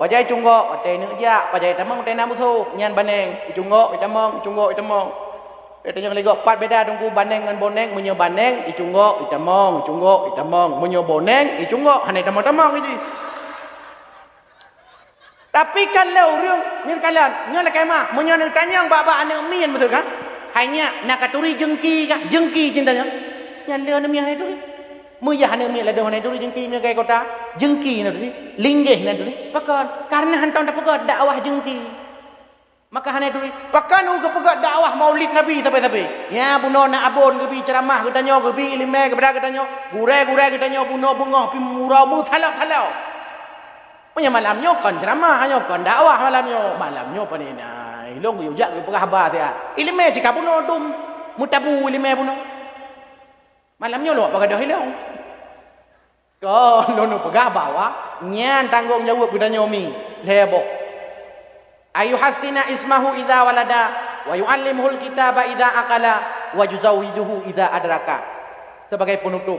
Pajai cunggok ate neuk jak, pajai tamong ate namusu. Nyan banding icunggok itamong. Katanya legok pat beda tunggu banding dengan boneng. Menye banding icunggok itamong. Menye boneng icunggok hanai tamong-tamong itu. Tapi kalau orang ni kalian, nyo la kemah, munyo nak tanya bapa anak mian betul kan? Hanya nak katuri jengki kan? Jengki cintanya. Yang le anak mian hai duri. Muyah anak mian la dah hai duri jengki ni kai kota. Jengki na duri, linggih na duri. Pakan karena hantam dak pegat dakwah jengki. Maka hanai duri, pakan uga pegat dakwah Maulid Nabi sampai-sampai. Ya buno nak abon ke bi ceramah ke tanyo ke bi ilmu ke pada ke tanyo, gure-gure ke tanyo buno bungah pi murau mu thalau-thalau. Punya malamnya kan ceramah, hanya kan dakwah malamnya panina. Ilong yo jak ke khabar dia. Ilmu jika buno dum mutabu ilmu buno. Malamnya lo apa dah hilong. Kan lo pegah bawa nyan tanggung jawab ke tanyo mi. Lebok. Ayuhassina ismahu idza walada wa yu'allimuhul kitaba idza aqala wa yuzawijuhu idza adraka. Sebagai penutup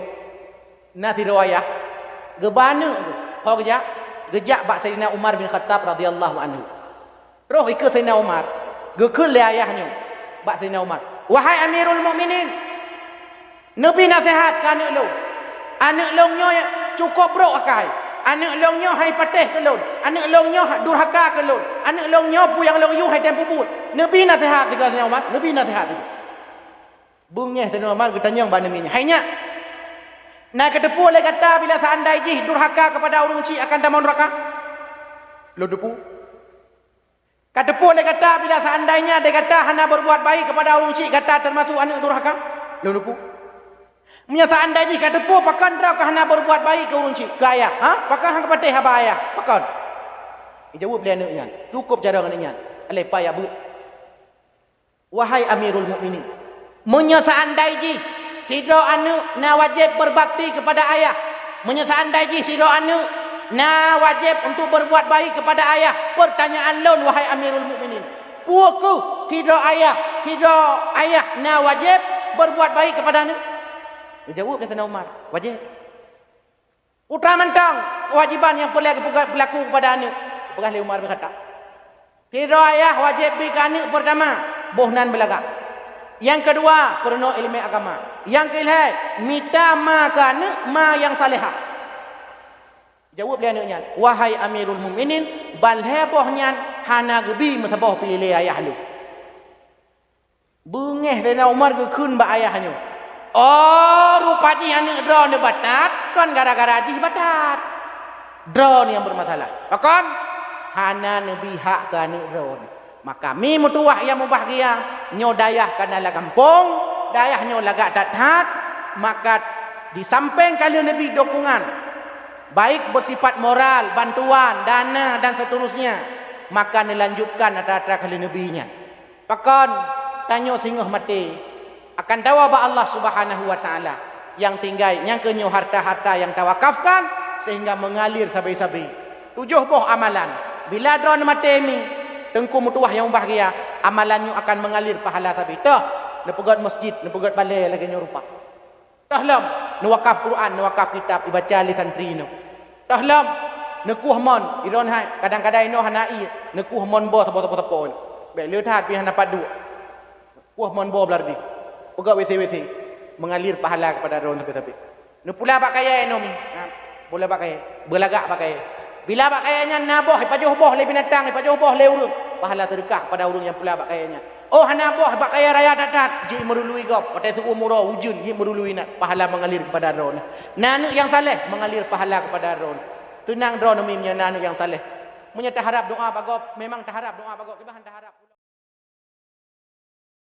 nanti riwayah gebana ho gejak bak Sayyidina Umar bin Khattab radhiyallahu anhu. Terus ikut Sayyidina Umar, gekeul le ayahnya bak Sayyidina Umar. Wahai Amirul Mukminin, Nabi nasihat ke anak lu. Anak lu nya cukup brok akai. Anak long nyo hai patih ke lon. Anak long nyo durhaka ke lon. Anak long nyo pu yang long yu hai tempu but. Nabi nasihat dekat Sayyidina Umar. Nabi nasihat dekat. Bungeh Sayyidina Umar bertanya kepada nabinya. Hanya nak kedepu oleh kata bila seandai jih durhaka kepada orang cik akan tamu neraka. Lo depu. Kedepu oleh kata bila seandainya dia kata hana berbuat baik kepada orang cik kata termasuk anak durhaka. Lo depu. Menyasaan daji kata po pakan drau kahana berbuat baik ke orang cik ke ayah. Ha? Pakan hang kepatih haba ayah. Pakan. Jawab dia anaknya. Cukup cara anaknya. Alai payah but. Wahai Amirul Mukminin. Menyasaan daji tidak anak na wajib berbakti kepada ayah. Menyasaan daji tidak anak na wajib untuk berbuat baik kepada ayah. Pertanyaan lon wahai Amirul Mukminin. Puaku tidak ayah na wajib berbuat baik kepada anak. Dia jawab Sayyidina Umar, wajib. Utama mentang kewajiban yang berlaku kepada anak. Pegah oleh Umar berkata, tidak ayah wajib beri ke anak pertama, bohnan belaga. Yang kedua, penuh ilmu agama. Yang ketiga, minta ma ke anak, ma yang salihah. Jawab dia anaknya, wahai Amirul Mukminin, balhebohnya hana gebi mesabah pilih ayah lu. Bungeh Sayyidina Umar ke kun ba ayahnya. Oh, rupa ji anak draw ni batat, kan gara-gara ji batat. Draw ni yang bermasalah. Kan? Hana nabi hak ke anak draw ni. Maka mi mutuah yang mubahagia, nyo dayah kana la kampung, dayah nyo lagak datat, maka di samping kalian nabi dukungan baik bersifat moral, bantuan, dana dan seterusnya, maka dilanjutkan antara kalian nabinya. Pakan tanyo singoh mati. Akan tahu apa Allah Subhanahu wa taala yang tinggal yang kenyo harta-harta yang tawakafkan sehingga mengalir sabai-sabai. 7 boh amalan. Bila drone mati mi tengku mutuah yang bahagia, amalannya akan mengalir pahala sabai. Tah, ne pegat masjid, ne pegat balai lagi nyo rupa. Tahlam, ne wakaf Quran, ne wakaf kitab dibaca li santri no. Tahlam, ne kuh mon, iron hai, kadang-kadang ino hanai, ne kuh mon bo tepo-tepo. Baik le that pi hana padu. Kuh mon bo blardi. Pegat WC mengalir pahala kepada orang tepi-tepi. Nu pula bak kaya eno mi. Pula bak kaya, berlagak bak kaya. Bila bak kayanya naboh pajuh boh le binatang, pajuh boh le urang. Pahala terdekat pada orang yang pula bak kayanya. Oh hana boh bak kaya raya dadat, ji merului gop, patai su umur wujud, ji merului nak pahala mengalir kepada orang. Nanu yang saleh mengalir pahala kepada orang. Tenang drone mi nya nanu yang saleh. Munya taharap doa bagop, memang taharap doa bagop, kebahan taharap.